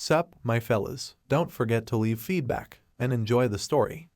Sup, my fellas, don't forget to leave feedback and enjoy the story.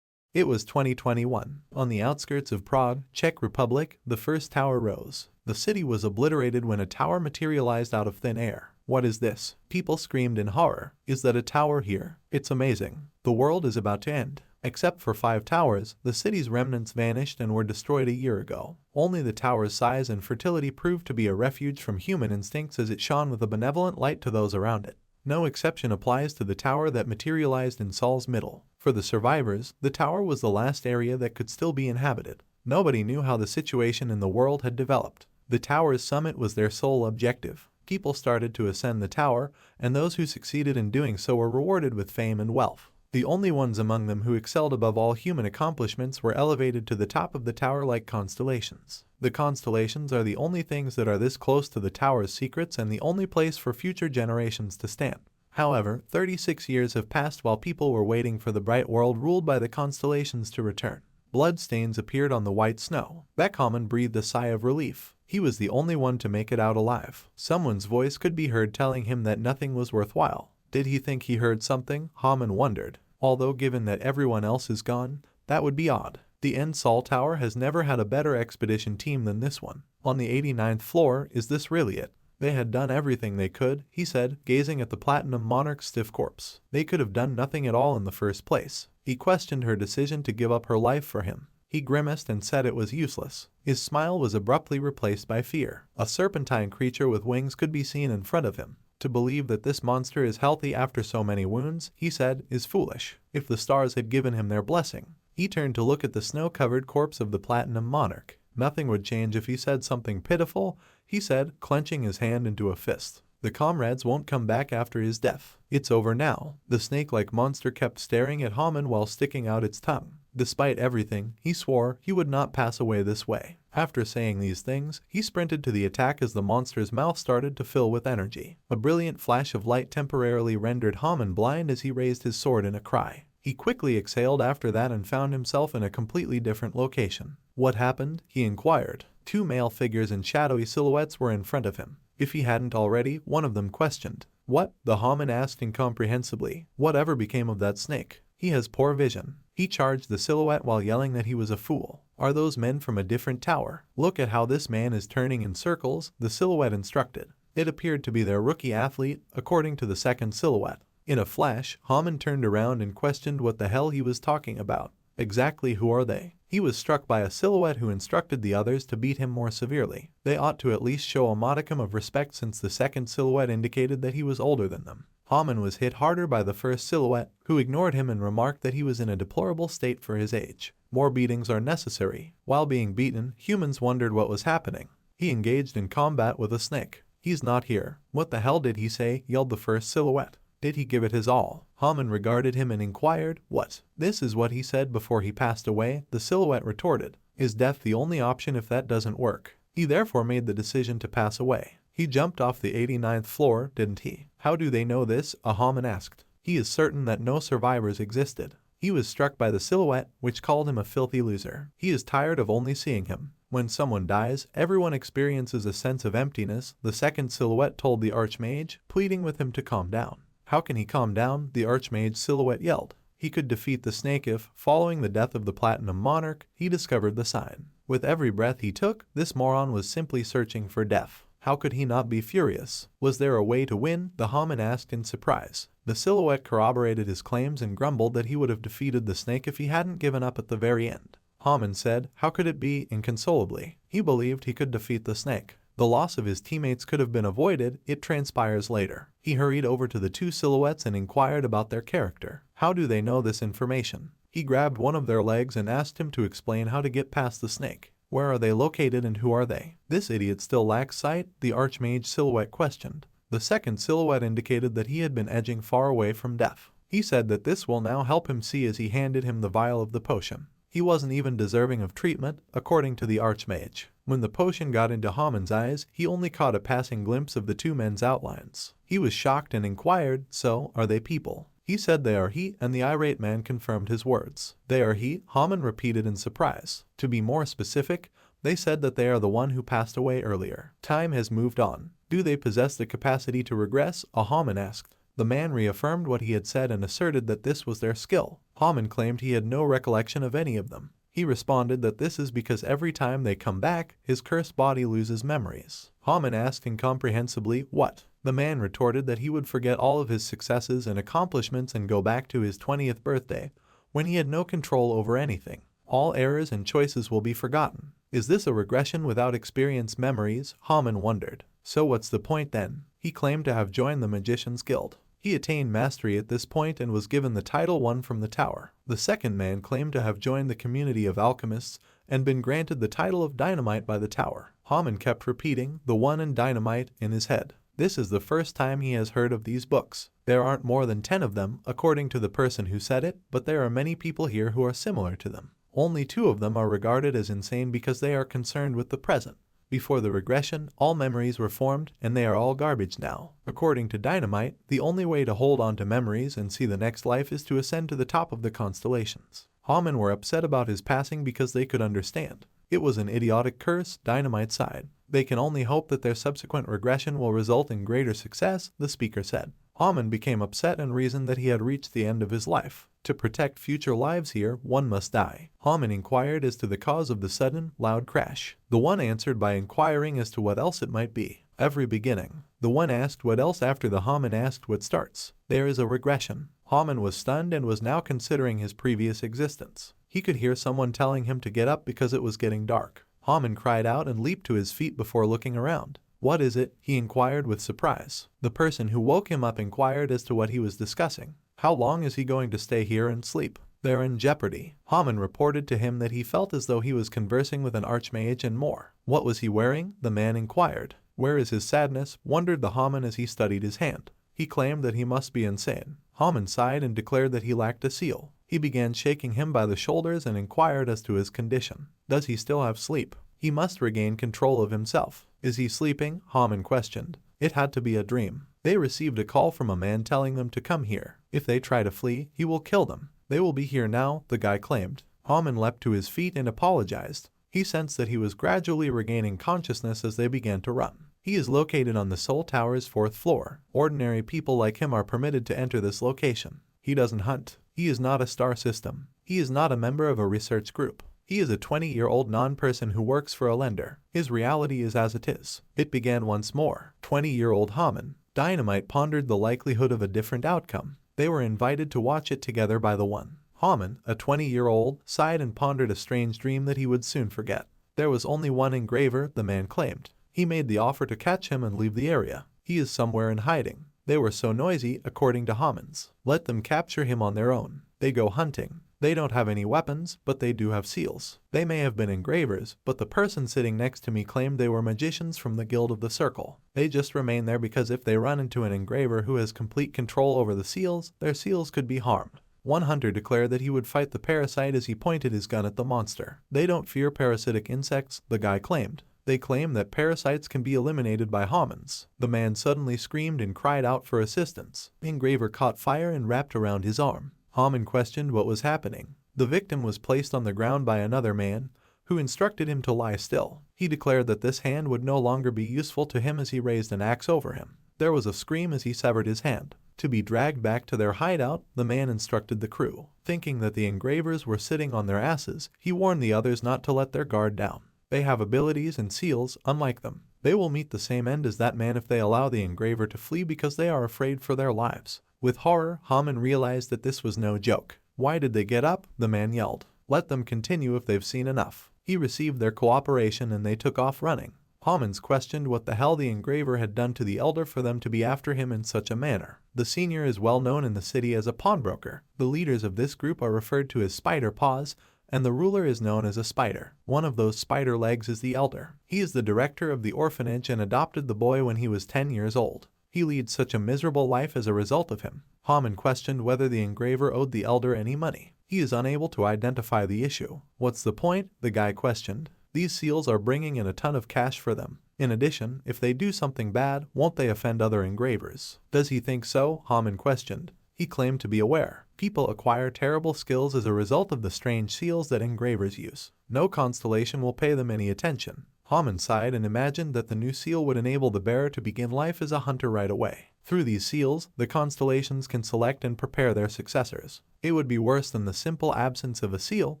It was 2021. On the outskirts of Prague, Czech Republic, the first tower rose. The city was obliterated when a tower materialized out of thin air. What is this? People screamed in horror. Is that a tower here? It's amazing. The world is about to end. Except for 5 towers, the city's remnants vanished and were destroyed a year ago. Only the tower's size and fertility proved to be a refuge from human instincts as it shone with a benevolent light to those around it. No exception applies to the tower that materialized in Saul's middle. For the survivors, the tower was the last area that could still be inhabited. Nobody knew how the situation in the world had developed. The tower's summit was their sole objective. People started to ascend the tower, and those who succeeded in doing so were rewarded with fame and wealth. The only ones among them who excelled above all human accomplishments were elevated to the top of the tower like constellations. The constellations are the only things that are this close to the tower's secrets and the only place for future generations to stand. However, 36 years have passed while people were waiting for the bright world ruled by the constellations to return. Bloodstains appeared on the white snow. Baek Homin breathed a sigh of relief. He was the only one to make it out alive. Someone's voice could be heard telling him that nothing was worthwhile. Did he think he heard something? Homin wondered. Although given that everyone else is gone, that would be odd. The End Sol Tower has never had a better expedition team than this one. On the 89th floor, is this really it? They had done everything they could, he said, gazing at the Platinum Monarch's stiff corpse. They could have done nothing at all in the first place. He questioned her decision to give up her life for him. He grimaced and said it was useless. His smile was abruptly replaced by fear. A serpentine creature with wings could be seen in front of him. To believe that this monster is healthy after so many wounds, he said, is foolish. If the stars had given him their blessing. He turned to look at the snow-covered corpse of the Platinum Monarch. Nothing would change if he said something pitiful, he said, clenching his hand into a fist. The comrades won't come back after his death. It's over now. The snake-like monster kept staring at Homin while sticking out its tongue. Despite everything, he swore he would not pass away this way. After saying these things, he sprinted to the attack as the monster's mouth started to fill with energy. A brilliant flash of light temporarily rendered Homin blind as he raised his sword in a cry. He quickly exhaled after that and found himself in a completely different location. What happened? He inquired. 2 male figures in shadowy silhouettes were in front of him. If he hadn't already, one of them questioned. What? The Homin asked incomprehensibly. Whatever became of that snake? He has poor vision. He charged the silhouette while yelling that he was a fool. Are those men from a different tower? Look at how this man is turning in circles, the silhouette instructed. It appeared to be their rookie athlete, according to the second silhouette. In a flash, Homin turned around and questioned what the hell he was talking about. Exactly who are they? He was struck by a silhouette who instructed the others to beat him more severely. They ought to at least show a modicum of respect since the second silhouette indicated that he was older than them. Homin was hit harder by the first silhouette, who ignored him and remarked that he was in a deplorable state for his age. More beatings are necessary. While being beaten, humans wondered what was happening. He engaged in combat with a snake. He's not here. What the hell did he say? Yelled the first silhouette. Did he give it his all? Homin regarded him and inquired, what? This is what he said before he passed away, the silhouette retorted. Is death the only option if that doesn't work? He therefore made the decision to pass away. He jumped off the 89th floor, didn't he? How do they know this? Homin asked. He is certain that no survivors existed. He was struck by the silhouette, which called him a filthy loser. He is tired of only seeing him. When someone dies, everyone experiences a sense of emptiness, the second silhouette told the Archmage, pleading with him to calm down. How can he calm down? The Archmage silhouette yelled. He could defeat the snake if, following the death of the Platinum Monarch, he discovered the sign. With every breath he took, this moron was simply searching for death. How could he not be furious? Was there a way to win? The Homin asked in surprise. The silhouette corroborated his claims and grumbled that he would have defeated the snake if he hadn't given up at the very end. Homin said, how could it be? Inconsolably. He believed he could defeat the snake. The loss of his teammates could have been avoided, it transpires later. He hurried over to the 2 silhouettes and inquired about their character. How do they know this information? He grabbed one of their legs and asked him to explain how to get past the snake. Where are they located and who are they? This idiot still lacks sight, the Archmage silhouette questioned. The second silhouette indicated that he had been edging far away from death. He said that this will now help him see as he handed him the vial of the potion. He wasn't even deserving of treatment, according to the Archmage. When the potion got into Homin's eyes, he only caught a passing glimpse of the 2 men's outlines. He was shocked and inquired, so, are they people? He said they are he, and the irate man confirmed his words. They are he, Homin repeated in surprise. To be more specific, they said that they are the one who passed away earlier. Time has moved on. Do they possess the capacity to regress? Homin asked. The man reaffirmed what he had said and asserted that this was their skill. Homin claimed he had no recollection of any of them. He responded that this is because every time they come back, his cursed body loses memories. Homin asked incomprehensibly, "What?" The man retorted that he would forget all of his successes and accomplishments and go back to his 20th birthday, when he had no control over anything. All errors and choices will be forgotten. Is this a regression without experience memories? Homin wondered. So what's the point then? He claimed to have joined the Magician's Guild. He attained mastery at this point and was given the title One from the Tower. The second man claimed to have joined the community of alchemists and been granted the title of Dynamite by the Tower. Homin kept repeating the One and Dynamite in his head. This is the first time he has heard of these books. There aren't more than 10 of them, according to the person who said it, but there are many people here who are similar to them. Only 2 of them are regarded as insane because they are concerned with the present. Before the regression, all memories were formed, and they are all garbage now. According to Dynamite, the only way to hold on to memories and see the next life is to ascend to the top of the constellations. Homin were upset about his passing because they could understand. It was an idiotic curse, Dynamite sighed. They can only hope that their subsequent regression will result in greater success, the speaker said. Homin became upset and reasoned that he had reached the end of his life. To protect future lives here, one must die. Homin inquired as to the cause of the sudden, loud crash. The one answered by inquiring as to what else it might be. Every beginning. The one asked what else after the Homin asked what starts. There is a regression. Homin was stunned and was now considering his previous existence. He could hear someone telling him to get up because it was getting dark. Homin cried out and leaped to his feet before looking around. What is it? He inquired with surprise. The person who woke him up inquired as to what he was discussing. How long is he going to stay here and sleep? They're in jeopardy. Homin reported to him that he felt as though he was conversing with an archmage and more. What was he wearing? The man inquired. Where is his sadness? Wondered the Homin as he studied his hand. He claimed that he must be insane. Homin sighed and declared that he lacked a seal. He began shaking him by the shoulders and inquired as to his condition. Does he still have sleep? He must regain control of himself. Is he sleeping? Homin questioned. It had to be a dream. They received a call from a man telling them to come here. If they try to flee, he will kill them. They will be here now, the guy claimed. Homin leapt to his feet and apologized. He sensed that he was gradually regaining consciousness as they began to run. He is located on the Seoul Tower's 4th floor. Ordinary people like him are permitted to enter this location. He doesn't hunt. He is not a star system. He is not a member of a research group. He is a 20-year-old non-person who works for a lender. His reality is as it is. It began once more. 20-year-old Homin. Dynamite pondered the likelihood of a different outcome. They were invited to watch it together by the one. Homin, a 20-year-old, sighed and pondered a strange dream that he would soon forget. There was only one engraver, the man claimed. He made the offer to catch him and leave the area. He is somewhere in hiding. They were so noisy, according to Homins. Let them capture him on their own. They go hunting. They don't have any weapons, but they do have seals. They may have been engravers, but the person sitting next to me claimed they were magicians from the Guild of the Circle. They just remain there because if they run into an engraver who has complete control over the seals, their seals could be harmed. One hunter declared that he would fight the parasite as he pointed his gun at the monster. They don't fear parasitic insects, the guy claimed. They claim that parasites can be eliminated by Homins. The man suddenly screamed and cried out for assistance. The engraver caught fire and wrapped around his arm. Homin questioned what was happening. The victim was placed on the ground by another man, who instructed him to lie still. He declared that this hand would no longer be useful to him as he raised an axe over him. There was a scream as he severed his hand. To be dragged back to their hideout, the man instructed the crew. Thinking that the engravers were sitting on their asses, he warned the others not to let their guard down. They have abilities and seals unlike them. They will meet the same end as that man if they allow the engraver to flee because they are afraid for their lives. With horror, Homin realized that this was no joke. Why did they get up? The man yelled. Let them continue if they've seen enough. He received their cooperation and they took off running. Homins questioned what the hell the engraver had done to the elder for them to be after him in such a manner. The senior is well known in the city as a pawnbroker. The leaders of this group are referred to as Spider Paws, and the ruler is known as a spider. One of those spider legs is the elder. He is the director of the orphanage and adopted the boy when he was 10 years old. He leads such a miserable life as a result of him. Homin questioned whether the engraver owed the elder any money. He is unable to identify the issue. What's the point? The guy questioned. These seals are bringing in a ton of cash for them. In addition, if they do something bad, won't they offend other engravers? Does he think so? Homin questioned. He claimed to be aware. People acquire terrible skills as a result of the strange seals that engravers use. No constellation will pay them any attention. Homin sighed and imagined that the new seal would enable the bearer to begin life as a hunter right away. Through these seals, the constellations can select and prepare their successors. It would be worse than the simple absence of a seal,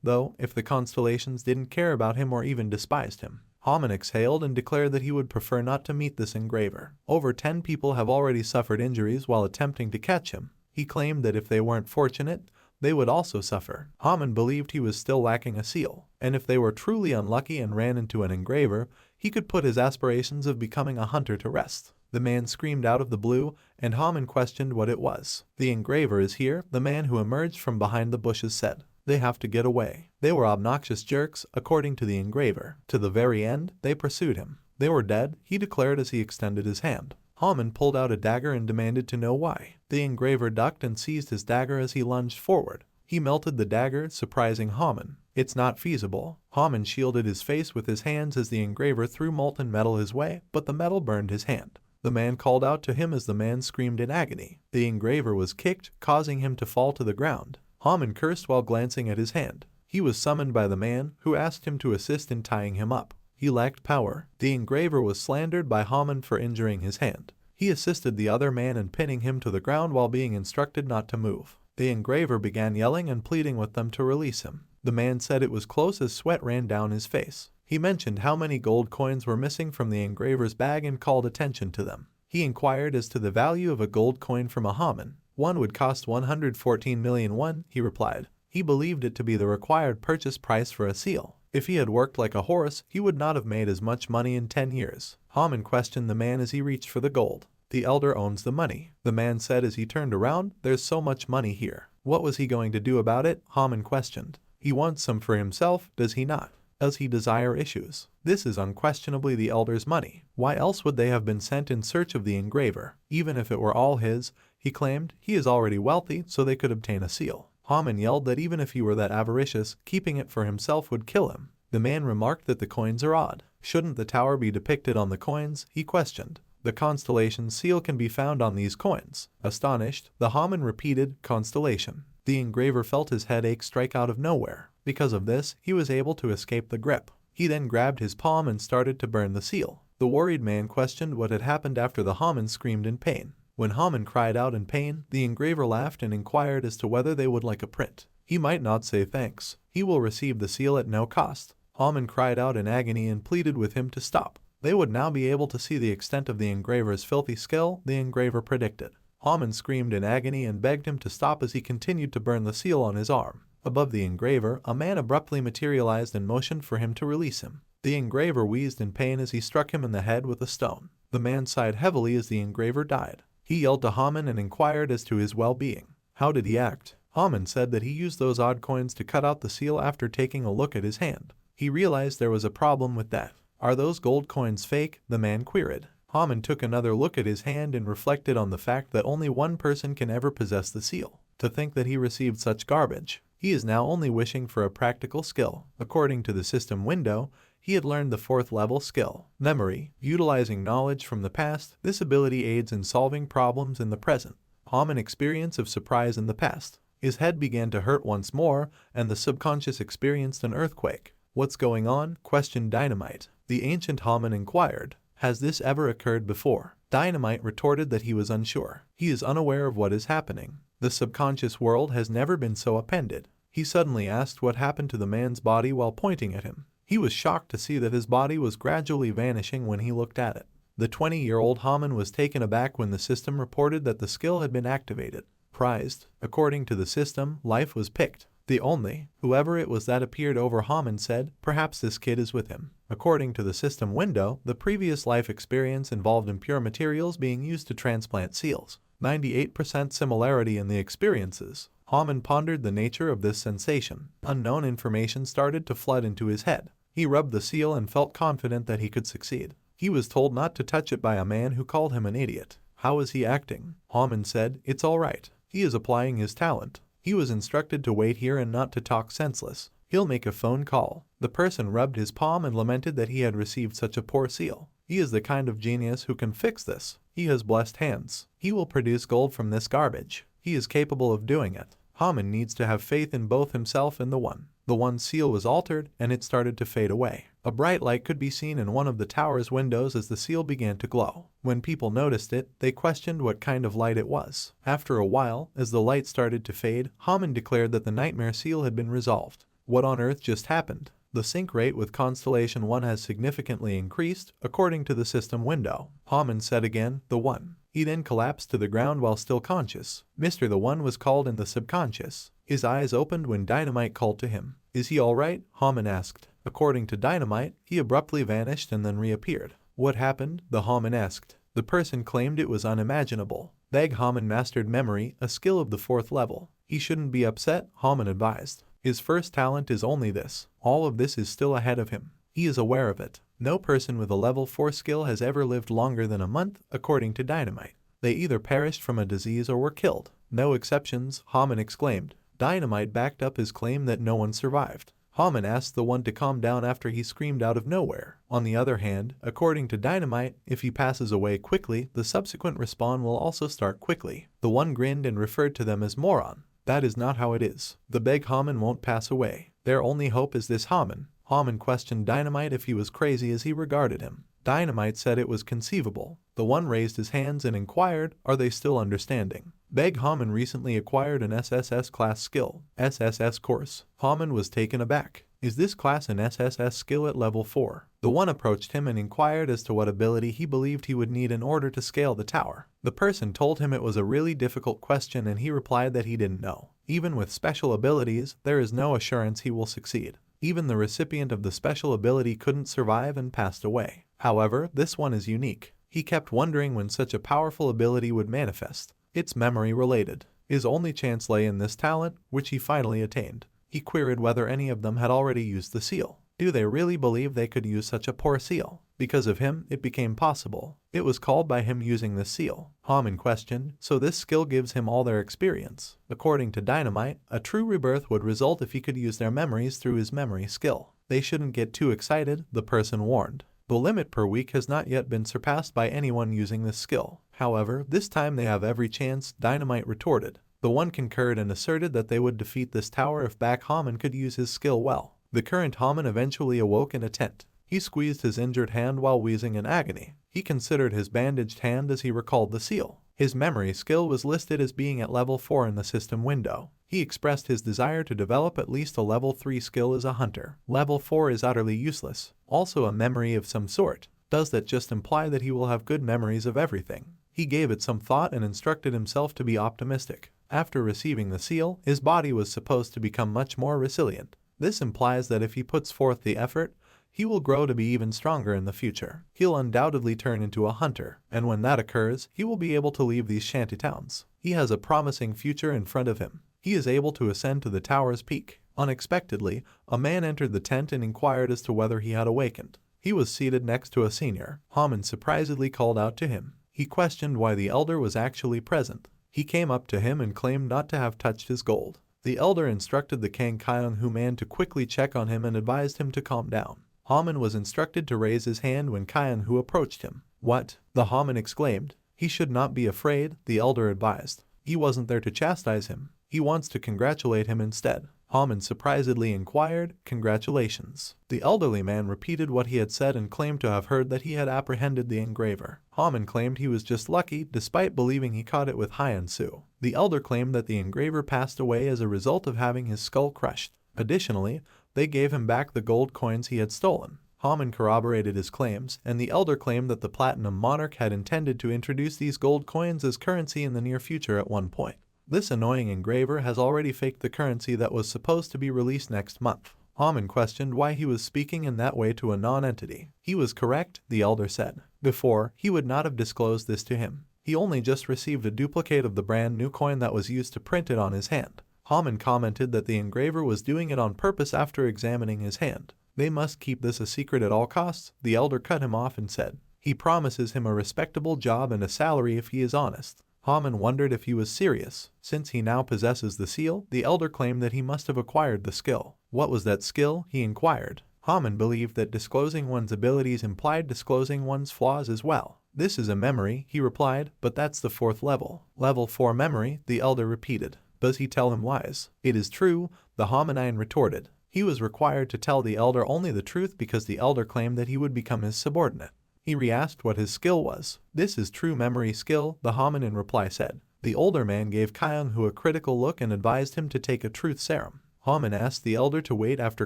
though, if the constellations didn't care about him or even despised him. Homin exhaled and declared that he would prefer not to meet this engraver. Over 10 people have already suffered injuries while attempting to catch him. He claimed that if they weren't fortunate, they would also suffer. Homin believed he was still lacking a seal, and if they were truly unlucky and ran into an engraver, he could put his aspirations of becoming a hunter to rest. The man screamed out of the blue, and Homin questioned what it was. "The engraver is here," the man who emerged from behind the bushes said. "They have to get away. They were obnoxious jerks," according to the engraver. To the very end, they pursued him. "They were dead," he declared as he extended his hand. Homin pulled out a dagger and demanded to know why. The engraver ducked and seized his dagger as he lunged forward. He melted the dagger, surprising Homin. "It's not feasible." Homin shielded his face with his hands as the engraver threw molten metal his way, but the metal burned his hand. The man called out to him as the man screamed in agony. The engraver was kicked, causing him to fall to the ground. Homin cursed while glancing at his hand. He was summoned by the man, who asked him to assist in tying him up. He lacked power. The engraver was slandered by Homin for injuring his hand. He assisted the other man in pinning him to the ground while being instructed not to move. The engraver began yelling and pleading with them to release him. The man said it was close as sweat ran down his face. He mentioned how many gold coins were missing from the engraver's bag and called attention to them. He inquired as to the value of a gold coin from a Homin. "One would cost 114 million won," he replied. He believed it to be the required purchase price for a seal. If he had worked like a horse, he would not have made as much money in 10 years. Homin questioned the man as he reached for the gold. "The elder owns the money," the man said as he turned around. "There's so much money here." What was he going to do about it? Homin questioned. "He wants some for himself, does he not? Does he desire issues? This is unquestionably the elder's money. Why else would they have been sent in search of the engraver? Even if it were all his, he claimed, he is already wealthy, so they could obtain a seal." Homin yelled that even if he were that avaricious, keeping it for himself would kill him. The man remarked that the coins are odd. "Shouldn't the tower be depicted on the coins?" he questioned. "The constellation seal can be found on these coins." Astonished, the Homin repeated, "Constellation." The engraver felt his headache strike out of nowhere. Because of this, he was able to escape the grip. He then grabbed his palm and started to burn the seal. The worried man questioned what had happened after the Homin screamed in pain. When Homin cried out in pain, the engraver laughed and inquired as to whether they would like a print. He might not say thanks. He will receive the seal at no cost. Homin cried out in agony and pleaded with him to stop. They would now be able to see the extent of the engraver's filthy skill, the engraver predicted. Homin screamed in agony and begged him to stop as he continued to burn the seal on his arm. Above the engraver, a man abruptly materialized and motioned for him to release him. The engraver wheezed in pain as he struck him in the head with a stone. The man sighed heavily as the engraver died. He yelled to Homin and inquired as to his well-being. How did he act? Homin said that he used those odd coins to cut out the seal after taking a look at his hand. He realized there was a problem with that. "Are those gold coins fake?" the man queried. Homin took another look at his hand and reflected on the fact that only one person can ever possess the seal. To think that he received such garbage. He is now only wishing for a practical skill. According to the system window, he had learned the 4th level skill, memory, utilizing knowledge from the past. This ability aids in solving problems in the present. Homin experience of surprise in the past. His head began to hurt once more, and the subconscious experienced an earthquake. "What's going on?" questioned Dynamite. The ancient Homin inquired, "Has this ever occurred before?" Dynamite retorted that he was unsure. He is unaware of what is happening. The subconscious world has never been so appended. He suddenly asked what happened to the man's body while pointing at him. He was shocked to see that his body was gradually vanishing when he looked at it. The 20-year-old Homin was taken aback when the system reported that the skill had been activated. Prized. According to the system, life was picked. The only, whoever it was that appeared over Homin said, "Perhaps this kid is with him." According to the system window, the previous life experience involved impure materials being used to transplant seals. 98% similarity in the experiences. Homin pondered the nature of this sensation. Unknown information started to flood into his head. He rubbed the seal and felt confident that he could succeed. He was told not to touch it by a man who called him an idiot. How is he acting? Homin said, "It's all right. He is applying his talent." He was instructed to wait here and not to talk senseless. He'll make a phone call. The person rubbed his palm and lamented that he had received such a poor seal. He is the kind of genius who can fix this. He has blessed hands. He will produce gold from this garbage. He is capable of doing it. Homin needs to have faith in both himself and the one. The one seal was altered, and it started to fade away. A bright light could be seen in one of the tower's windows as the seal began to glow. When people noticed it, they questioned what kind of light it was. After a while, as the light started to fade, Homin declared that the nightmare seal had been resolved. What on earth just happened? The sync rate with Constellation 1 has significantly increased, according to the system window. Homin said again, the One. He then collapsed to the ground while still conscious. Mr. The One was called in the subconscious. His eyes opened when Dynamite called to him. Is he alright? Homin asked. According to Dynamite, he abruptly vanished and then reappeared. What happened? The Homin asked. The person claimed it was unimaginable. Baek Homin mastered memory, a skill of the 4th level. He shouldn't be upset, Homin advised. His first talent is only this. All of this is still ahead of him. He is aware of it. No person with a level 4 skill has ever lived longer than a month, according to Dynamite. They either perished from a disease or were killed. No exceptions, Homin exclaimed. Dynamite backed up his claim that no one survived. Homin asked the One to calm down after he screamed out of nowhere. On the other hand, according to Dynamite, if he passes away quickly, the subsequent respawn will also start quickly. The One grinned and referred to them as moron. That is not how it is. The Baek Homin won't pass away. Their only hope is this Homin. Homin questioned Dynamite if he was crazy as he regarded him. Dynamite said it was conceivable. The One raised his hands and inquired, are they still understanding? Baek Homin recently acquired an SSS class skill, SSS course. Homin was taken aback. Is this class an SSS skill at level 4? The One approached him and inquired as to what ability he believed he would need in order to scale the tower. The person told him it was a really difficult question and he replied that he didn't know. Even with special abilities, there is no assurance he will succeed. Even the recipient of the special ability couldn't survive and passed away. However, this one is unique. He kept wondering when such a powerful ability would manifest. It's memory related. His only chance lay in this talent, which he finally attained. He queried whether any of them had already used the seal. Do they really believe they could use such a poor seal? Because of him, it became possible. It was called by him using this seal. Homin questioned, so this skill gives him all their experience. According to Dynamite, a true rebirth would result if he could use their memories through his memory skill. They shouldn't get too excited, the person warned. The limit per week has not yet been surpassed by anyone using this skill. However, this time they have every chance, Dynamite retorted. The One concurred and asserted that they would defeat this tower if Baek Homin could use his skill well. The current Homin eventually awoke in a tent. He squeezed his injured hand while wheezing in agony. He considered his bandaged hand as he recalled the seal. His memory skill was listed as being at level 4 in the system window. He expressed his desire to develop at least a level 3 skill as a hunter. Level 4 is utterly useless. Also a memory of some sort. Does that just imply that he will have good memories of everything? He gave it some thought and instructed himself to be optimistic. After receiving the seal, his body was supposed to become much more resilient. This implies that if he puts forth the effort, he will grow to be even stronger in the future. He'll undoubtedly turn into a hunter, and when that occurs, he will be able to leave these shanty towns. He has a promising future in front of him. He is able to ascend to the tower's peak. Unexpectedly, a man entered the tent and inquired as to whether he had awakened. He was seated next to a senior. Homin surprisedly called out to him. He questioned why the elder was actually present. He came up to him and claimed not to have touched his gold. The elder instructed the Kang Kyung-Hu man to quickly check on him and advised him to calm down. Homin was instructed to raise his hand when Kyung-Hu approached him. What? The Homin exclaimed. He should not be afraid, the elder advised. He wasn't there to chastise him. He wants to congratulate him instead. Homin surprisedly inquired, congratulations. The elderly man repeated what he had said and claimed to have heard that he had apprehended the engraver. Homin claimed he was just lucky despite believing he caught it with Hyan-Su. The elder claimed that the engraver passed away as a result of having his skull crushed. Additionally, they gave him back the gold coins he had stolen. Homin corroborated his claims, and the elder claimed that the Platinum Monarch had intended to introduce these gold coins as currency in the near future at one point. This annoying engraver has already faked the currency that was supposed to be released next month. Homin questioned why he was speaking in that way to a non-entity. He was correct, the elder said. Before, he would not have disclosed this to him. He only just received a duplicate of the brand new coin that was used to print it on his hand. Homin commented that the engraver was doing it on purpose after examining his hand. They must keep this a secret at all costs, the elder cut him off and said. He promises him a respectable job and a salary if he is honest. Homin wondered if he was serious. Since he now possesses the seal, the elder claimed that he must have acquired the skill. What was that skill? He inquired. Homin believed that disclosing one's abilities implied disclosing one's flaws as well. This is a memory, he replied, but that's the 4th level. Level 4 memory, the elder repeated. Does he tell him lies? It is true, the Hominine retorted. He was required to tell the elder only the truth because the elder claimed that he would become his subordinate. He re-asked what his skill was. "This is true memory skill," the Homin in reply said. The older man gave Kyung-hoo a critical look and advised him to take a truth serum. Homin asked the elder to wait after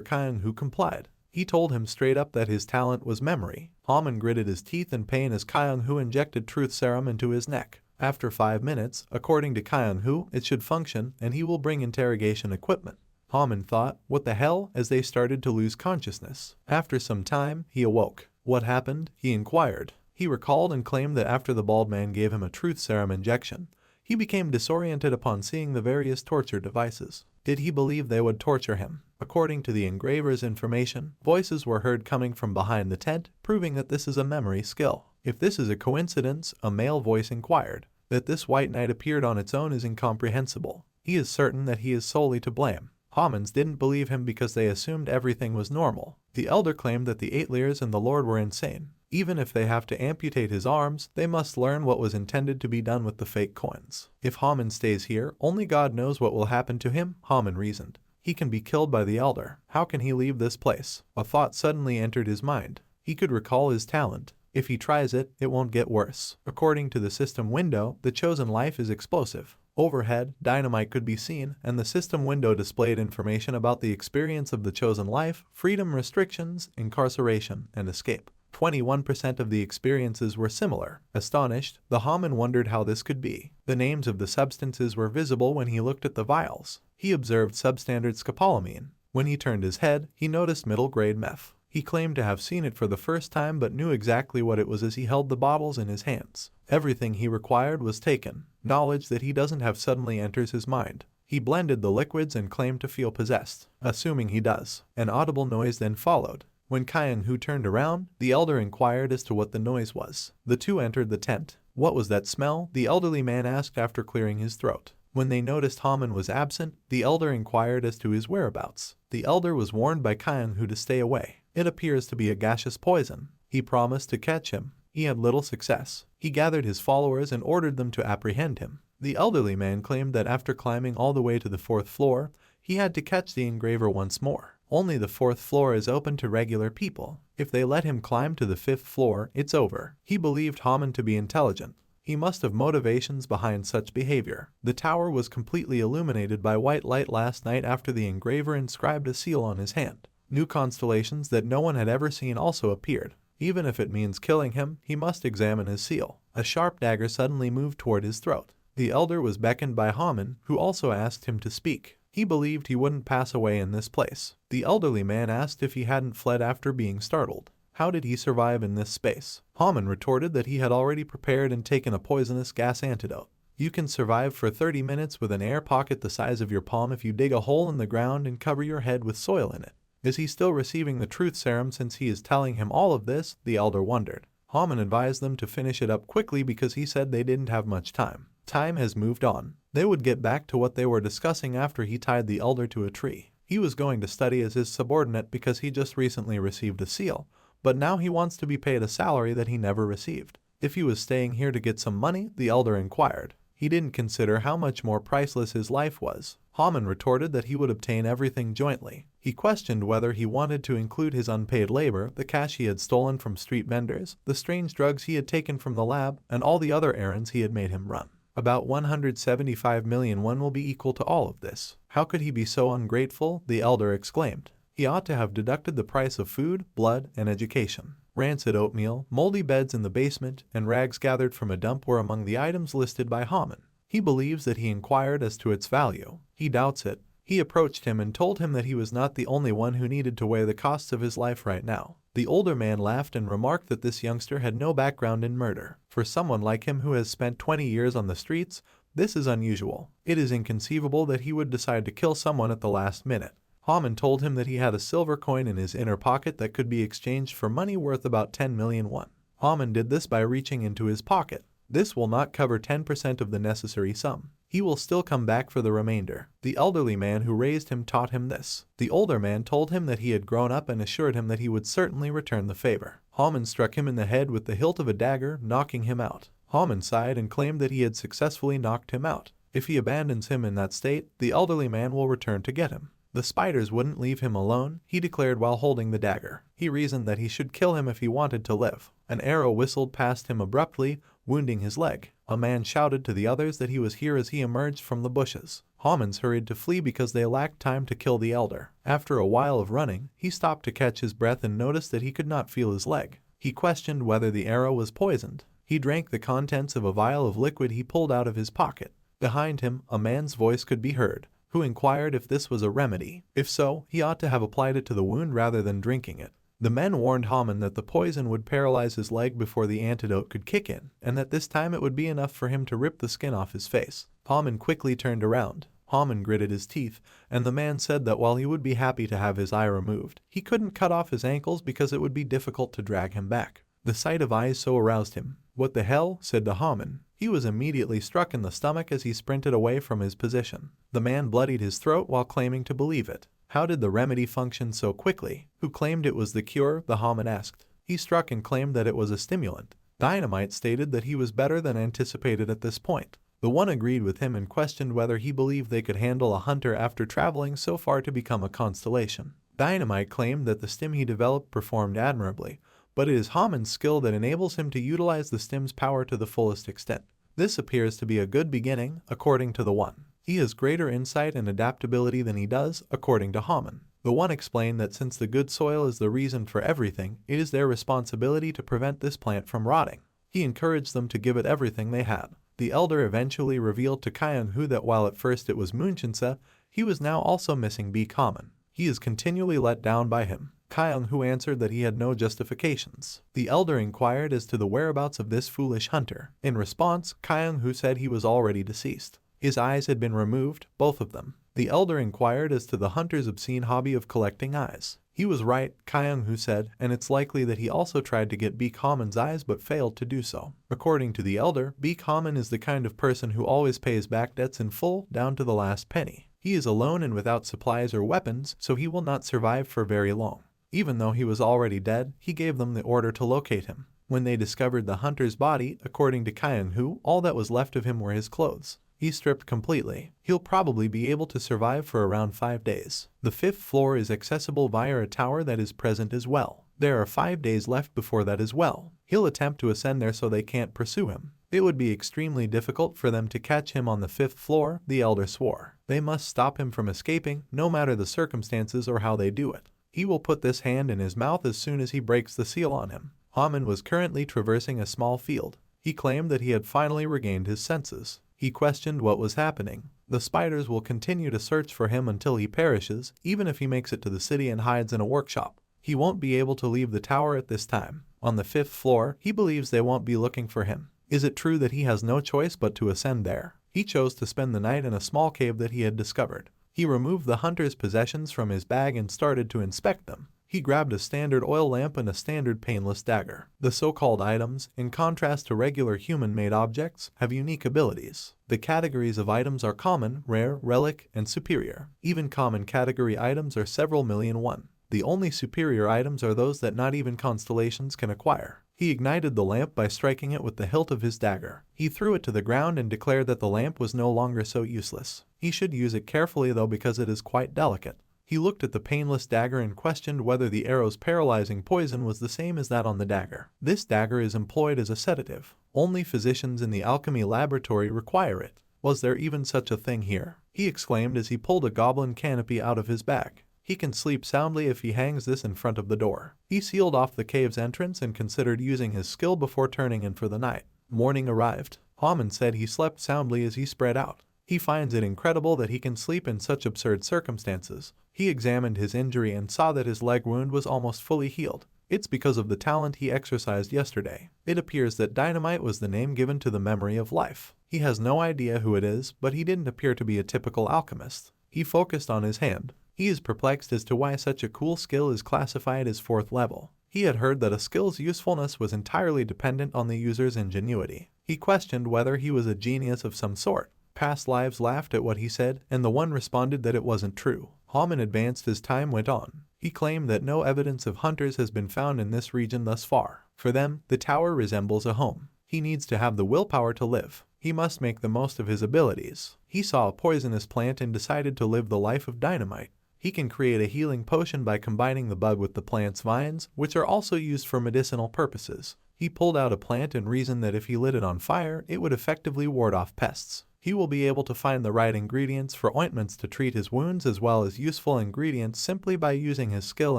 Kyung-hoo complied. He told him straight up that his talent was memory. Homin gritted his teeth in pain as Kyung-hoo injected truth serum into his neck. After 5 minutes, according to Kyung-hoo, it should function and he will bring interrogation equipment. Homin thought, "What the hell?" as they started to lose consciousness. After some time, he awoke. "What happened?" he inquired. He recalled and claimed that after the bald man gave him a truth serum injection, he became disoriented upon seeing the various torture devices. Did he believe they would torture him? According to the engraver's information, voices were heard coming from behind the tent, proving that this is a memory skill. If this is a coincidence, a male voice inquired. That this white knight appeared on its own is incomprehensible. He is certain that he is solely to blame. Homins didn't believe him because they assumed everything was normal. The elder claimed that the 8 Leers and the Lord were insane. Even if they have to amputate his arms, they must learn what was intended to be done with the fake coins. If Homin stays here, only God knows what will happen to him, Homin reasoned. He can be killed by the elder. How can he leave this place? A thought suddenly entered his mind. He could recall his talent. If he tries it, it won't get worse. According to the system window, the chosen life is explosive. Overhead, dynamite could be seen, and the system window displayed information about the experience of the chosen life, freedom restrictions, incarceration, and escape. 21% of the experiences were similar. Astonished, the Homin wondered how this could be. The names of the substances were visible when he looked at the vials. He observed substandard scopolamine. When he turned his head, he noticed middle-grade meth. He claimed to have seen it for the first time but knew exactly what it was as he held the bottles in his hands. Everything he required was taken. Knowledge that he doesn't have suddenly enters his mind. He blended the liquids and claimed to feel possessed. Assuming he does. An audible noise then followed. When Kyung-hoo turned around, the elder inquired as to what the noise was. The two entered the tent. "What was that smell?" the elderly man asked after clearing his throat. When they noticed Homin was absent, the elder inquired as to his whereabouts. The elder was warned by Kyung-hoo to stay away. "It appears to be a gaseous poison." He promised to catch him. He had little success. He gathered his followers and ordered them to apprehend him. The elderly man claimed that after climbing all the way to the 4th floor, he had to catch the engraver once more. Only the 4th floor is open to regular people. If they let him climb to the 5th floor, it's over. He believed Homin to be intelligent. He must have motivations behind such behavior. The tower was completely illuminated by white light last night after the engraver inscribed a seal on his hand. New constellations that no one had ever seen also appeared. Even if it means killing him, he must examine his seal. A sharp dagger suddenly moved toward his throat. The elder was beckoned by Homin, who also asked him to speak. He believed he wouldn't pass away in this place. The elderly man asked if he hadn't fled after being startled. How did he survive in this space? Homin retorted that he had already prepared and taken a poisonous gas antidote. You can survive for 30 minutes with an air pocket the size of your palm if you dig a hole in the ground and cover your head with soil in it. Is he still receiving the truth serum since he is telling him all of this? The elder wondered. Homin advised them to finish it up quickly because he said they didn't have much time. Time has moved on. They would get back to what they were discussing after he tied the elder to a tree. He was going to study as his subordinate because he just recently received a seal, but now he wants to be paid a salary that he never received. If he was staying here to get some money, the elder inquired. He didn't consider how much more priceless his life was. Homin retorted that he would obtain everything jointly. He questioned whether he wanted to include his unpaid labor, the cash he had stolen from street vendors, the strange drugs he had taken from the lab, and all the other errands he had made him run. About 175 million won will be equal to all of this. How could he be so ungrateful? The elder exclaimed. He ought to have deducted the price of food, blood, and education. Rancid oatmeal, moldy beds in the basement, and rags gathered from a dump were among the items listed by Homin. He believes that he inquired as to its value. He doubts it. He approached him and told him that he was not the only one who needed to weigh the costs of his life right now. The older man laughed and remarked that this youngster had no background in murder. For someone like him who has spent 20 years on the streets, this is unusual. It is inconceivable that he would decide to kill someone at the last minute. Homin told him that he had a silver coin in his inner pocket that could be exchanged for money worth about 10 million won. Homin did this by reaching into his pocket. This will not cover 10% of the necessary sum. He will still come back for the remainder. The elderly man who raised him taught him this. The older man told him that he had grown up and assured him that he would certainly return the favor. Homin struck him in the head with the hilt of a dagger, knocking him out. Homin sighed and claimed that he had successfully knocked him out. If he abandons him in that state, the elderly man will return to get him. The spiders wouldn't leave him alone, he declared while holding the dagger. He reasoned that he should kill him if he wanted to live. An arrow whistled past him abruptly, wounding his leg. A man shouted to the others that he was here as he emerged from the bushes. Homins hurried to flee because they lacked time to kill the elder. After a while of running, he stopped to catch his breath and noticed that he could not feel his leg. He questioned whether the arrow was poisoned. He drank the contents of a vial of liquid he pulled out of his pocket. Behind him, a man's voice could be heard, who inquired if this was a remedy. If so, he ought to have applied it to the wound rather than drinking it. The men warned Homin that the poison would paralyze his leg before the antidote could kick in, and that this time it would be enough for him to rip the skin off his face. Homin quickly turned around. Homin gritted his teeth, and the man said that while he would be happy to have his eye removed, he couldn't cut off his ankles because it would be difficult to drag him back. The sight of eyes so aroused him. "What the hell?" said the Homin. He was immediately struck in the stomach as he sprinted away from his position. The man bloodied his throat while claiming to believe it. How did the remedy function so quickly? Who claimed it was the cure? The Homin asked. He struck and claimed that it was a stimulant. Dynamite stated that he was better than anticipated at this point. The one agreed with him and questioned whether he believed they could handle a hunter after traveling so far to become a constellation. Dynamite claimed that the stim he developed performed admirably, but it is Homin's skill that enables him to utilize the stim's power to the fullest extent. This appears to be a good beginning, according to the one. He has greater insight and adaptability than he does, according to Homin. The one explained that since the good soil is the reason for everything, it is their responsibility to prevent this plant from rotting. He encouraged them to give it everything they had. The elder eventually revealed to Kyung-Hu that while at first it was Moonshinsa, he was now also missing Baek Homin. He is continually let down by him. Kyung-Hu answered that he had no justifications. The elder inquired as to the whereabouts of this foolish hunter. In response, Kyung-Hu said he was already deceased. His eyes had been removed, both of them. The elder inquired as to the hunter's obscene hobby of collecting eyes. He was right, Kyung-Hu said, and it's likely that he also tried to get Baek Homin's eyes but failed to do so. According to the elder, Baek Homin is the kind of person who always pays back debts in full, down to the last penny. He is alone and without supplies or weapons, so he will not survive for very long. Even though he was already dead, he gave them the order to locate him. When they discovered the hunter's body, according to Kyung-Hu, all that was left of him were his clothes. He stripped completely. He'll probably be able to survive for around 5 days. The 5th floor is accessible via a tower that is present as well. There are 5 days left before that as well. He'll attempt to ascend there so they can't pursue him. It would be extremely difficult for them to catch him on the 5th floor, the elder swore. They must stop him from escaping, no matter the circumstances or how they do it. He will put this hand in his mouth as soon as he breaks the seal on him. Homin was currently traversing a small field. He claimed that he had finally regained his senses. He questioned what was happening. The spiders will continue to search for him until he perishes, even if he makes it to the city and hides in a workshop. He won't be able to leave the tower at this time. On the 5th floor, he believes they won't be looking for him. Is it true that he has no choice but to ascend there? He chose to spend the night in a small cave that he had discovered. He removed the hunter's possessions from his bag and started to inspect them. He grabbed a standard oil lamp and a standard painless dagger. The so-called items, in contrast to regular human-made objects, have unique abilities. The categories of items are common, rare, relic, and superior. Even common category items are several million one. The only superior items are those that not even constellations can acquire. He ignited the lamp by striking it with the hilt of his dagger. He threw it to the ground and declared that the lamp was no longer so useless. He should use it carefully though because it is quite delicate. He looked at the painless dagger and questioned whether the arrow's paralyzing poison was the same as that on the dagger. This dagger is employed as a sedative. Only physicians in the alchemy laboratory require it. Was there even such a thing here? He exclaimed as he pulled a goblin canopy out of his bag. He can sleep soundly if he hangs this in front of the door. He sealed off the cave's entrance and considered using his skill before turning in for the night. Morning arrived. Homin said he slept soundly as he spread out. He finds it incredible that he can sleep in such absurd circumstances. He examined his injury and saw that his leg wound was almost fully healed. It's because of the talent he exercised yesterday. It appears that dynamite was the name given to the memory of life. He has no idea who it is, but he didn't appear to be a typical alchemist. He focused on his hand. He is perplexed as to why such a cool skill is classified as 4th level. He had heard that a skill's usefulness was entirely dependent on the user's ingenuity. He questioned whether he was a genius of some sort. Past lives laughed at what he said, and the one responded that it wasn't true. Homin advanced as time went on. He claimed that no evidence of hunters has been found in this region thus far. For them, the tower resembles a home. He needs to have the willpower to live. He must make the most of his abilities. He saw a poisonous plant and decided to live the life of dynamite. He can create a healing potion by combining the bud with the plant's vines, which are also used for medicinal purposes. He pulled out a plant and reasoned that if he lit it on fire, it would effectively ward off pests. He will be able to find the right ingredients for ointments to treat his wounds as well as useful ingredients simply by using his skill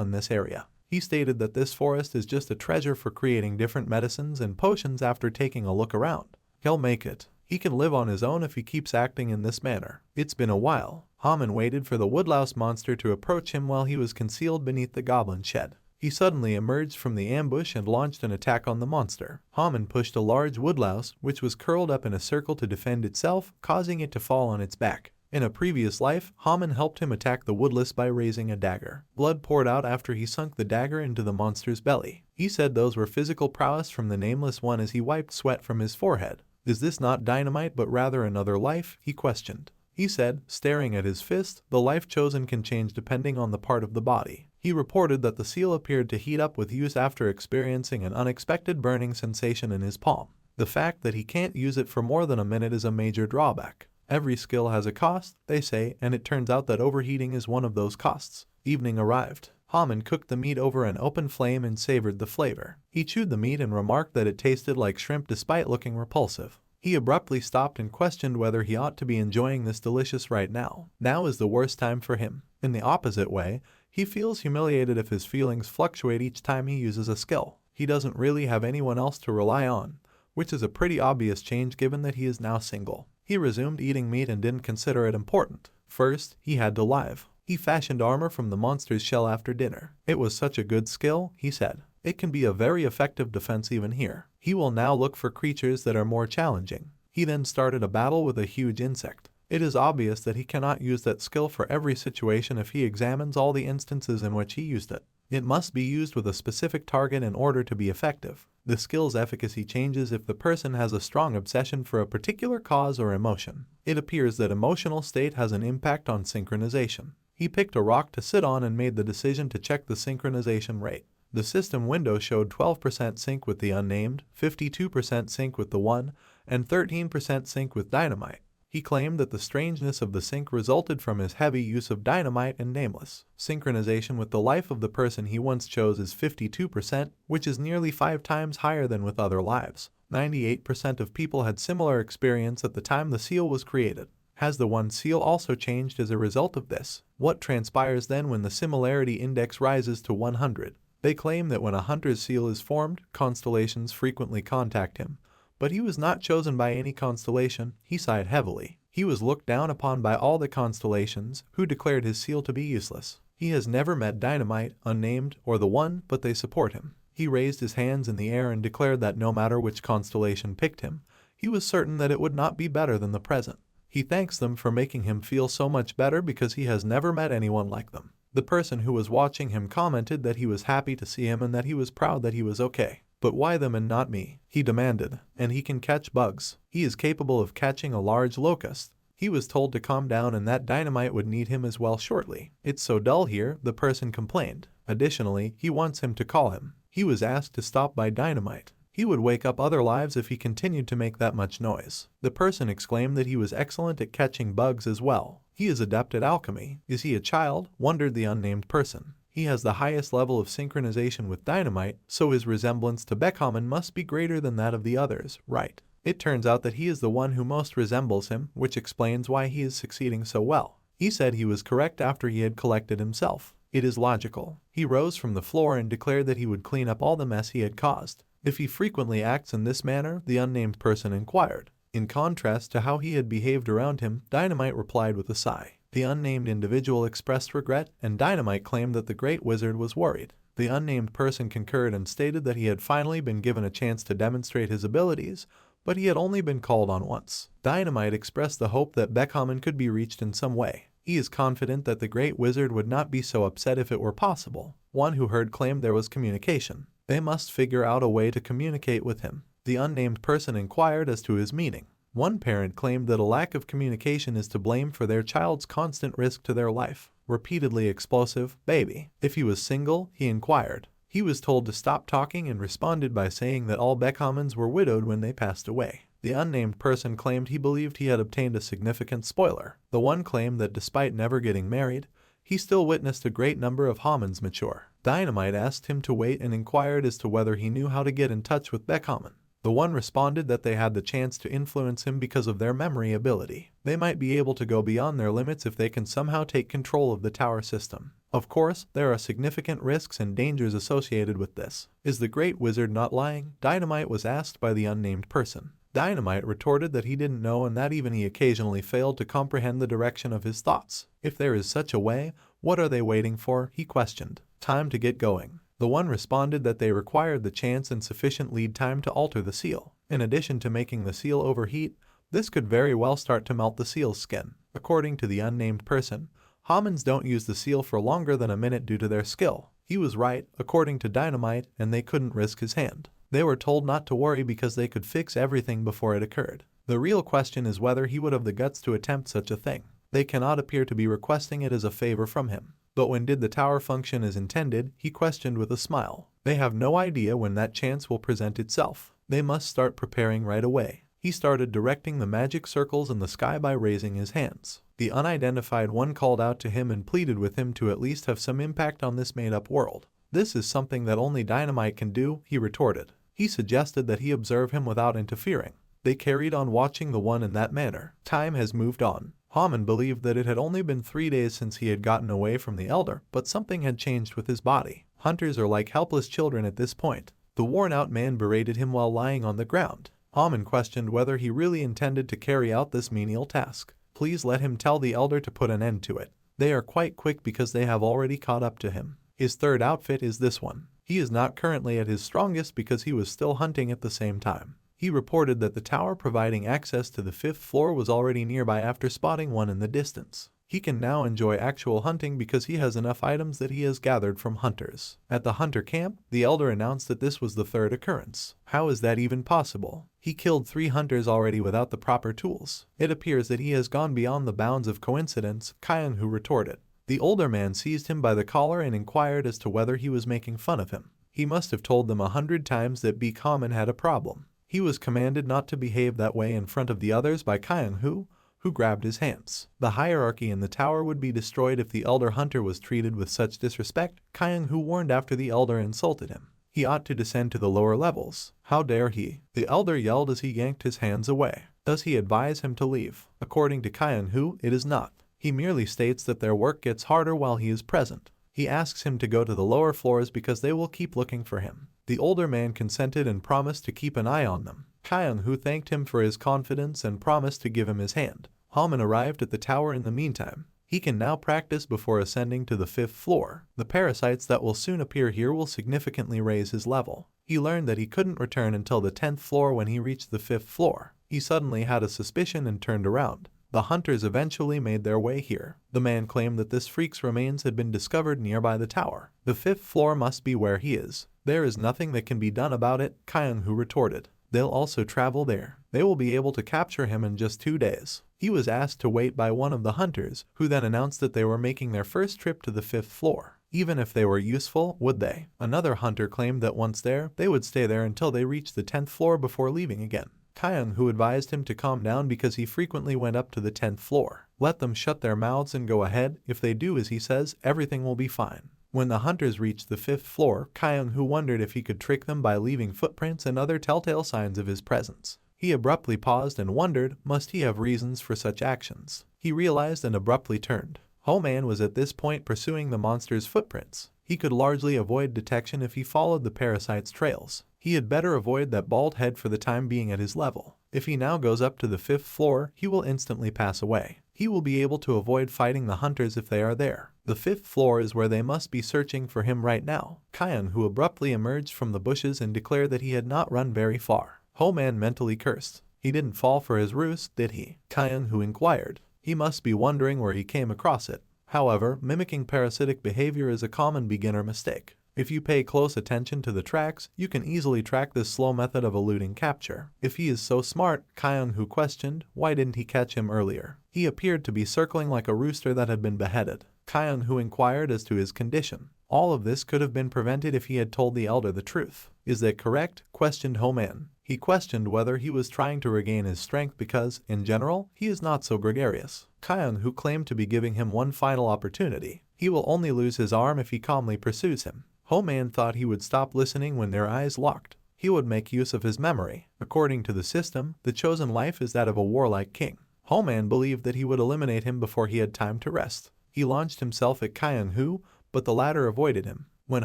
in this area. He stated that this forest is just a treasure for creating different medicines and potions after taking a look around. He'll make it. He can live on his own if he keeps acting in this manner. It's been a while. Homin waited for the woodlouse monster to approach him while he was concealed beneath the goblin shed. He suddenly emerged from the ambush and launched an attack on the monster. Homin pushed a large woodlouse, which was curled up in a circle to defend itself, causing it to fall on its back. In a previous life, Homin helped him attack the woodlouse by raising a dagger. Blood poured out after he sunk the dagger into the monster's belly. He said those were physical prowess from the Nameless One as he wiped sweat from his forehead. "Is this not dynamite but rather another life?" he questioned. He said, staring at his fist, "The life chosen can change depending on the part of the body." He reported that the seal appeared to heat up with use after experiencing an unexpected burning sensation in his palm. The fact that he can't use it for more than a minute is a major drawback. Every skill has a cost, they say, and it turns out that overheating is one of those costs. Evening arrived. Homin cooked the meat over an open flame and savored the flavor. He chewed the meat and remarked that it tasted like shrimp despite looking repulsive. He abruptly stopped and questioned whether he ought to be enjoying this delicious right now. Now is the worst time for him. In the opposite way, he feels humiliated if his feelings fluctuate each time he uses a skill. He doesn't really have anyone else to rely on, which is a pretty obvious change given that he is now single. He resumed eating meat and didn't consider it important. First, he had to live. He fashioned armor from the monster's shell after dinner. "It was such a good skill," he said. "It can be a very effective defense even here." He will now look for creatures that are more challenging. He then started a battle with a huge insect. It is obvious that he cannot use that skill for every situation if he examines all the instances in which he used it. It must be used with a specific target in order to be effective. The skill's efficacy changes if the person has a strong obsession for a particular cause or emotion. It appears that emotional state has an impact on synchronization. He picked a rock to sit on and made the decision to check the synchronization rate. The system window showed 12% sync with the unnamed, 52% sync with the one, and 13% sync with dynamite. He claimed that the strangeness of the sync resulted from his heavy use of dynamite and nameless. Synchronization with the life of the person he once chose is 52%, which is nearly 5 times higher than with other lives. 98% of people had similar experience at the time the seal was created. Has the one seal also changed as a result of this? What transpires then when the similarity index rises to 100? They claim that when a hunter's seal is formed, constellations frequently contact him. But he was not chosen by any constellation. He sighed heavily. He was looked down upon by all the constellations, who declared his seal to be useless. He has never met Dynamite, Unnamed, or the One, but they support him. He raised his hands in the air and declared that no matter which constellation picked him, he was certain that it would not be better than the present. He thanks them for making him feel so much better because he has never met anyone like them. The person who was watching him commented that he was happy to see him and that he was proud that he was okay. "But why them and not me?" he demanded. "And he can catch bugs. He is capable of catching a large locust." He was told to calm down and that Dynamite would need him as well shortly. "It's so dull here," the person complained. Additionally, he wants him to call him. He was asked to stop by Dynamite. He would wake up other lives if he continued to make that much noise. The person exclaimed that he was excellent at catching bugs as well. "He is adept at alchemy." "Is he a child?" wondered the unnamed person. "He has the highest level of synchronization with Dynamite, so his resemblance to Baek Homin must be greater than that of the others, right? It turns out that he is the one who most resembles him, which explains why he is succeeding so well." He said he was correct after he had collected himself. It is logical. He rose from the floor and declared that he would clean up all the mess he had caused. "If he frequently acts in this manner?" the unnamed person inquired. In contrast to how he had behaved around him, Dynamite replied with a sigh. The unnamed individual expressed regret, and Dynamite claimed that the great wizard was worried. The unnamed person concurred and stated that he had finally been given a chance to demonstrate his abilities, but he had only been called on once. Dynamite expressed the hope that Baek Homin could be reached in some way. He is confident that the great wizard would not be so upset if it were possible. One who heard claimed there was communication. They must figure out a way to communicate with him. The unnamed person inquired as to his meaning. One parent claimed that a lack of communication is to blame for their child's constant risk to their life. Repeatedly explosive, baby. If he was single, he inquired. He was told to stop talking and responded by saying that all Baek Homins were widowed when they passed away. The unnamed person claimed he believed he had obtained a significant spoiler. The one claimed that despite never getting married, he still witnessed a great number of Homin's mature. Dynamite asked him to wait and inquired as to whether he knew how to get in touch with Baek Homin. The one responded that they had the chance to influence him because of their memory ability. They might be able to go beyond their limits if they can somehow take control of the tower system. Of course, there are significant risks and dangers associated with this. Is the great wizard not lying? Dynamite was asked by the unnamed person. Dynamite retorted that he didn't know and that even he occasionally failed to comprehend the direction of his thoughts. If there is such a way, what are they waiting for? He questioned. Time to get going. The one responded that they required the chance and sufficient lead time to alter the seal. In addition to making the seal overheat, this could very well start to melt the seal's skin. According to the unnamed person, Homins don't use the seal for longer than a minute due to their skill. He was right, according to Dynamite, and they couldn't risk his hand. They were told not to worry because they could fix everything before it occurred. The real question is whether he would have the guts to attempt such a thing. They cannot appear to be requesting it as a favor from him. But when did the tower function as intended? He questioned with a smile. They have no idea when that chance will present itself. They must start preparing right away. He started directing the magic circles in the sky by raising his hands. The unidentified one called out to him and pleaded with him to at least have some impact on this made-up world. This is something that only Dynamite can do, he retorted. He suggested that he observe him without interfering. They carried on watching the one in that manner. Time has moved on. Homin believed that it had only been 3 days since he had gotten away from the elder, but something had changed with his body. Hunters are like helpless children at this point. The worn-out man berated him while lying on the ground. Homin questioned whether he really intended to carry out this menial task. Please let him tell the elder to put an end to it. They are quite quick because they have already caught up to him. His third outfit is this one. He is not currently at his strongest because he was still hunting at the same time. He reported that the tower providing access to the 5th floor was already nearby after spotting one in the distance. He can now enjoy actual hunting because he has enough items that he has gathered from hunters. At the hunter camp, the elder announced that this was the 3rd occurrence. How is that even possible? He killed 3 hunters already without the proper tools. It appears that he has gone beyond the bounds of coincidence, Kyung-hoo retorted. The older man seized him by the collar and inquired as to whether he was making fun of him. He must have told them 100 times that Baek Homin had a problem. He was commanded not to behave that way in front of the others by Kyung-hoo, who grabbed his hands. The hierarchy in the tower would be destroyed if the elder hunter was treated with such disrespect, Kyung-hoo warned after the elder insulted him. He ought to descend to the lower levels. How dare he? The elder yelled as he yanked his hands away. Does he advise him to leave? According to Kyung-hoo, it is not. He merely states that their work gets harder while he is present. He asks him to go to the lower floors because they will keep looking for him. The older man consented and promised to keep an eye on them. Kyung-hoo thanked him for his confidence and promised to give him his hand. Homin arrived at the tower in the meantime. He can now practice before ascending to the 5th floor. The parasites that will soon appear here will significantly raise his level. He learned that he couldn't return until the 10th floor when he reached the 5th floor. He suddenly had a suspicion and turned around. The hunters eventually made their way here. The man claimed that this freak's remains had been discovered nearby the tower. The 5th floor must be where he is. There is nothing that can be done about it, Kyung-hoo retorted. They'll also travel there. They will be able to capture him in just 2 days. He was asked to wait by one of the hunters, who then announced that they were making their first trip to the 5th floor. Even if they were useful, would they? Another hunter claimed that once there, they would stay there until they reached the 10th floor before leaving again. Kyung-hoo advised him to calm down because he frequently went up to the 10th floor. Let them shut their mouths and go ahead. If they do as he says, everything will be fine. When the hunters reached the 5th floor, Kyung-hoo wondered if he could trick them by leaving footprints and other telltale signs of his presence. He abruptly paused and wondered, must he have reasons for such actions? He realized and abruptly turned. Homin was at this point pursuing the monster's footprints. He could largely avoid detection if he followed the parasite's trails. He had better avoid that bald head for the time being at his level. If he now goes up to the 5th floor, he will instantly pass away. He will be able to avoid fighting the hunters if they are there. The 5th floor is where they must be searching for him right now. Kyung-hoo abruptly emerged from the bushes and declared that he had not run very far. Homin mentally cursed. He didn't fall for his ruse, did he? Kyung-hoo inquired. He must be wondering where he came across it. However, mimicking parasitic behavior is a common beginner mistake. If you pay close attention to the tracks, you can easily track this slow method of eluding capture. If he is so smart, Kyung-hoo questioned, why didn't he catch him earlier? He appeared to be circling like a rooster that had been beheaded. Kyung-hoo inquired as to his condition. All of this could have been prevented if he had told the elder the truth. Is that correct? Questioned Homin. He questioned whether he was trying to regain his strength because, in general, he is not so gregarious. Kyung-hoo claimed to be giving him one final opportunity. He will only lose his arm if he calmly pursues him. Ho-man thought he would stop listening when their eyes locked. He would make use of his memory. According to the system, the chosen life is that of a warlike king. Ho-man believed that he would eliminate him before he had time to rest. He launched himself at Kyung-hoo, but the latter avoided him. When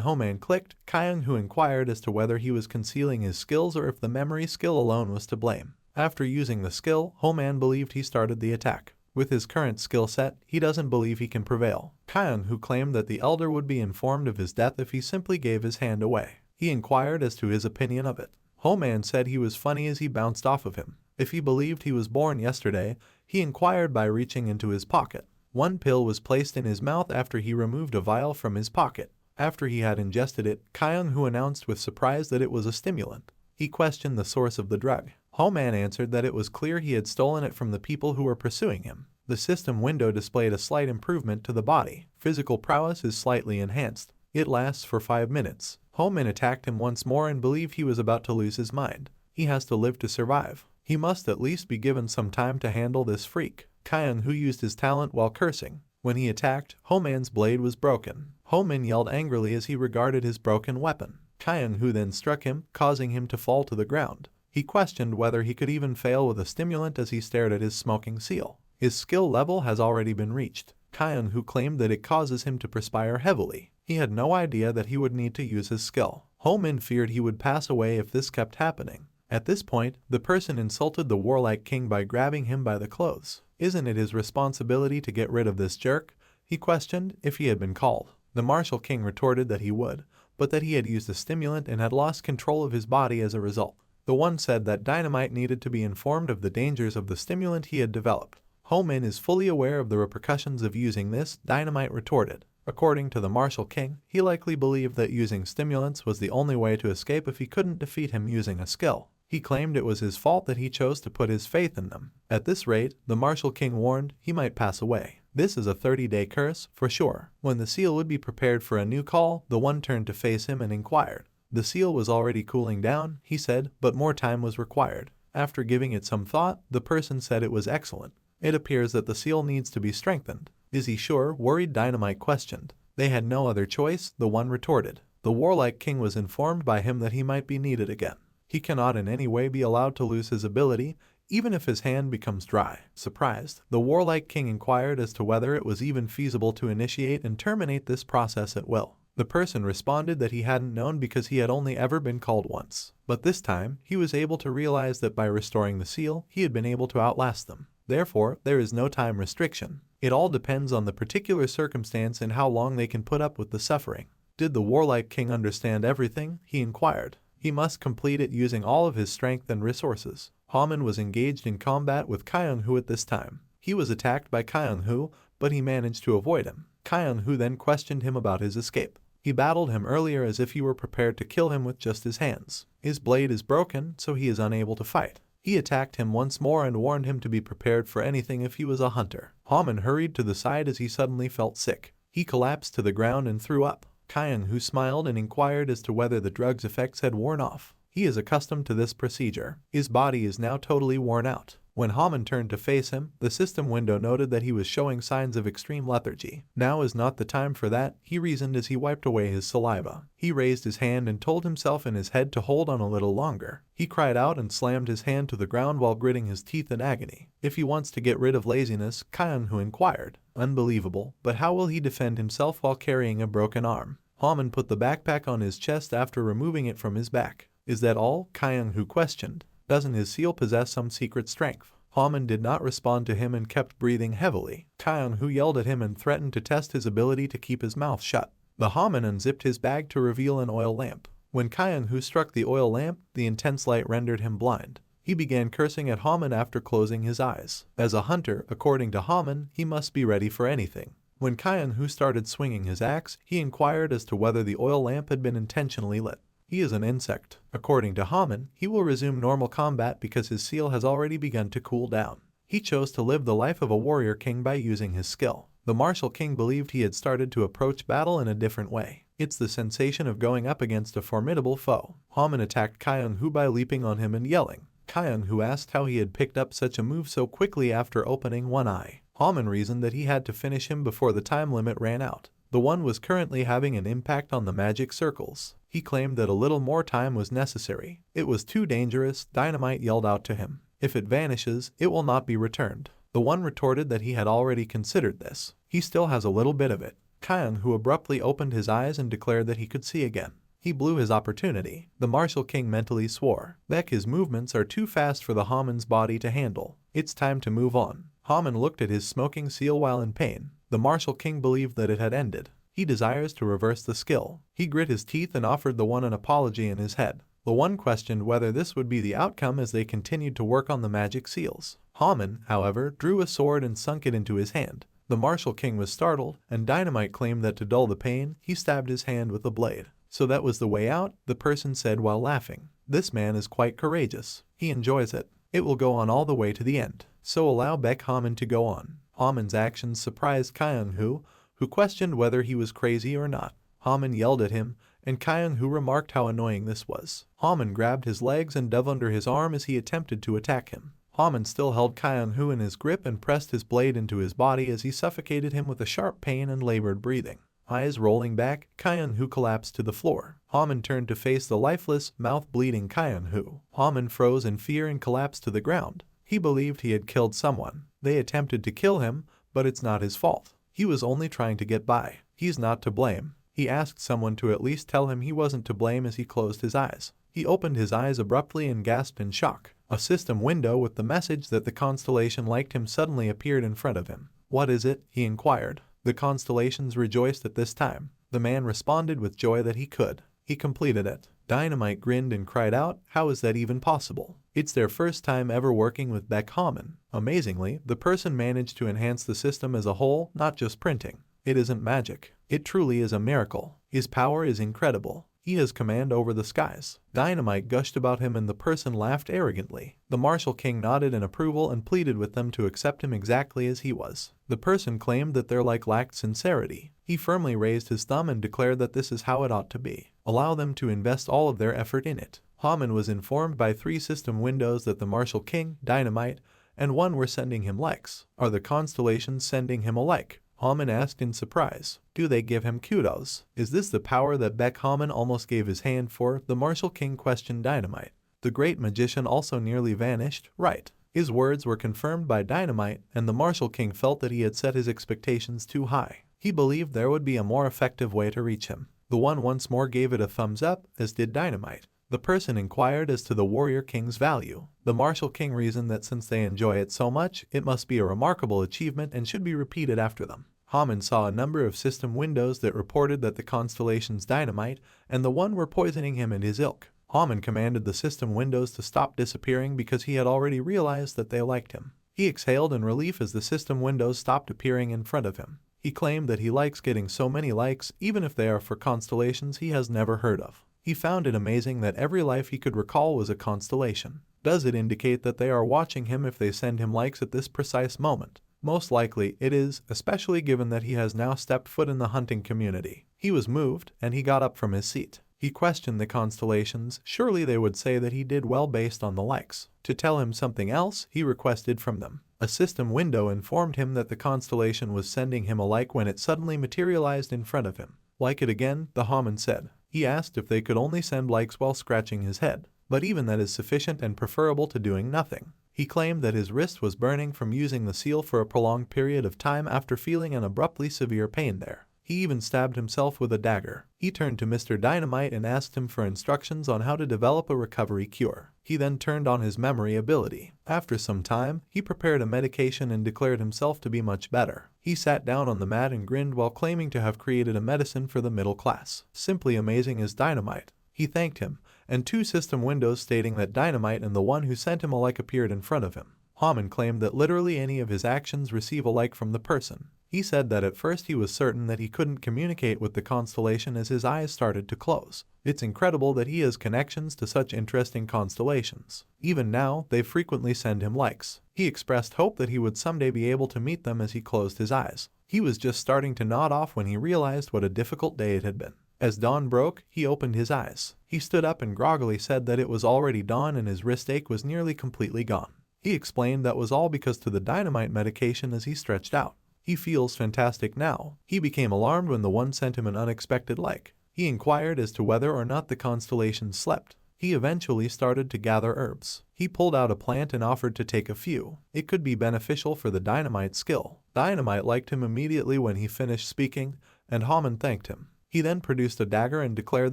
Ho-man clicked, Kyung-hoo inquired as to whether he was concealing his skills or if the memory skill alone was to blame. After using the skill, Ho-man believed he started the attack. With his current skill set, he doesn't believe he can prevail. Kyung-hoo claimed that the elder would be informed of his death if he simply gave his hand away. He inquired as to his opinion of it. Ho-man said he was funny as he bounced off of him. If he believed he was born yesterday, he inquired by reaching into his pocket. One pill was placed in his mouth after he removed a vial from his pocket. After he had ingested it, Kyung-hoo announced with surprise that it was a stimulant. He questioned the source of the drug. Ho-man answered that it was clear he had stolen it from the people who were pursuing him. The system window displayed a slight improvement to the body. Physical prowess is slightly enhanced. It lasts for 5 minutes. Ho-man attacked him once more and believed he was about to lose his mind. He has to live to survive. He must at least be given some time to handle this freak. Kyung-hoo used his talent while cursing. When he attacked, Ho-man's blade was broken. Ho-man yelled angrily as he regarded his broken weapon. Kyung-hoo then struck him, causing him to fall to the ground. He questioned whether he could even fail with a stimulant as he stared at his smoking seal. His skill level has already been reached. Kyung-hoo claimed that it causes him to perspire heavily. He had no idea that he would need to use his skill. Ho-man feared he would pass away if this kept happening. At this point, the person insulted the warlike king by grabbing him by the clothes. Isn't it his responsibility to get rid of this jerk? He questioned if he had been called. The martial king retorted that he would, but that he had used a stimulant and had lost control of his body as a result. The one said that Dynamite needed to be informed of the dangers of the stimulant he had developed. Ho-man is fully aware of the repercussions of using this, Dynamite retorted. According to the martial king, he likely believed that using stimulants was the only way to escape if he couldn't defeat him using a skill. He claimed it was his fault that he chose to put his faith in them. At this rate, the martial king warned he might pass away. This is a 30-day curse, for sure. When the seal would be prepared for a new call, the one turned to face him and inquired. The seal was already cooling down, he said, but more time was required. After giving it some thought, the person said it was excellent. It appears that the seal needs to be strengthened. Is he sure? Worried Dynamite questioned. They had no other choice, the one retorted. The warlike king was informed by him that he might be needed again. He cannot in any way be allowed to lose his ability, even if his hand becomes dry. Surprised, the warlike king inquired as to whether it was even feasible to initiate and terminate this process at will. The person responded that he hadn't known because he had only ever been called once. But this time, he was able to realize that by restoring the seal, he had been able to outlast them. Therefore, there is no time restriction. It all depends on the particular circumstance and how long they can put up with the suffering. Did the warlike king understand everything? He inquired. He must complete it using all of his strength and resources. Homin was engaged in combat with Kyung-hoo at this time. He was attacked by Kyung-hoo, but he managed to avoid him. Kyung-hoo then questioned him about his escape. He battled him earlier as if he were prepared to kill him with just his hands. His blade is broken, so he is unable to fight. He attacked him once more and warned him to be prepared for anything if he was a hunter. Homin hurried to the side as he suddenly felt sick. He collapsed to the ground and threw up. Kyung-hoo smiled and inquired as to whether the drug's effects had worn off. He is accustomed to this procedure. His body is now totally worn out. When Homin turned to face him, the system window noted that he was showing signs of extreme lethargy. Now is not the time for that, he reasoned as he wiped away his saliva. He raised his hand and told himself in his head to hold on a little longer. He cried out and slammed his hand to the ground while gritting his teeth in agony. If he wants to get rid of laziness, Kyung-hoo inquired. Unbelievable, but how will he defend himself while carrying a broken arm? Homin put the backpack on his chest after removing it from his back. Is that all? Kyung-hoo questioned. Doesn't his seal possess some secret strength? Homin did not respond to him and kept breathing heavily. Kyung-hoo yelled at him and threatened to test his ability to keep his mouth shut. The Homin unzipped his bag to reveal an oil lamp. When Kyung-hoo struck the oil lamp, the intense light rendered him blind. He began cursing at Homin after closing his eyes. As a hunter, according to Homin, he must be ready for anything. When Kyung-hoo started swinging his axe, he inquired as to whether the oil lamp had been intentionally lit. He is an insect. According to Homin, he will resume normal combat because his seal has already begun to cool down. He chose to live the life of a warrior king by using his skill. The martial king believed he had started to approach battle in a different way. It's the sensation of going up against a formidable foe. Homin attacked Kyung-hoo by leaping on him and yelling. Kyung-hoo asked how he had picked up such a move so quickly after opening one eye. Homin reasoned that he had to finish him before the time limit ran out. The one was currently having an impact on the magic circles. He claimed that a little more time was necessary. It was too dangerous, Dynamite yelled out to him. If it vanishes, it will not be returned. The one retorted that he had already considered this. He still has a little bit of it. Kyung, who abruptly opened his eyes and declared that he could see again. He blew his opportunity. The Martial King mentally swore. Baek, his movements are too fast for the Homin's body to handle. It's time to move on. Homin looked at his smoking seal while in pain. The Martial King believed that it had ended. He desires to reverse the skill. He grit his teeth and offered the one an apology in his head. The one questioned whether this would be the outcome as they continued to work on the magic seals. Homin, however, drew a sword and sunk it into his hand. The Martial King was startled, and Dynamite claimed that to dull the pain, he stabbed his hand with a blade. So that was the way out, the person said while laughing. This man is quite courageous. He enjoys it. It will go on all the way to the end. So allow Baek Homin to go on. Homin's actions surprised Kyung, who questioned whether he was crazy or not. Homin yelled at him, and Kyung remarked how annoying this was. Homin grabbed his legs and dove under his arm as he attempted to attack him. Homin still held Kyung in his grip and pressed his blade into his body as he suffocated him with a sharp pain and labored breathing. Eyes rolling back, Kyung collapsed to the floor. Homin turned to face the lifeless, mouth-bleeding Kyung. Homin froze in fear and collapsed to the ground. He believed he had killed someone. They attempted to kill him, but it's not his fault. He was only trying to get by. He's not to blame. He asked someone to at least tell him he wasn't to blame as he closed his eyes. He opened his eyes abruptly and gasped in shock. A system window with the message that the constellation liked him suddenly appeared in front of him. "What is it?" he inquired. The constellations rejoiced at this time. The man responded with joy that he could. He completed it. Dynamite grinned and cried out, "How is that even possible?" It's their first time ever working with Baek Homin. Amazingly, the person managed to enhance the system as a whole, not just printing. It isn't magic. It truly is a miracle. His power is incredible. He has command over the skies. Dynamite gushed about him and the person laughed arrogantly. The Martial King nodded in approval and pleaded with them to accept him exactly as he was. The person claimed that their lacked sincerity. He firmly raised his thumb and declared that this is how it ought to be. Allow them to invest all of their effort in it. Homin was informed by 3 system windows that the Martial King, Dynamite, and one were sending him likes. Are the constellations sending him a like? Homin asked in surprise. Do they give him kudos? Is this the power that Baek Homin almost gave his hand for? The Martial King questioned Dynamite. The great magician also nearly vanished. Right. His words were confirmed by Dynamite, and the Martial King felt that he had set his expectations too high. He believed there would be a more effective way to reach him. The one once more gave it a thumbs up, as did Dynamite. The person inquired as to the Warrior King's value. The Martial King reasoned that since they enjoy it so much, it must be a remarkable achievement and should be repeated after them. Homin saw a number of system windows that reported that the constellation's Dynamite and the one were poisoning him and his ilk. Homin commanded the system windows to stop disappearing because he had already realized that they liked him. He exhaled in relief as the system windows stopped appearing in front of him. He claimed that he likes getting so many likes, even if they are for constellations he has never heard of. He found it amazing that every life he could recall was a constellation. Does it indicate that they are watching him if they send him likes at this precise moment? Most likely it is, especially given that he has now stepped foot in the hunting community. He was moved, and he got up from his seat. He questioned the constellations. Surely they would say that he did well based on the likes. To tell him something else, he requested from them. A system window informed him that the constellation was sending him a like when it suddenly materialized in front of him. Like it again, the Homin said. He asked if they could only send likes while scratching his head, but even that is sufficient and preferable to doing nothing. He claimed that his wrist was burning from using the seal for a prolonged period of time after feeling an abruptly severe pain there. He even stabbed himself with a dagger. He turned to Mr. Dynamite and asked him for instructions on how to develop a recovery cure. He then turned on his memory ability. After some time, he prepared a medication and declared himself to be much better. He sat down on the mat and grinned while claiming to have created a medicine for the middle class. Simply amazing as Dynamite. He thanked him, and 2 system windows stating that Dynamite and the one who sent him a like appeared in front of him. Homin claimed that literally any of his actions receive a like from the person. He said that at first he was certain that he couldn't communicate with the constellation as his eyes started to close. It's incredible that he has connections to such interesting constellations. Even now, they frequently send him likes. He expressed hope that he would someday be able to meet them as he closed his eyes. He was just starting to nod off when he realized what a difficult day it had been. As dawn broke, he opened his eyes. He stood up and groggily said that it was already dawn and his wrist ache was nearly completely gone. He explained that was all because to the dynamite medication as he stretched out. He feels fantastic now. He became alarmed when the one sent him an unexpected like. He inquired as to whether or not the constellations slept. He eventually started to gather herbs. He pulled out a plant and offered to take a few. It could be beneficial for the dynamite skill. Dynamite liked him immediately when he finished speaking, and Homin thanked him. He then produced a dagger and declared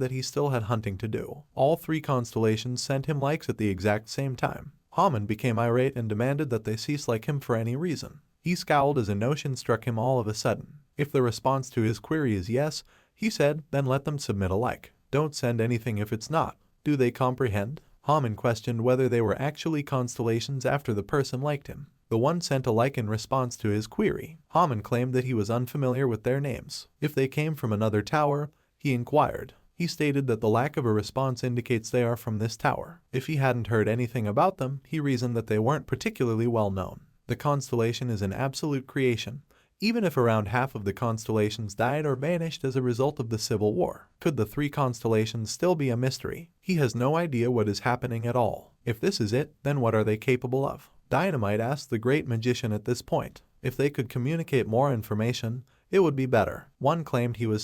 that he still had hunting to do. All 3 constellations sent him likes at the exact same time. Homin became irate and demanded that they cease like him for any reason. He scowled as a notion struck him all of a sudden. If the response to his query is yes, he said, then let them submit a like. Don't send anything if it's not. Do they comprehend? Homin questioned whether they were actually constellations after the person liked him. The one sent a like in response to his query. Homin claimed that he was unfamiliar with their names. If they came from another tower, he inquired. He stated that the lack of a response indicates they are from this tower. If he hadn't heard anything about them, he reasoned that they weren't particularly well known. The constellation is an absolute creation. Even if around half of the constellations died or vanished as a result of the civil war, could the 3 constellations still be a mystery? He has no idea what is happening at all. If this is it, then what are they capable of? Dynamite asked the great magician at this point. If they could communicate more information, it would be better. One claimed he was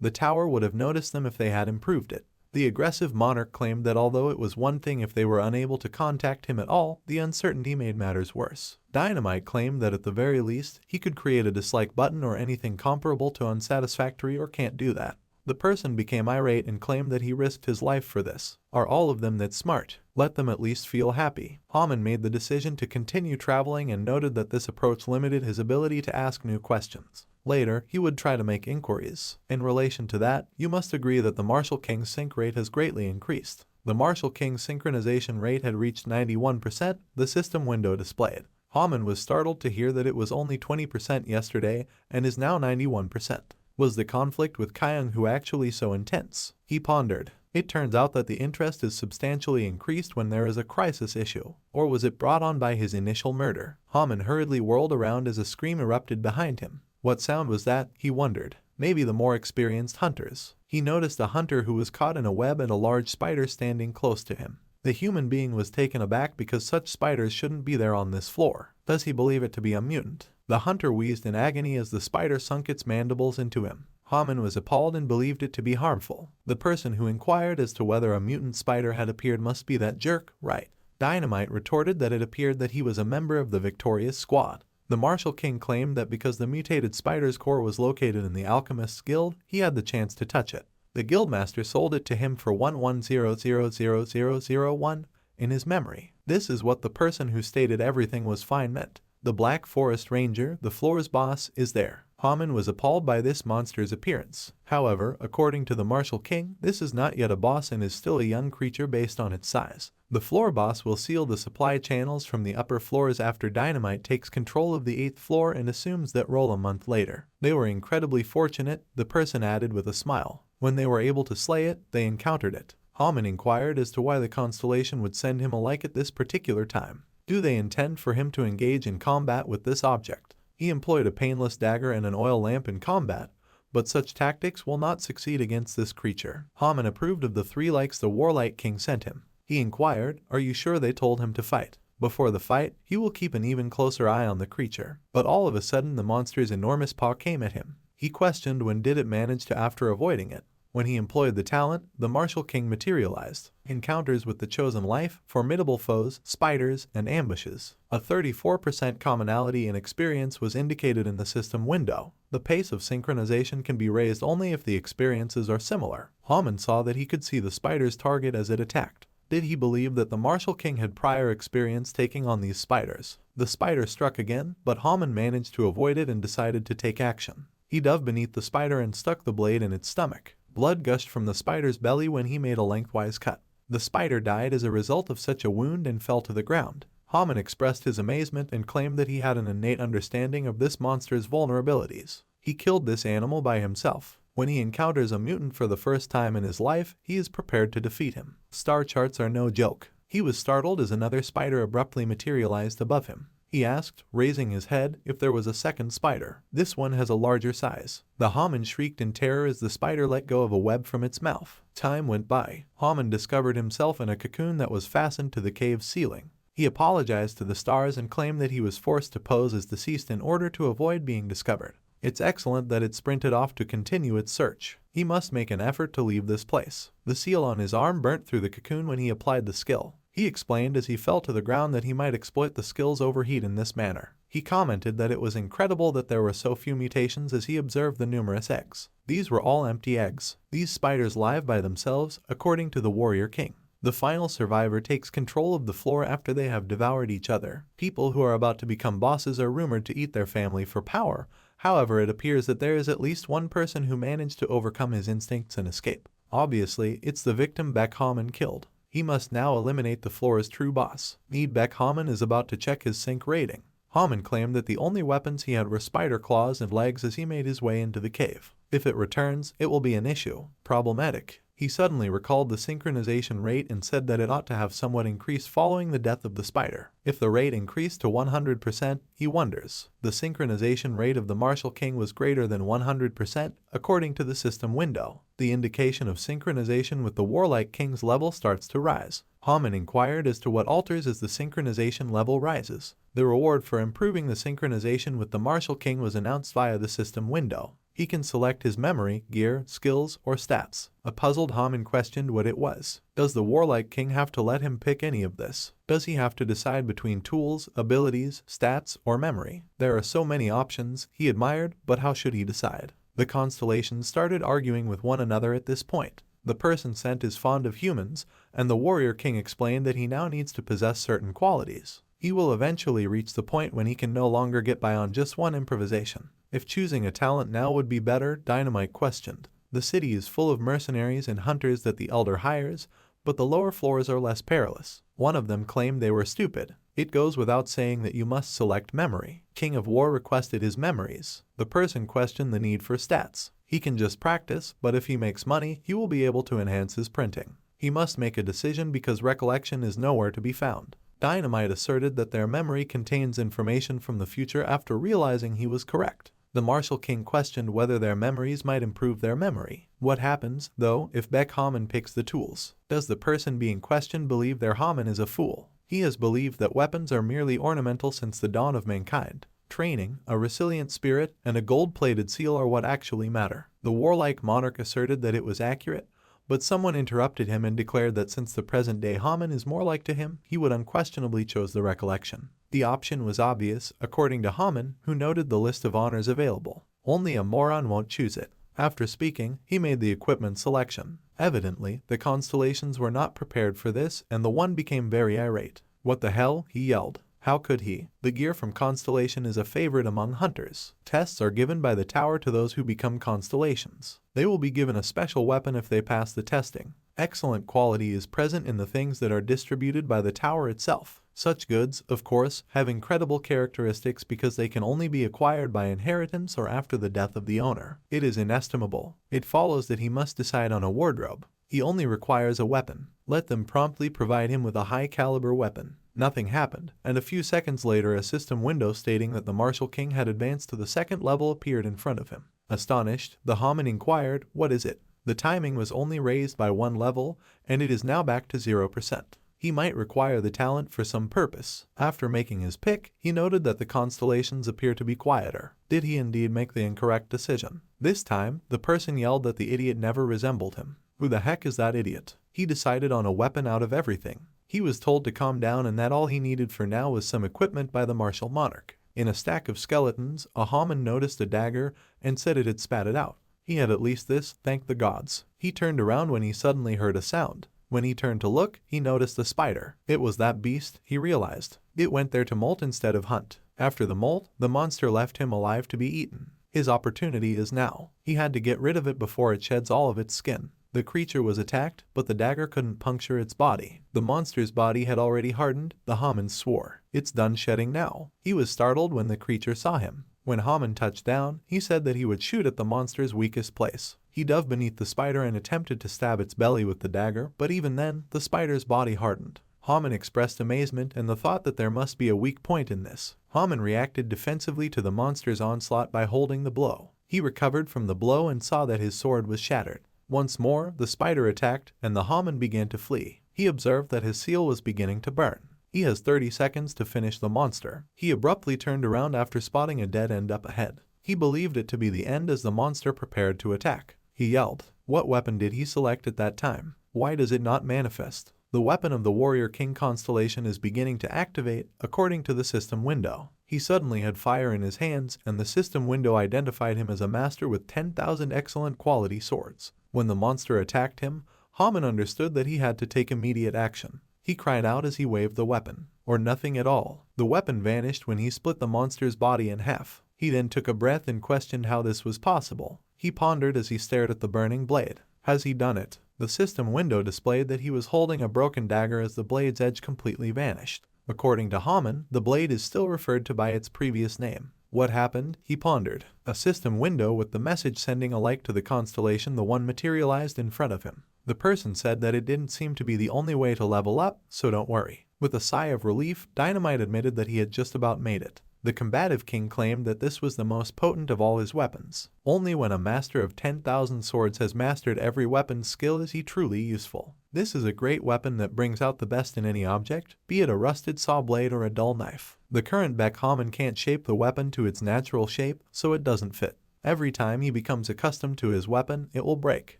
the tower would have noticed them if they had improved it. The aggressive monarch claimed that although it was one thing if they were unable to contact him at all, the uncertainty made matters worse. Dynamite claimed that at the very least, he could create a dislike button or anything comparable to unsatisfactory or can't do that. The person became irate and claimed that he risked his life for this. Are all of them that smart? Let them at least feel happy. Homin made the decision to continue traveling and noted that this approach limited his ability to ask new questions. Later, he would try to make inquiries. In relation to that, you must agree that the Martial King's sync rate has greatly increased. The Martial King's synchronization rate had reached 91%, the system window displayed. Homin was startled to hear that it was only 20% yesterday and is now 91%. Was the conflict with Kyung-Hu actually so intense? He pondered. It turns out that the interest is substantially increased when there is a crisis issue. Or was it brought on by his initial murder? Homin hurriedly whirled around as a scream erupted behind him. What sound was that? He wondered. Maybe the more experienced hunters. He noticed a hunter who was caught in a web and a large spider standing close to him. The human being was taken aback because such spiders shouldn't be there on this floor. Does he believe it to be a mutant? The hunter wheezed in agony as the spider sunk its mandibles into him. Homin was appalled and believed it to be harmful. The person who inquired as to whether a mutant spider had appeared must be that jerk, right? Dynamite retorted that it appeared that he was a member of the victorious squad. The Martial King claimed that because the mutated spider's core was located in the Alchemist's Guild, he had the chance to touch it. The Guildmaster sold it to him for 110000001 in his memory. This is what the person who stated everything was fine meant. The Black Forest Ranger, the floor's boss, is there. Homin was appalled by this monster's appearance. However, according to the Martial King, this is not yet a boss and is still a young creature based on its size. The floor boss will seal the supply channels from the upper floors after Dynamite takes control of the 8th floor and assumes that role a month later. They were incredibly fortunate, the person added with a smile. When they were able to slay it, they encountered it. Homin inquired as to why the constellation would send him a like at this particular time. Do they intend for him to engage in combat with this object? He employed a painless dagger and an oil lamp in combat, but such tactics will not succeed against this creature. Homin approved of the 3 likes the Warlight King sent him. He inquired, are you sure they told him to fight? Before the fight, he will keep an even closer eye on the creature. But all of a sudden the monster's enormous paw came at him. He questioned when did it manage to after avoiding it. When he employed the talent, the Martial King materialized. Encounters with the chosen life, formidable foes, spiders, and ambushes. A 34% commonality in experience was indicated in the system window. The pace of synchronization can be raised only if the experiences are similar. Homin saw that he could see the spider's target as it attacked. Did he believe that the Martial King had prior experience taking on these spiders? The spider struck again, but Homin managed to avoid it and decided to take action. He dove beneath the spider and stuck the blade in its stomach. Blood gushed from the spider's belly when he made a lengthwise cut. The spider died as a result of such a wound and fell to the ground. Homin expressed his amazement and claimed that he had an innate understanding of this monster's vulnerabilities. He killed this animal by himself. When he encounters a mutant for the first time in his life, he is prepared to defeat him. Star charts are no joke. He was startled as another spider abruptly materialized above him. He asked, raising his head, if there was a second spider. This one has a larger size. The Homin shrieked in terror as the spider let go of a web from its mouth. Time went by. Homin discovered himself in a cocoon that was fastened to the cave's ceiling. He apologized to the stars and claimed that he was forced to pose as deceased in order to avoid being discovered. It's excellent that it sprinted off to continue its search. He must make an effort to leave this place. The seal on his arm burnt through the cocoon when he applied the skill. He explained as he fell to the ground that he might exploit the skill's overheat in this manner. He commented that it was incredible that there were so few mutations as he observed the numerous eggs. These were all empty eggs. These spiders live by themselves, according to the warrior king. The final survivor takes control of the floor after they have devoured each other. People who are about to become bosses are rumored to eat their family for power. However, it appears that there is at least one person who managed to overcome his instincts and escape. Obviously, it's the victim Baek Homin killed. He must now eliminate the floor's true boss. Baek Homin is about to check his sync rating. Homin claimed that the only weapons he had were spider claws and legs as he made his way into the cave. If it returns, it will be an issue. Problematic. He suddenly recalled the synchronization rate and said that it ought to have somewhat increased following the death of the spider. If the rate increased to 100%, he wonders. The synchronization rate of the martial king was greater than 100%, according to the system window. The indication of synchronization with the warlike king's level starts to rise. Homin inquired as to what alters as the synchronization level rises. The reward for improving the synchronization with the martial king was announced via the system window. He can select his memory, gear, skills, or stats. A puzzled Homin questioned what it was. Does the warlike king have to let him pick any of this? Does he have to decide between tools, abilities, stats, or memory? There are so many options, he admired, but how should he decide? The constellations started arguing with one another at this point. The person sent is fond of humans, and the warrior king explained that he now needs to possess certain qualities. He will eventually reach the point when he can no longer get by on just one improvisation. If choosing a talent now would be better, Dynamite questioned. The city is full of mercenaries and hunters that the elder hires, but the lower floors are less perilous. One of them claimed they were stupid. It goes without saying that you must select memory. King of War requested his memories. The person questioned the need for stats. He can just practice, but if he makes money, he will be able to enhance his printing. He must make a decision because recollection is nowhere to be found. Dynamite asserted that their memory contains information from the future after realizing he was correct. The martial king questioned whether their memories might improve their memory. What happens, though, if Baek Homin picks the tools? Does the person being questioned believe their Homin is a fool? He has believed that weapons are merely ornamental since the dawn of mankind. Training, a resilient spirit, and a gold-plated seal are what actually matter. The warlike monarch asserted that it was accurate, but someone interrupted him and declared that since the present-day Homin is more like to him, he would unquestionably choose the recollection. The option was obvious, according to Homin, who noted the list of honors available. Only a moron won't choose it. After speaking, he made the equipment selection. Evidently, the constellations were not prepared for this, and the one became very irate. "What the hell?" he yelled. How could he? The gear from Constellation is a favorite among hunters. Tests are given by the tower to those who become constellations. They will be given a special weapon if they pass the testing. Excellent quality is present in the things that are distributed by the tower itself. Such goods, of course, have incredible characteristics because they can only be acquired by inheritance or after the death of the owner. It is inestimable. It follows that he must decide on a wardrobe. He only requires a weapon. Let them promptly provide him with a high-caliber weapon. Nothing happened, and a few seconds later a system window stating that the martial king had advanced to the second level appeared in front of him. Astonished, the Homin inquired, "What is it?" The timing was only raised by one level, and it is now back to 0%. He might require the talent for some purpose. After making his pick, he noted that the constellations appear to be quieter. Did he indeed make the incorrect decision? This time, the person yelled that the idiot never resembled him. Who the heck is that idiot? He decided on a weapon out of everything. He was told to calm down and that all he needed for now was some equipment by the martial monarch. In a stack of skeletons, a Homin noticed a dagger and said it had spat it out. He had at least this, thank the gods. He turned around when he suddenly heard a sound. When he turned to look, he noticed a spider. It was that beast, he realized. It went there to molt instead of hunt. After the molt, the monster left him alive to be eaten. His opportunity is now. He had to get rid of it before it sheds all of its skin. The creature was attacked, but the dagger couldn't puncture its body. The monster's body had already hardened. The Homin swore. It's done shedding now. He was startled when the creature saw him. When Homin touched down, he said that he would shoot at the monster's weakest place. He dove beneath the spider and attempted to stab its belly with the dagger, but even then, the spider's body hardened. Homin expressed amazement and the thought that there must be a weak point in this. Homin reacted defensively to the monster's onslaught by holding the blow. He recovered from the blow and saw that his sword was shattered. Once more, the spider attacked, and the Homin began to flee. He observed that his seal was beginning to burn. He has 30 seconds to finish the monster. He abruptly turned around after spotting a dead end up ahead. He believed it to be the end as the monster prepared to attack. He yelled. What weapon did he select at that time? Why does it not manifest? The weapon of the Warrior King constellation is beginning to activate, according to the system window. He suddenly had fire in his hands, and the system window identified him as a master with 10,000 excellent quality swords. When the monster attacked him, Homin understood that he had to take immediate action. He cried out as he waved the weapon, or nothing at all. The weapon vanished when he split the monster's body in half. He then took a breath and questioned how this was possible. He pondered as he stared at the burning blade. Has he done it? The system window displayed that he was holding a broken dagger as the blade's edge completely vanished. According to Homin, the blade is still referred to by its previous name. What happened? He pondered. A system window with the message sending a like to the constellation the one materialized in front of him. The person said that it didn't seem to be the only way to level up, so don't worry. With a sigh of relief, Dynamite admitted that he had just about made it. The combative king claimed that this was the most potent of all his weapons. Only when a master of 10,000 swords has mastered every weapon's skill is he truly useful. This is a great weapon that brings out the best in any object, be it a rusted saw blade or a dull knife. The current Baek Homin can't shape the weapon to its natural shape, so it doesn't fit. Every time he becomes accustomed to his weapon, it will break.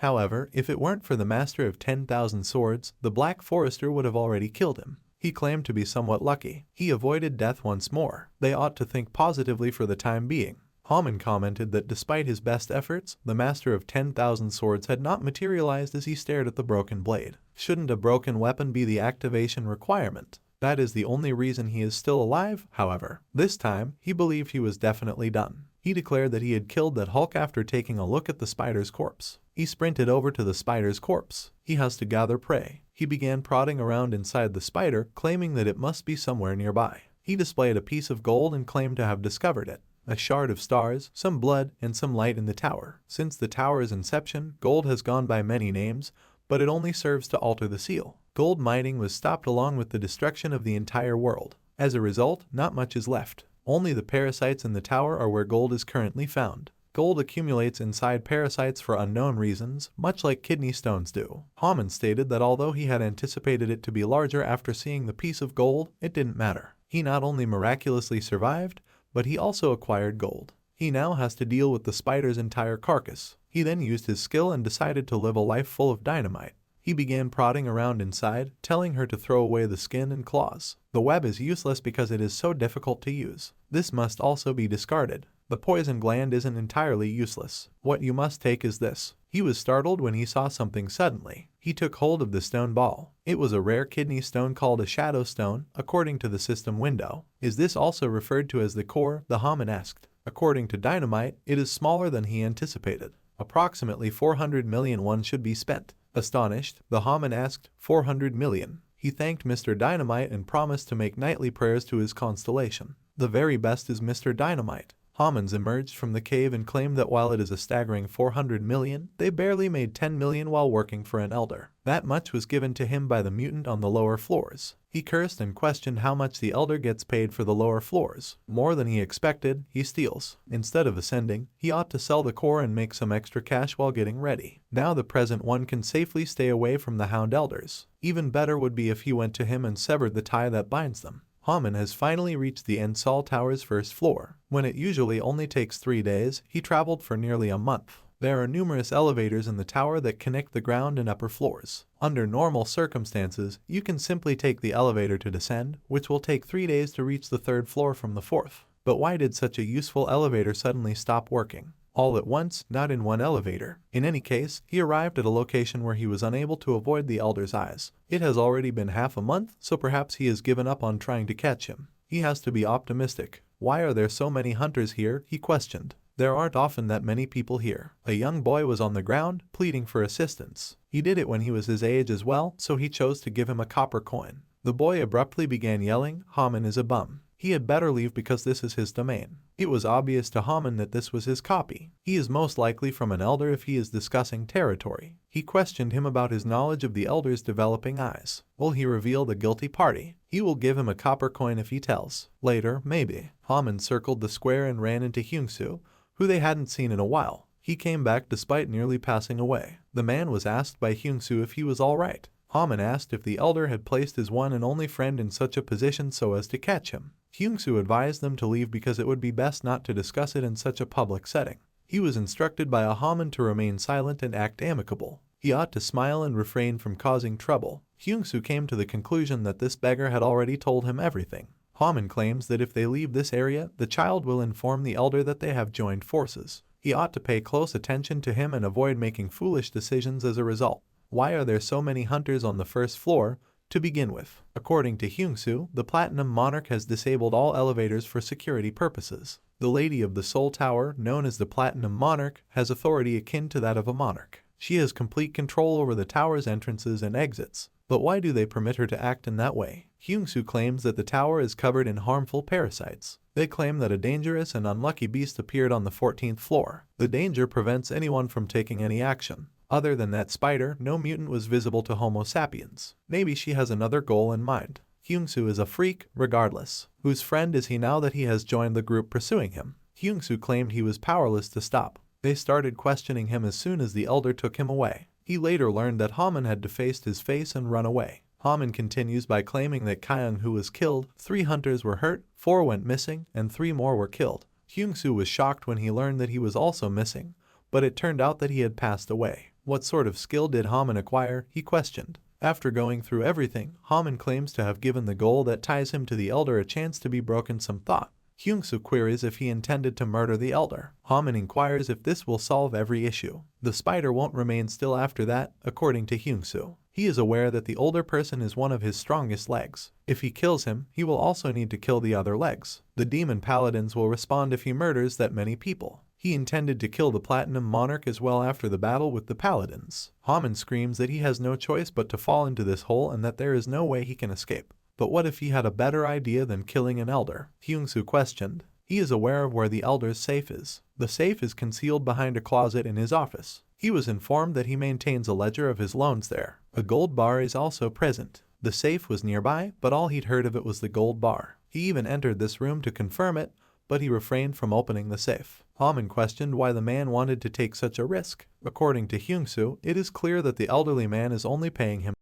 However, if it weren't for the master of 10,000 swords, the Black Forester would have already killed him. He claimed to be somewhat lucky. He avoided death once more. They ought to think positively for the time being. Homin commented that despite his best efforts, the master of 10,000 swords had not materialized as he stared at the broken blade. Shouldn't a broken weapon be the activation requirement? That is the only reason he is still alive, however. This time, he believed he was definitely done. He declared that he had killed that Hulk after taking a look at the spider's corpse. He sprinted over to the spider's corpse. He has to gather prey. He began prodding around inside the spider, claiming that it must be somewhere nearby. He displayed a piece of gold and claimed to have discovered it. A shard of stars, some blood, and some light in the tower. Since the tower's inception, gold has gone by many names, but it only serves to alter the seal. Gold mining was stopped along with the destruction of the entire world. As a result, not much is left. Only the parasites in the tower are where gold is currently found. Gold accumulates inside parasites for unknown reasons, much like kidney stones do. Homin stated that although he had anticipated it to be larger after seeing the piece of gold, it didn't matter. He not only miraculously survived, but he also acquired gold. He now has to deal with the spider's entire carcass. He then used his skill and decided to live a life full of dynamite. He began prodding around inside, telling her to throw away the skin and claws. The web is useless because it is so difficult to use. This must also be discarded. The poison gland isn't entirely useless. What you must take is this. He was startled when he saw something suddenly. He took hold of the stone ball. It was a rare kidney stone called a shadow stone, according to the system window. Is this also referred to as the core? The Homin asked. According to Dynamite, it is smaller than he anticipated. Approximately 400 million won should be spent. Astonished, the Homin asked, 400 million. He thanked Mr. Dynamite and promised to make nightly prayers to his constellation. The very best is Mr. Dynamite. Homins emerged from the cave and claimed that while it is a staggering 400 million, they barely made 10 million while working for an elder. That much was given to him by the mutant on the lower floors. He cursed and questioned how much the elder gets paid for the lower floors. More than he expected, he steals. Instead of ascending, he ought to sell the core and make some extra cash while getting ready. Now the present one can safely stay away from the Hound Elders. Even better would be if he went to him and severed the tie that binds them. Homin has finally reached the Ensal Tower's first floor. When it usually only takes 3 days, he traveled for nearly a month. There are numerous elevators in the tower that connect the ground and upper floors. Under normal circumstances, you can simply take the elevator to descend, which will take 3 days to reach the 3rd floor from the 4th. But why did such a useful elevator suddenly stop working? All at once, not in one elevator. In any case, he arrived at a location where he was unable to avoid the elder's eyes. It has already been half a month, so perhaps he has given up on trying to catch him. He has to be optimistic. Why are there so many hunters here? He questioned. There aren't often that many people here. A young boy was on the ground, pleading for assistance. He did it when he was his age as well, so he chose to give him a copper coin. The boy abruptly began yelling, Homin is a bum. He had better leave because this is his domain. It was obvious to Homin that this was his copy. He is most likely from an elder if he is discussing territory. He questioned him about his knowledge of the elder's developing eyes. Will he reveal the guilty party? He will give him a copper coin if he tells. Later, maybe. Homin circled the square and ran into Hyungsoo, who they hadn't seen in a while. He came back despite nearly passing away. The man was asked by Hyungsoo if he was all right. Homin asked if the elder had placed his one and only friend in such a position so as to catch him. Hyung-soo advised them to leave because it would be best not to discuss it in such a public setting. He was instructed by Homin to remain silent and act amicable. He ought to smile and refrain from causing trouble. Hyung-soo came to the conclusion that this beggar had already told him everything. Homin claims that if they leave this area, the child will inform the elder that they have joined forces. He ought to pay close attention to him and avoid making foolish decisions as a result. Why are there so many hunters on the first floor? To begin with, according to Hyung-soo, the Platinum Monarch has disabled all elevators for security purposes. The Lady of the Soul Tower, known as the Platinum Monarch, has authority akin to that of a monarch. She has complete control over the tower's entrances and exits. But why do they permit her to act in that way? Hyung-soo claims that the tower is covered in harmful parasites. They claim that a dangerous and unlucky beast appeared on the 14th floor. The danger prevents anyone from taking any action. Other than that spider, no mutant was visible to Homo sapiens. Maybe she has another goal in mind. Hyung-soo is a freak, regardless. Whose friend is he now that he has joined the group pursuing him? Hyung-soo claimed he was powerless to stop. They started questioning him as soon as the elder took him away. He later learned that Homin had defaced his face and run away. Homin continues by claiming that Kyung-who was killed, 3 hunters were hurt, 4 went missing, and 3 more were killed. Hyung-soo was shocked when he learned that he was also missing, but it turned out that he had passed away. What sort of skill did Homin acquire? He questioned. After going through everything, Homin claims to have given the goal that ties him to the elder a chance to be broken some thought. Hyung-soo queries if he intended to murder the elder. Homin inquires if this will solve every issue. The spider won't remain still after that, according to Hyung-soo. He is aware that the older person is one of his strongest legs. If he kills him, he will also need to kill the other legs. The demon paladins will respond if he murders that many people. He intended to kill the Platinum Monarch as well after the battle with the paladins. Homin screams that he has no choice but to fall into this hole and that there is no way he can escape. But what if he had a better idea than killing an elder? Hyung-soo questioned. He is aware of where the elder's safe is. The safe is concealed behind a closet in his office. He was informed that he maintains a ledger of his loans there. A gold bar is also present. The safe was nearby, but all he'd heard of it was the gold bar. He even entered this room to confirm it, but he refrained from opening the safe. Homin questioned why the man wanted to take such a risk. According to Hyung-soo, it is clear that the elderly man is only paying him.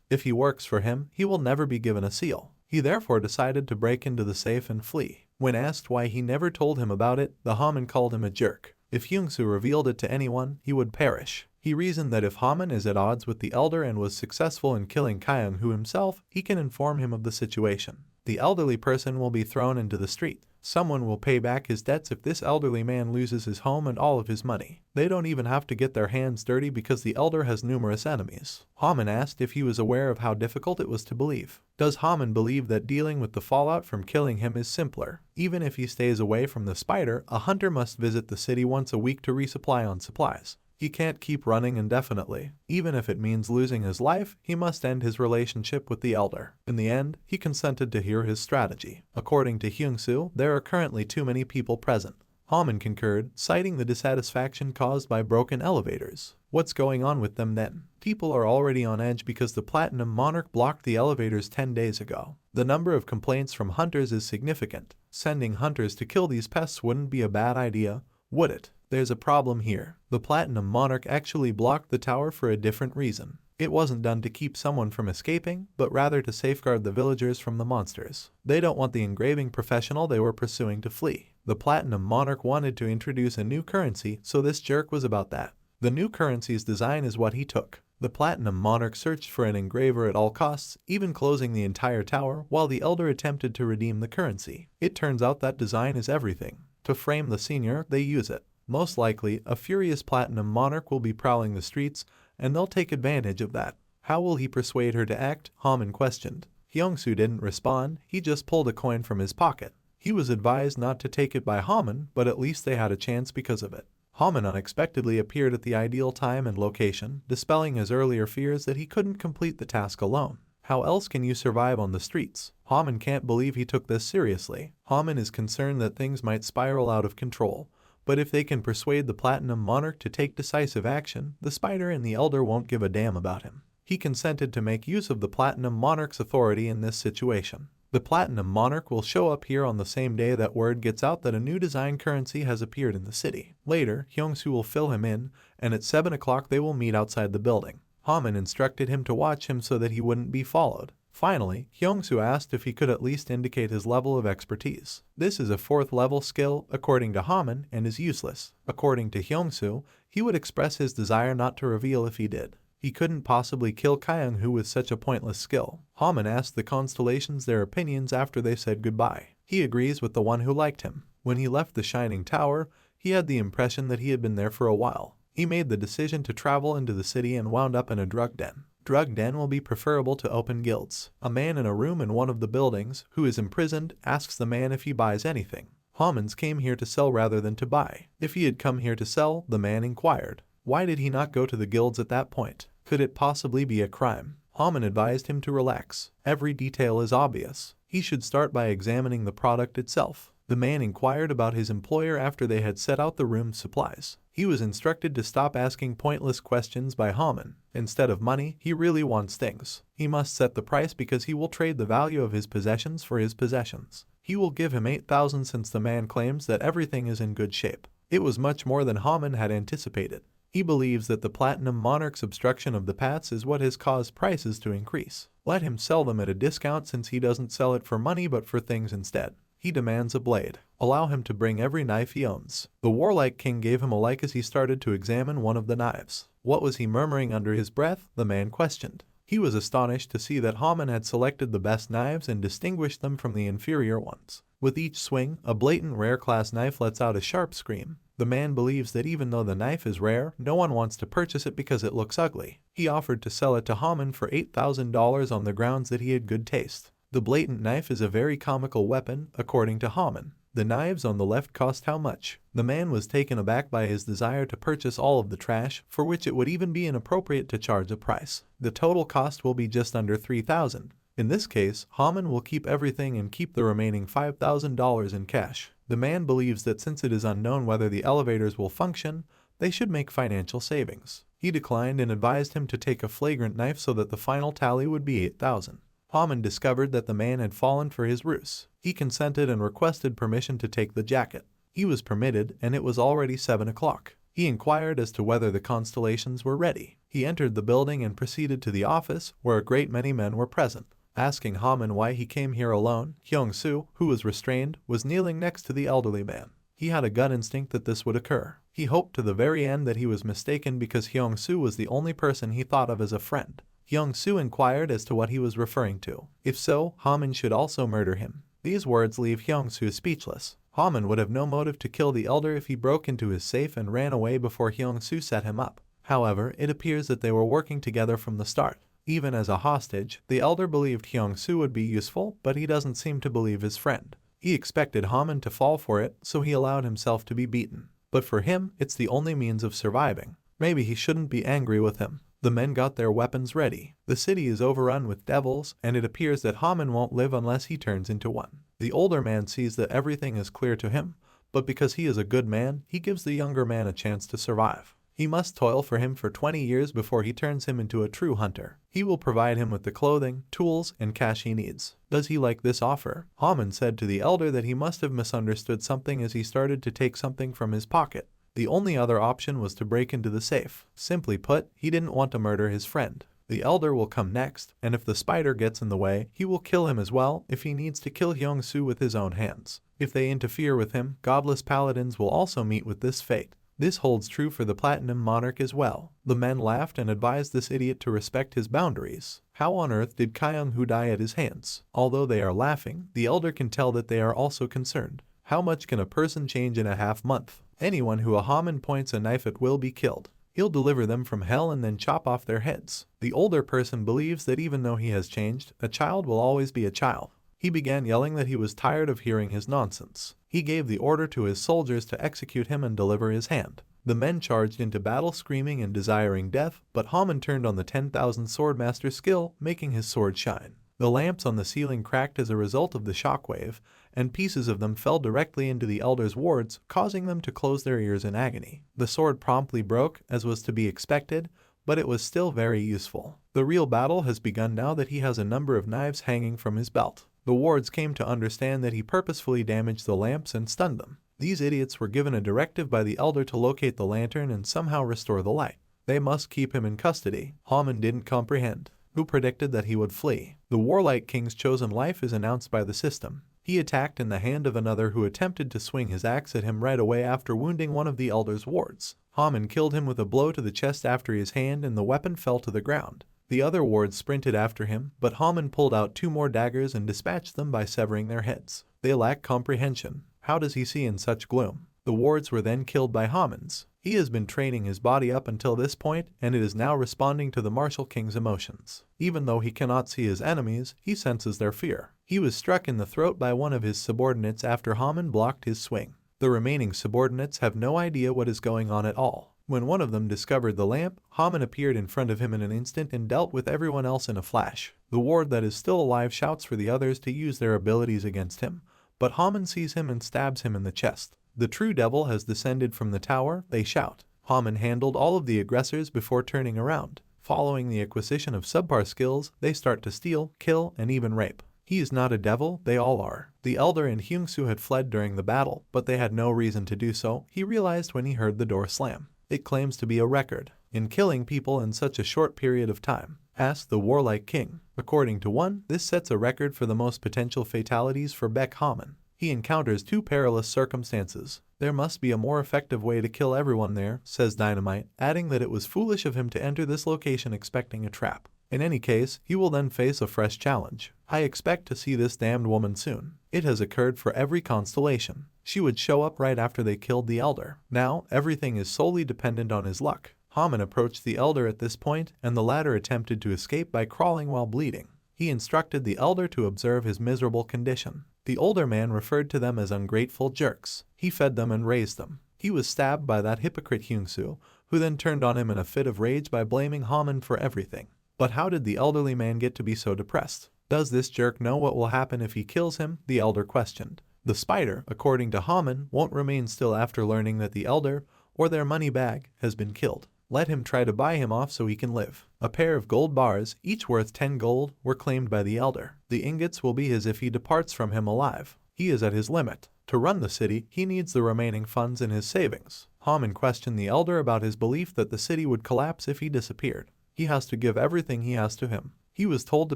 If he works for him, he will never be given a seal. He therefore decided to break into the safe and flee. When asked why he never told him about it, the Homin called him a jerk. If Hyung-soo revealed it to anyone, he would perish. He reasoned that if Homin is at odds with the elder and was successful in killing Kyung-who himself, he can inform him of the situation. The elderly person will be thrown into the street. Someone will pay back his debts if this elderly man loses his home and all of his money. They don't even have to get their hands dirty because the elder has numerous enemies. Homin asked if he was aware of how difficult it was to believe. Does Homin believe that dealing with the fallout from killing him is simpler? Even if he stays away from the spider, a hunter must visit the city once a week to resupply on supplies. He can't keep running indefinitely. Even if it means losing his life, he must end his relationship with the elder. In the end, he consented to hear his strategy. According to Hyung-soo, there are currently too many people present. Homin concurred, citing the dissatisfaction caused by broken elevators. What's going on with them then? People are already on edge because the Platinum Monarch blocked the elevators 10 days ago. The number of complaints from hunters is significant. Sending hunters to kill these pests wouldn't be a bad idea, would it? There's a problem here. The Platinum Monarch actually blocked the tower for a different reason. It wasn't done to keep someone from escaping, but rather to safeguard the villagers from the monsters. They don't want the engraving professional they were pursuing to flee. The Platinum Monarch wanted to introduce a new currency, so this jerk was about that. The new currency's design is what he took. The Platinum Monarch searched for an engraver at all costs, even closing the entire tower, while the elder attempted to redeem the currency. It turns out that design is everything. To frame the senior, they use it. Most likely, a furious Platinum Monarch will be prowling the streets, and they'll take advantage of that. How will he persuade her to act? Homin questioned. Hyung-soo didn't respond, he just pulled a coin from his pocket. He was advised not to take it by Homin, but at least they had a chance because of it. Homin unexpectedly appeared at the ideal time and location, dispelling his earlier fears that he couldn't complete the task alone. How else can you survive on the streets? Homin can't believe he took this seriously. Homin is concerned that things might spiral out of control. But if they can persuade the Platinum Monarch to take decisive action, the spider and the elder won't give a damn about him. He consented to make use of the Platinum Monarch's authority in this situation. The Platinum Monarch will show up here on the same day that word gets out that a new design currency has appeared in the city. Later, Hyung-soo will fill him in, and at 7 o'clock they will meet outside the building. Homin instructed him to watch him so that he wouldn't be followed. Finally, Hyung-soo asked if he could at least indicate his level of expertise. This is a 4th level skill, according to Homin, and is useless. According to Hyung-soo, he would express his desire not to reveal if he did. He couldn't possibly kill Kyung-hoo with such a pointless skill. Homin asked the constellations their opinions after they said goodbye. He agrees with the one who liked him. When he left the Shining Tower, he had the impression that he had been there for a while. He made the decision to travel into the city and wound up in a drug den. Drug den will be preferable to open guilds. A man in a room in one of the buildings, who is imprisoned, asks the man if he buys anything. Homins came here to sell rather than to buy. If he had come here to sell, the man inquired. Why did he not go to the guilds at that point? Could it possibly be a crime? Homin advised him to relax. Every detail is obvious. He should start by examining the product itself. The man inquired about his employer after they had set out the room's supplies. He was instructed to stop asking pointless questions by Homin. Instead of money, he really wants things. He must set the price because he will trade the value of his possessions for his possessions. He will give him 8,000 since the man claims that everything is in good shape. It was much more than Homin had anticipated. He believes that the Platinum Monarch's obstruction of the paths is what has caused prices to increase. Let him sell them at a discount since he doesn't sell it for money but for things instead. He demands a blade. Allow him to bring every knife he owns. The warlike king gave him a like as he started to examine one of the knives. What was he murmuring under his breath? The man questioned. He was astonished to see that Homin had selected the best knives and distinguished them from the inferior ones. With each swing, a blatant rare class knife lets out a sharp scream. The man believes that even though the knife is rare, no one wants to purchase it because it looks ugly. He offered to sell it to Homin for $8,000 on the grounds that he had good taste. The blatant knife is a very comical weapon, according to Homin. The knives on the left cost how much? The man was taken aback by his desire to purchase all of the trash, for which it would even be inappropriate to charge a price. The total cost will be just under $3,000. In this case, Homin will keep everything and keep the remaining $5,000 in cash. The man believes that since it is unknown whether the elevators will function, they should make financial savings. He declined and advised him to take a flagrant knife so that the final tally would be 8,000. Homin discovered that the man had fallen for his ruse. He consented and requested permission to take the jacket. He was permitted, and it was already 7 o'clock. He inquired as to whether the constellations were ready. He entered the building and proceeded to the office, where a great many men were present. Asking Homin why he came here alone, Hyung-soo, who was restrained, was kneeling next to the elderly man. He had a gut instinct that this would occur. He hoped to the very end that he was mistaken because Hyung-soo was the only person he thought of as a friend. Hyung-soo inquired as to what he was referring to. If so, Homin should also murder him. These words leave Hyung-soo speechless. Homin would have no motive to kill the elder if he broke into his safe and ran away before Hyung-soo set him up. However, it appears that they were working together from the start. Even as a hostage, the elder believed Hyung-soo would be useful, but he doesn't seem to believe his friend. He expected Homin to fall for it, so he allowed himself to be beaten. But for him, it's the only means of surviving. Maybe he shouldn't be angry with him. The men got their weapons ready. The city is overrun with devils, and it appears that Homin won't live unless he turns into one. The older man sees that everything is clear to him, but because he is a good man, he gives the younger man a chance to survive. He must toil for him for 20 years before he turns him into a true hunter. He will provide him with the clothing, tools, and cash he needs. Does he like this offer? Homin said to the elder that he must have misunderstood something as he started to take something from his pocket. The only other option was to break into the safe. Simply put, he didn't want to murder his friend. The elder will come next, and if the spider gets in the way, he will kill him as well if he needs to kill Hyung-soo with his own hands. If they interfere with him, godless paladins will also meet with this fate. This holds true for the Platinum Monarch as well. The men laughed and advised this idiot to respect his boundaries. How on earth did Kyung-hoo die at his hands? Although they are laughing, the elder can tell that they are also concerned. How much can a person change in a half-month? Anyone who a Homin points a knife at will be killed. He'll deliver them from hell and then chop off their heads. The older person believes that even though he has changed, a child will always be a child. He began yelling that he was tired of hearing his nonsense. He gave the order to his soldiers to execute him and deliver his hand. The men charged into battle screaming and desiring death, but Homin turned on the 10,000 swordmaster skill, making his sword shine. The lamps on the ceiling cracked as a result of the shockwave, and pieces of them fell directly into the elder's wards, causing them to close their ears in agony. The sword promptly broke, as was to be expected, but it was still very useful. The real battle has begun now that he has a number of knives hanging from his belt. The wards came to understand that he purposefully damaged the lamps and stunned them. These idiots were given a directive by the elder to locate the lantern and somehow restore the light. They must keep him in custody. Homin didn't comprehend. Who predicted that he would flee? The warlike king's chosen life is announced by the system. He attacked in the hand of another who attempted to swing his axe at him right away after wounding one of the elder's wards. Homin killed him with a blow to the chest after his hand and the weapon fell to the ground. The other wards sprinted after him, but Homin pulled out 2 more daggers and dispatched them by severing their heads. They lack comprehension. How does he see in such gloom? The wards were then killed by Homin's. He has been training his body up until this point, and it is now responding to the martial king's emotions. Even though he cannot see his enemies, he senses their fear. He was struck in the throat by one of his subordinates after Homin blocked his swing. The remaining subordinates have no idea what is going on at all. When one of them discovered the lamp, Homin appeared in front of him in an instant and dealt with everyone else in a flash. The ward that is still alive shouts for the others to use their abilities against him, but Homin sees him and stabs him in the chest. The true devil has descended from the tower, they shout. Homin handled all of the aggressors before turning around. Following the acquisition of subpar skills, they start to steal, kill, and even rape. He is not a devil, they all are. The elder and Hyungsu had fled during the battle, but they had no reason to do so, he realized when he heard the door slam. It claims to be a record in killing people in such a short period of time, asked the warlike king. According to one, this sets a record for the most potential fatalities for Baek Homin. He encounters 2 perilous circumstances. There must be a more effective way to kill everyone there, says Dynamite, adding that it was foolish of him to enter this location expecting a trap. In any case, he will then face a fresh challenge. I expect to see this damned woman soon. It has occurred for every constellation. She would show up right after they killed the elder. Now, everything is solely dependent on his luck. Homin approached the elder at this point, and the latter attempted to escape by crawling while bleeding. He instructed the elder to observe his miserable condition. The older man referred to them as ungrateful jerks. He fed them and raised them. He was stabbed by that hypocrite Hyungsu, who then turned on him in a fit of rage by blaming Homin for everything. But how did the elderly man get to be so depressed? Does this jerk know what will happen if he kills him? The elder questioned. The spider, according to Homin, won't remain still after learning that the elder, or their money bag, has been killed. Let him try to buy him off so he can live. A pair of gold bars, each worth 10 gold, were claimed by the elder. The ingots will be his if he departs from him alive. He is at his limit. To run the city, he needs the remaining funds in his savings. Homin questioned the elder about his belief that the city would collapse if he disappeared. He has to give everything he has to him. He was told to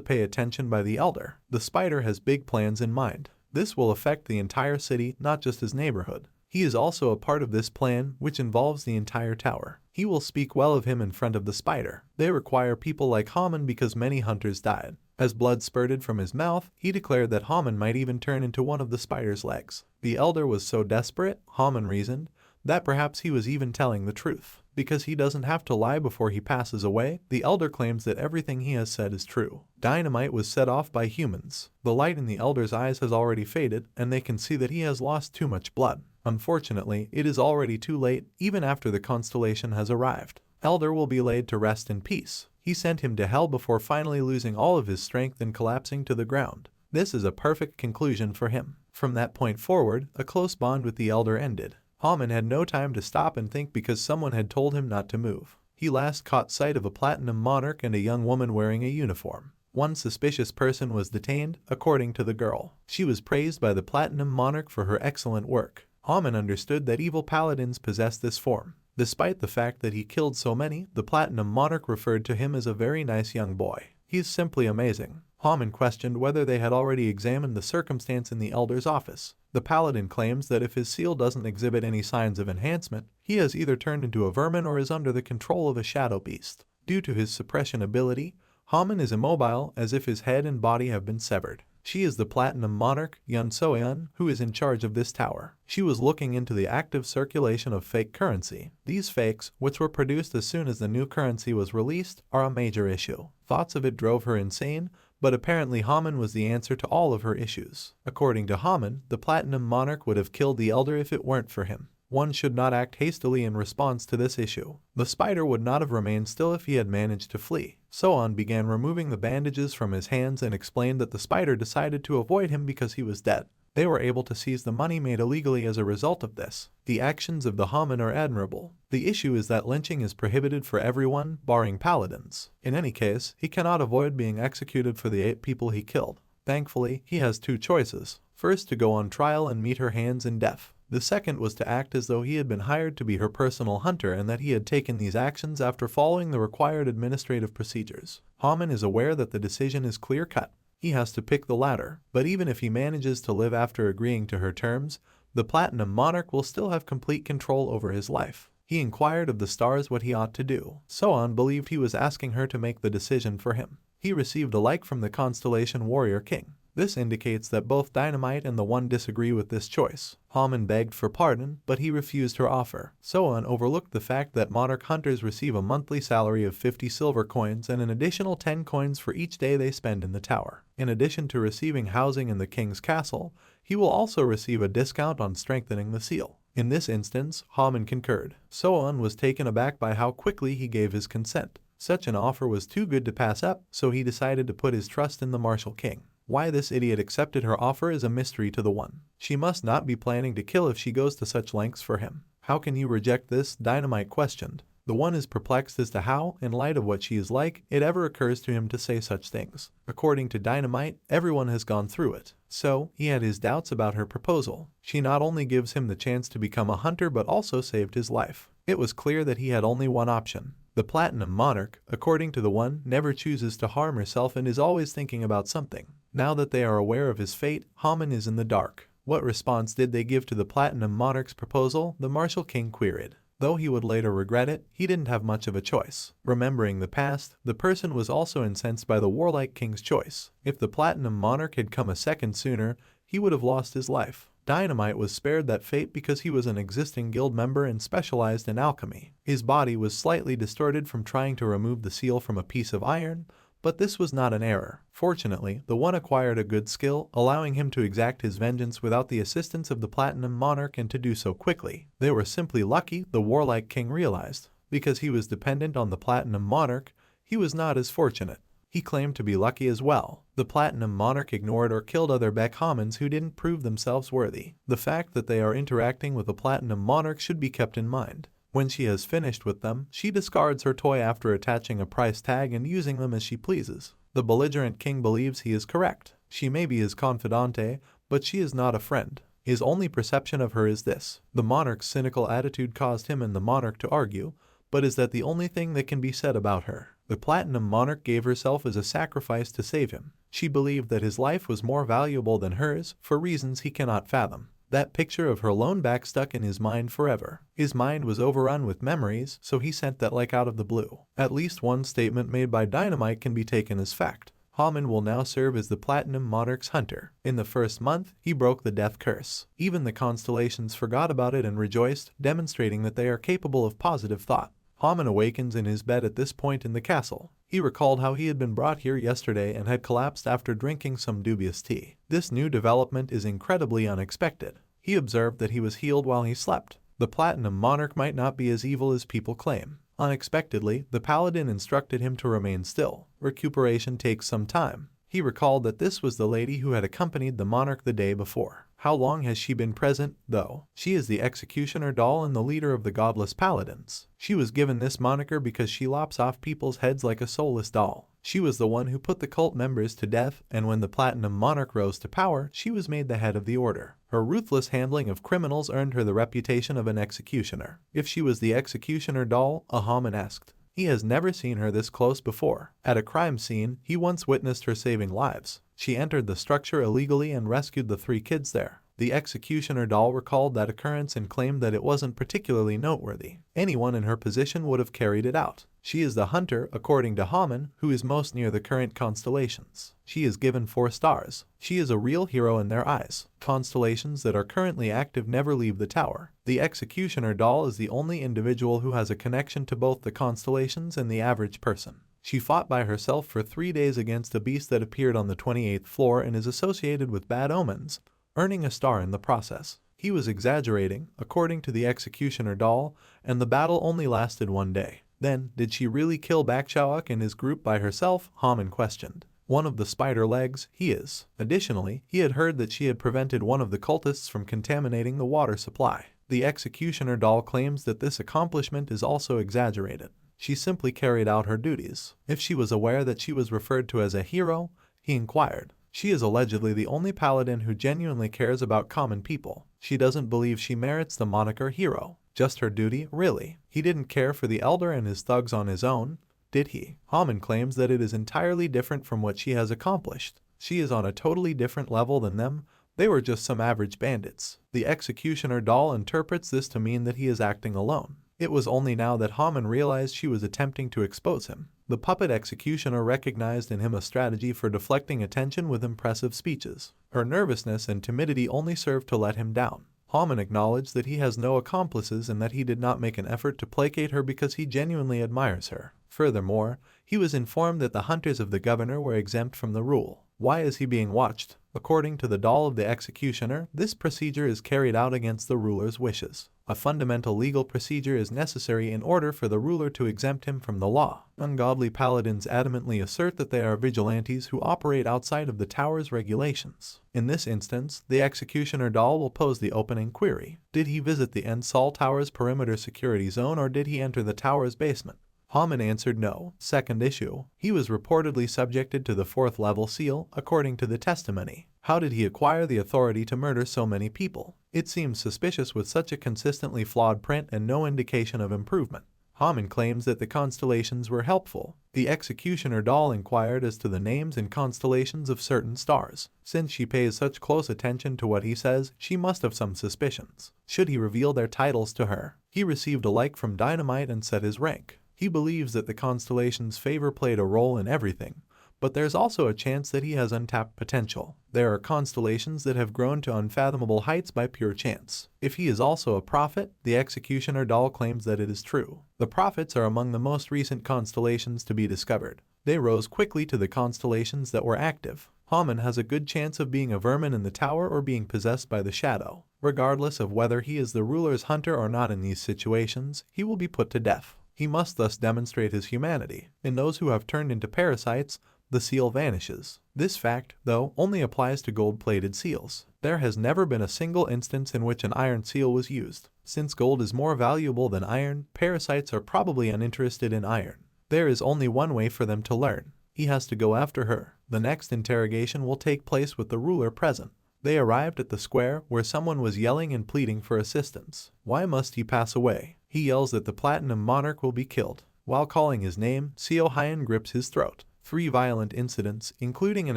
pay attention by the elder. The spider has big plans in mind. This will affect the entire city, not just his neighborhood. He is also a part of this plan, which involves the entire tower. He will speak well of him in front of the spider. They require people like Homin because many hunters died. As blood spurted from his mouth, he declared that Homin might even turn into one of the spider's legs. The elder was so desperate, Homin reasoned, that perhaps he was even telling the truth. Because he doesn't have to lie before he passes away, the elder claims that everything he has said is true. Dynamite was set off by humans. The light in the elder's eyes has already faded, and they can see that he has lost too much blood. Unfortunately, it is already too late, even after the constellation has arrived. Elder will be laid to rest in peace. He sent him to hell before finally losing all of his strength and collapsing to the ground. This is a perfect conclusion for him. From that point forward, a close bond with the elder ended. Homin had no time to stop and think because someone had told him not to move. He last caught sight of a platinum monarch and a young woman wearing a uniform. One suspicious person was detained, according to the girl. She was praised by the platinum monarch for her excellent work. Homin understood that evil paladins possessed this form. Despite the fact that he killed so many, the platinum monarch referred to him as a very nice young boy. He's simply amazing. Homin questioned whether they had already examined the circumstance in the elder's office. The paladin claims that if his seal doesn't exhibit any signs of enhancement, he has either turned into a vermin or is under the control of a shadow beast. Due to his suppression ability, Homin is immobile as if his head and body have been severed. She is the platinum monarch, Yun Soyeon, who is in charge of this tower. She was looking into the active circulation of fake currency. These fakes, which were produced as soon as the new currency was released, are a major issue. Thoughts of it drove her insane, but apparently Homin was the answer to all of her issues. According to Homin, the platinum monarch would have killed the elder if it weren't for him. One should not act hastily in response to this issue. The spider would not have remained still if he had managed to flee. Soan began removing the bandages from his hands and explained that the spider decided to avoid him because he was dead. They were able to seize the money made illegally as a result of this. The actions of the Homin are admirable. The issue is that lynching is prohibited for everyone, barring paladins. In any case, he cannot avoid being executed for the 8 people he killed. Thankfully, he has 2 choices. First, to go on trial and meet her hands in death. The second was to act as though he had been hired to be her personal hunter and that he had taken these actions after following the required administrative procedures. Homin is aware that the decision is clear-cut. He has to pick the latter, but even if he manages to live after agreeing to her terms, the Platinum Monarch will still have complete control over his life. He inquired of the stars what he ought to do. Soan believed he was asking her to make the decision for him. He received a like from the constellation Warrior King. This indicates that both Dynamite and the One disagree with this choice. Homin begged for pardon, but he refused her offer. Soan overlooked the fact that Monarch hunters receive a monthly salary of 50 silver coins and an additional 10 coins for each day they spend in the tower. In addition to receiving housing in the king's castle, he will also receive a discount on strengthening the seal. In this instance, Homin concurred. Soan was taken aback by how quickly he gave his consent. Such an offer was too good to pass up, so he decided to put his trust in the martial king. Why this idiot accepted her offer is a mystery to the One. She must not be planning to kill if she goes to such lengths for him. How can you reject this? Dynamite questioned. The One is perplexed as to how, in light of what she is like, it ever occurs to him to say such things. According to Dynamite, everyone has gone through it. So, he had his doubts about her proposal. She not only gives him the chance to become a hunter but also saved his life. It was clear that he had only one option. The Platinum Monarch, according to the One, never chooses to harm herself and is always thinking about something. Now that they are aware of his fate, Homin is in the dark. What response did they give to the Platinum Monarch's proposal? The Martial King queried. Though he would later regret it, he didn't have much of a choice. Remembering the past, the person was also incensed by the warlike king's choice. If the Platinum Monarch had come a second sooner, he would have lost his life. Dynamite was spared that fate because he was an existing guild member and specialized in alchemy. His body was slightly distorted from trying to remove the seal from a piece of iron, but this was not an error. Fortunately, the One acquired a good skill, allowing him to exact his vengeance without the assistance of the Platinum Monarch and to do so quickly. They were simply lucky, the warlike king realized. Because he was dependent on the Platinum Monarch, he was not as fortunate. He claimed to be lucky as well. The Platinum Monarch ignored or killed other Baek Homins who didn't prove themselves worthy. The fact that they are interacting with the Platinum Monarch should be kept in mind. When she has finished with them, she discards her toy after attaching a price tag and using them as she pleases. The belligerent king believes he is correct. She may be his confidante, but she is not a friend. His only perception of her is this. The monarch's cynical attitude caused him and the monarch to argue, but is that the only thing that can be said about her? The Platinum Monarch gave herself as a sacrifice to save him. She believed that his life was more valuable than hers, for reasons he cannot fathom. That picture of her lone back stuck in his mind forever. His mind was overrun with memories, so he sent that like out of the blue. At least one statement made by Dynamite can be taken as fact. Homin will now serve as the Platinum Monarch's hunter. In the first month, he broke the death curse. Even the constellations forgot about it and rejoiced, demonstrating that they are capable of positive thought. Homin awakens in his bed at this point in the castle. He recalled how he had been brought here yesterday and had collapsed after drinking some dubious tea. This new development is incredibly unexpected. He observed that he was healed while he slept. The Platinum Monarch might not be as evil as people claim. Unexpectedly, the paladin instructed him to remain still. Recuperation takes some time. He recalled that this was the lady who had accompanied the monarch the day before. How long has she been present, though? She is the executioner doll and the leader of the godless paladins. She was given this moniker because she lops off people's heads like a soulless doll. She was the one who put the cult members to death, and when the Platinum Monarch rose to power, she was made the head of the order. Her ruthless handling of criminals earned her the reputation of an executioner. If she was the executioner doll, Homin asked. He has never seen her this close before. At a crime scene, he once witnessed her saving lives. She entered the structure illegally and rescued the 3 kids there. The executioner doll recalled that occurrence and claimed that it wasn't particularly noteworthy. Anyone in her position would have carried it out. She is the hunter, according to Homin, who is most near the current constellations. She is given 4 stars. She is a real hero in their eyes. Constellations that are currently active never leave the tower. The executioner doll is the only individual who has a connection to both the constellations and the average person. She fought by herself for 3 days against a beast that appeared on the 28th floor and is associated with bad omens, earning a star in the process. He was exaggerating, according to the executioner doll, and the battle only lasted 1 day. Then, did she really kill Bakshaok and his group by herself? Homin questioned. One of the spider legs, he is. Additionally, he had heard that she had prevented one of the cultists from contaminating the water supply. The executioner doll claims that this accomplishment is also exaggerated. She simply carried out her duties. If she was aware that she was referred to as a hero, he inquired. She is allegedly the only paladin who genuinely cares about common people. She doesn't believe she merits the moniker hero. Just her duty, really. He didn't care for the elder and his thugs on his own, did he? Homin claims that it is entirely different from what she has accomplished. She is on a totally different level than them. They were just some average bandits. The executioner doll interprets this to mean that he is acting alone. It was only now that Homin realized she was attempting to expose him. The puppet executioner recognized in him a strategy for deflecting attention with impressive speeches. Her nervousness and timidity only served to let him down. Homin acknowledged that he has no accomplices and that he did not make an effort to placate her because he genuinely admires her. Furthermore, he was informed that the hunters of the governor were exempt from the rule. Why is he being watched? According to the doll of the executioner, this procedure is carried out against the ruler's wishes. A fundamental legal procedure is necessary in order for the ruler to exempt him from the law. Ungodly paladins adamantly assert that they are vigilantes who operate outside of the tower's regulations. In this instance, the executioner doll will pose the opening query. Did he visit the Ensal Tower's perimeter security zone or did he enter the tower's basement? Homin answered no. Second issue. He was reportedly subjected to the 4th level seal, according to the testimony. How did he acquire the authority to murder so many people? It seems suspicious with such a consistently flawed print and no indication of improvement. Homin claims that the constellations were helpful. The executioner doll inquired as to the names and constellations of certain stars. Since she pays such close attention to what he says, she must have some suspicions. Should he reveal their titles to her? He received a like from Dynamite and set his rank. He believes that the constellation's favor played a role in everything, but there's also a chance that he has untapped potential. There are constellations that have grown to unfathomable heights by pure chance. If he is also a prophet, the executioner doll claims that it is true. The prophets are among the most recent constellations to be discovered. They rose quickly to the constellations that were active. Homin has a good chance of being a vermin in the tower or being possessed by the shadow. Regardless of whether he is the ruler's hunter or not in these situations, he will be put to death. He must thus demonstrate his humanity. In those who have turned into parasites, the seal vanishes. This fact, though, only applies to gold-plated seals. There has never been a single instance in which an iron seal was used. Since gold is more valuable than iron, parasites are probably uninterested in iron. There is only one way for them to learn. He has to go after her. The next interrogation will take place with the ruler present. They arrived at the square where someone was yelling and pleading for assistance. Why must he pass away? He yells that the Platinum Monarch will be killed. While calling his name, Seo Hyun grips his throat. 3 violent incidents, including an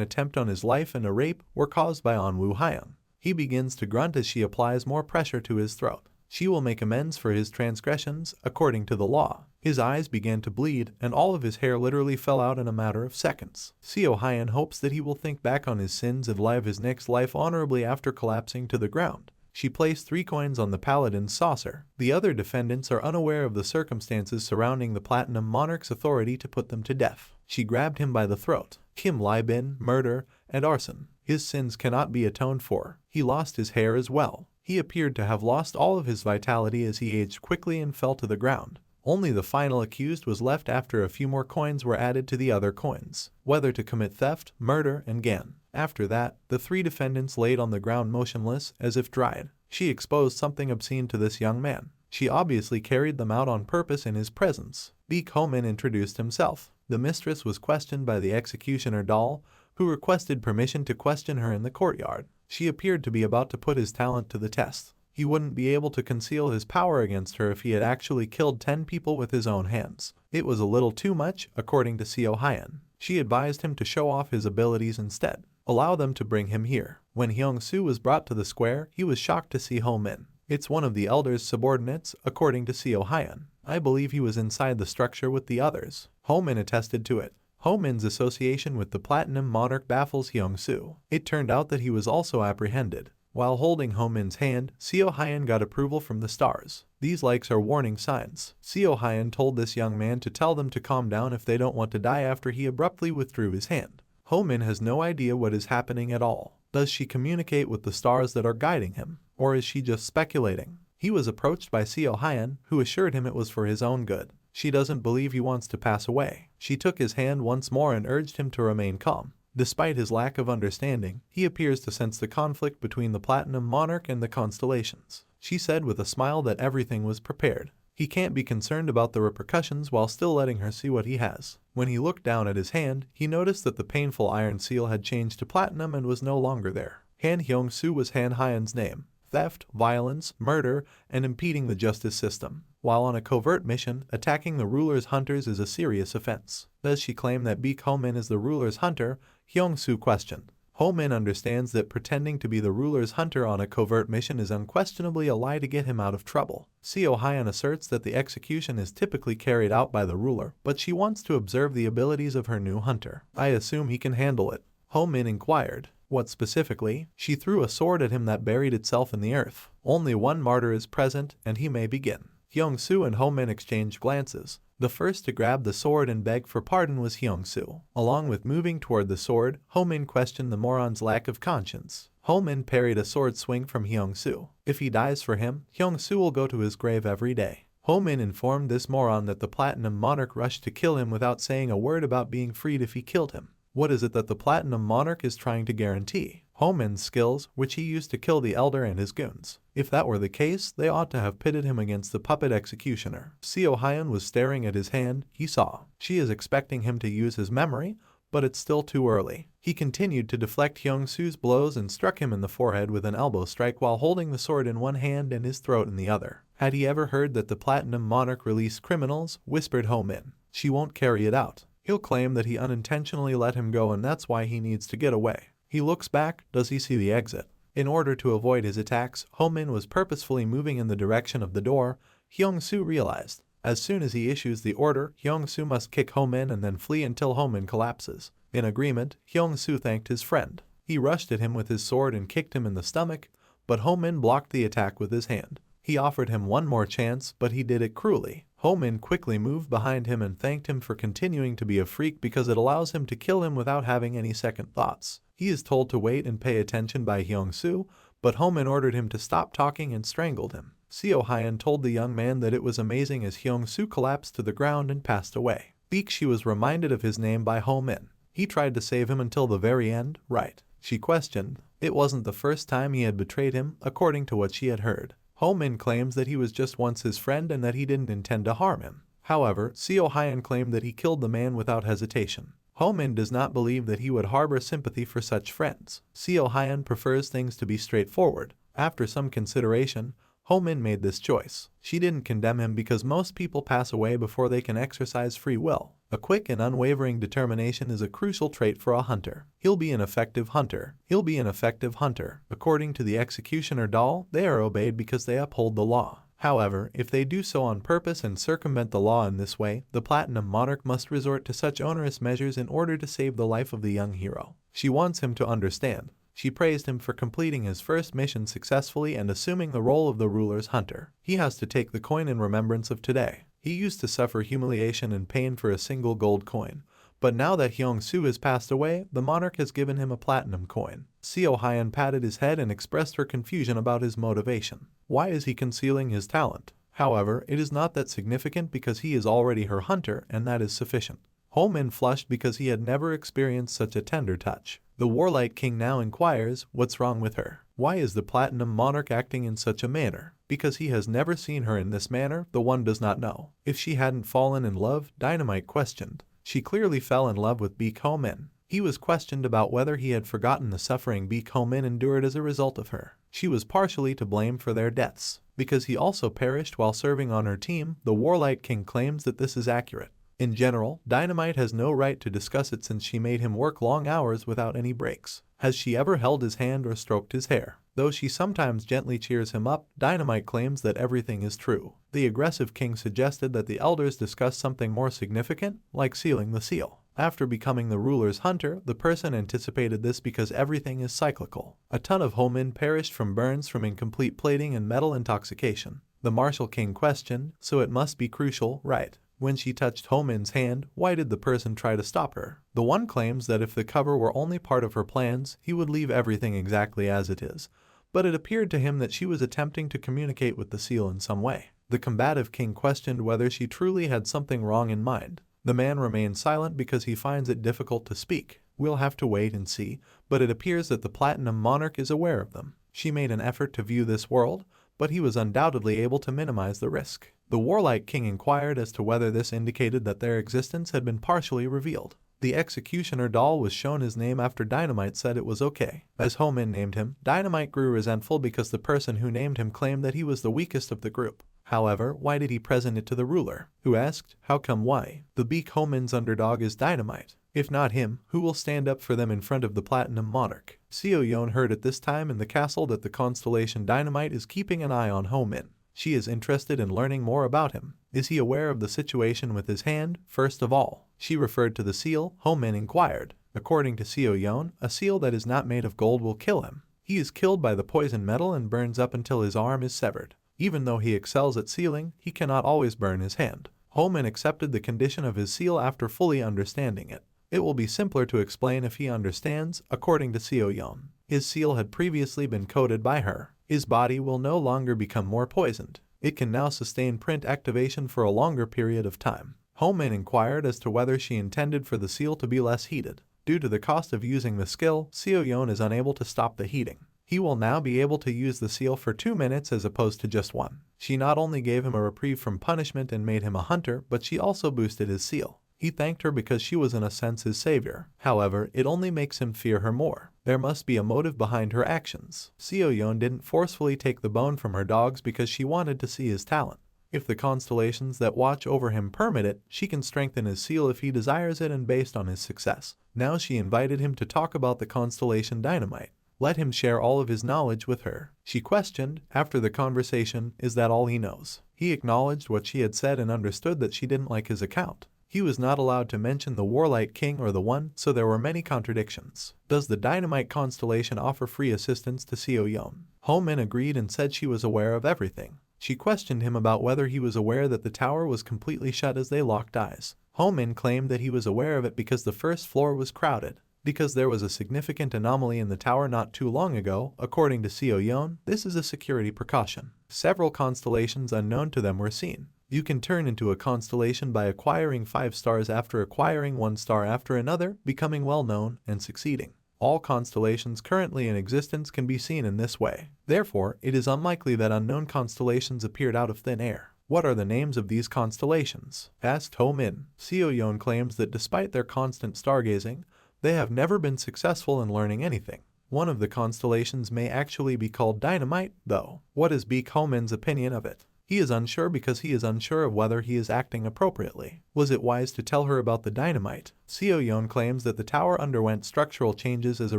attempt on his life and a rape, were caused by Onwoo Hyun. He begins to grunt as she applies more pressure to his throat. She will make amends for his transgressions, according to the law. His eyes began to bleed, and all of his hair literally fell out in a matter of seconds. Seo Hyun hopes that he will think back on his sins and live his next life honorably after collapsing to the ground. She placed 3 coins on the paladin's saucer. The other defendants are unaware of the circumstances surrounding the Platinum Monarch's authority to put them to death. She grabbed him by the throat. Kim Li-bin, murder, and arson. His sins cannot be atoned for. He lost his hair as well. He appeared to have lost all of his vitality as he aged quickly and fell to the ground. Only the final accused was left after a few more coins were added to the other coins, whether to commit theft, murder, and gan. After that, the 3 defendants laid on the ground motionless, as if dried. She exposed something obscene to this young man. She obviously carried them out on purpose in his presence. Baek Homin introduced himself. The mistress was questioned by the executioner doll, who requested permission to question her in the courtyard. She appeared to be about to put his talent to the test. He wouldn't be able to conceal his power against her if he had actually killed 10 people with his own hands. It was a little too much, according to Seo Hyun. She advised him to show off his abilities instead. Allow them to bring him here. When Hyung-soo was brought to the square, he was shocked to see Homin. It's one of the elder's subordinates, according to Seo Hyun. I believe he was inside the structure with the others. Homin attested to it. Homin's association with the Platinum Monarch baffles Hyung-soo. It turned out that he was also apprehended. While holding Homin's hand, Seo Hyun got approval from the stars. These likes are warning signs. Seo Hyun told this young man to tell them to calm down if they don't want to die after he abruptly withdrew his hand. Homin has no idea what is happening at all. Does she communicate with the stars that are guiding him? Or is she just speculating? He was approached by Seo Hyun, who assured him it was for his own good. She doesn't believe he wants to pass away. She took his hand once more and urged him to remain calm. Despite his lack of understanding, he appears to sense the conflict between the Platinum Monarch and the constellations. She said with a smile that everything was prepared. He can't be concerned about the repercussions while still letting her see what he has. When he looked down at his hand, he noticed that the painful iron seal had changed to platinum and was no longer there. Han Hyung-soo was Han Hyun's name. theft, violence, murder, and impeding the justice system. While on a covert mission, attacking the ruler's hunters is a serious offense. Does she claim that Baek Homin is the ruler's hunter? Hyung-soo questioned. Homin understands that pretending to be the ruler's hunter on a covert mission is unquestionably a lie to get him out of trouble. Seo Hyun asserts that the execution is typically carried out by the ruler, but she wants to observe the abilities of her new hunter. I assume he can handle it. Homin inquired. What specifically? She threw a sword at him that buried itself in the earth. Only one martyr is present, and he may begin. Hyung-soo and Homin exchanged glances. The first to grab the sword and beg for pardon was Hyung-soo. Along with moving toward the sword, Homin questioned the moron's lack of conscience. Homin parried a sword swing from Hyung-soo. If he dies for him, Hyung-soo will go to his grave every day. Homin informed this moron that the Platinum Monarch rushed to kill him without saying a word about being freed if he killed him. What is it that the Platinum Monarch is trying to guarantee? Homin's skills, which he used to kill the Elder and his goons. If that were the case, they ought to have pitted him against the puppet executioner. Seo Hyun was staring at his hand. He saw. She is expecting him to use his memory, but it's still too early. He continued to deflect Hyung-soo's blows and struck him in the forehead with an elbow strike while holding the sword in one hand and his throat in the other. Had he ever heard that the Platinum Monarch released criminals? Whispered Homin. She won't carry it out. He'll claim that he unintentionally let him go and that's why he needs to get away. He looks back. Does he see the exit? In order to avoid his attacks, Homin was purposefully moving in the direction of the door. Hyung-soo realized. As soon as he issues the order, Hyung-soo must kick Homin and then flee until Homin collapses. In agreement, Hyung-soo thanked his friend. He rushed at him with his sword and kicked him in the stomach, but Homin blocked the attack with his hand. He offered him one more chance, but he did it cruelly. Homin quickly moved behind him and thanked him for continuing to be a freak because it allows him to kill him without having any second thoughts. He is told to wait and pay attention by Hyung-soo, but Homin ordered him to stop talking and strangled him. Seo Hyun told the young man that it was amazing as Hyung-soo collapsed to the ground and passed away. She was reminded of his name by Homin. He tried to save him until the very end, right? She questioned. It wasn't the first time he had betrayed him, according to what she had heard. Homin claims that he was just once his friend and that he didn't intend to harm him. However, Seo Hyun claimed that he killed the man without hesitation. Homin does not believe that he would harbor sympathy for such friends. Seo Hyun prefers things to be straightforward. After some consideration, Homin made this choice. She didn't condemn him because most people pass away before they can exercise free will. A quick and unwavering determination is a crucial trait for a hunter. He'll be an effective hunter. He'll be an effective hunter. According to the executioner doll, they are obeyed because they uphold the law. However, if they do so on purpose and circumvent the law in this way, the Platinum Monarch must resort to such onerous measures in order to save the life of the young hero. She wants him to understand. She praised him for completing his first mission successfully and assuming the role of the ruler's hunter. He has to take the coin in remembrance of today. He used to suffer humiliation and pain for a single gold coin, but now that Hyung-soo has passed away, the monarch has given him a platinum coin. Seo Hyun patted his head and expressed her confusion about his motivation. Why is he concealing his talent? However, it is not that significant because he is already her hunter and that is sufficient. Homin flushed because he had never experienced such a tender touch. The warlike king now inquires, what's wrong with her? Why is the Platinum Monarch acting in such a manner? Because he has never seen her in this manner, the one does not know. If she hadn't fallen in love, Dynamite questioned. She clearly fell in love with Baek Homin. He was questioned about whether he had forgotten the suffering Baek Homin endured as a result of her. She was partially to blame for their deaths. Because he also perished while serving on her team, the warlike king claims that this is accurate. In general, Dynamite has no right to discuss it since she made him work long hours without any breaks. Has she ever held his hand or stroked his hair? Though she sometimes gently cheers him up, Dynamite claims that everything is true. The aggressive king suggested that the elders discuss something more significant, like sealing the seal. After becoming the ruler's hunter, the person anticipated this because everything is cyclical. A ton of Homin perished from burns from incomplete plating and metal intoxication. The martial king questioned, so it must be crucial, right? When she touched Homin's hand, why did the person try to stop her? The one claims that if the cover were only part of her plans, he would leave everything exactly as it is. But it appeared to him that she was attempting to communicate with the seal in some way. The combative king questioned whether she truly had something wrong in mind. The man remained silent because he finds it difficult to speak. We'll have to wait and see, but it appears that the Platinum Monarch is aware of them. She made an effort to view this world, but he was undoubtedly able to minimize the risk. The warlike king inquired as to whether this indicated that their existence had been partially revealed. The executioner doll was shown his name after Dynamite said it was okay. As Homin named him, Dynamite grew resentful because the person who named him claimed that he was the weakest of the group. However, why did he present it to the ruler, who asked, "How come why? The Baek Homin's underdog is Dynamite. If not him, who will stand up for them in front of the Platinum Monarch?" Seo Yeon heard at this time in the castle that the constellation Dynamite is keeping an eye on Homin. She is interested in learning more about him. Is he aware of the situation with his hand? First of all, she referred to the seal. Homin inquired. According to Seo Yeon, a seal that is not made of gold will kill him. He is killed by the poison metal and burns up until his arm is severed. Even though he excels at sealing, he cannot always burn his hand. Homin accepted the condition of his seal after fully understanding it. It will be simpler to explain if he understands, according to Seo Yeon. His seal had previously been coated by her. His body will no longer become more poisoned. It can now sustain print activation for a longer period of time. Homin inquired as to whether she intended for the seal to be less heated. Due to the cost of using the skill, Seo Yeon is unable to stop the heating. He will now be able to use the seal for 2 minutes as opposed to just 1. She not only gave him a reprieve from punishment and made him a hunter, but she also boosted his seal. He thanked her because she was in a sense his savior. However, it only makes him fear her more. There must be a motive behind her actions. Seo Yeon didn't forcefully take the bone from her dogs because she wanted to see his talent. If the constellations that watch over him permit it, she can strengthen his seal if he desires it and based on his success. Now she invited him to talk about the constellation Dynamite. Let him share all of his knowledge with her. She questioned, after the conversation, is that all he knows? He acknowledged what she had said and understood that she didn't like his account. He was not allowed to mention the Warlight King or the One, so there were many contradictions. Does the Dynamite constellation offer free assistance to Seo Yeon? Homin agreed and said she was aware of everything. She questioned him about whether he was aware that the tower was completely shut as they locked eyes. Homin claimed that he was aware of it because the first floor was crowded. Because there was a significant anomaly in the tower not too long ago, according to Seo Yeon, this is a security precaution. Several constellations unknown to them were seen. You can turn into a constellation by acquiring 5 stars after acquiring 1 star after another, becoming well known, and succeeding. All constellations currently in existence can be seen in this way. Therefore, it is unlikely that unknown constellations appeared out of thin air. What are the names of these constellations? Asked Homin. Seo Yeon claims that despite their constant stargazing, they have never been successful in learning anything. One of the constellations may actually be called Dynamite, though. What is Baek Homin's opinion of it? He is unsure because he is unsure of whether he is acting appropriately. Was it wise to tell her about the Dynamite? Seo Yeon claims that the tower underwent structural changes as a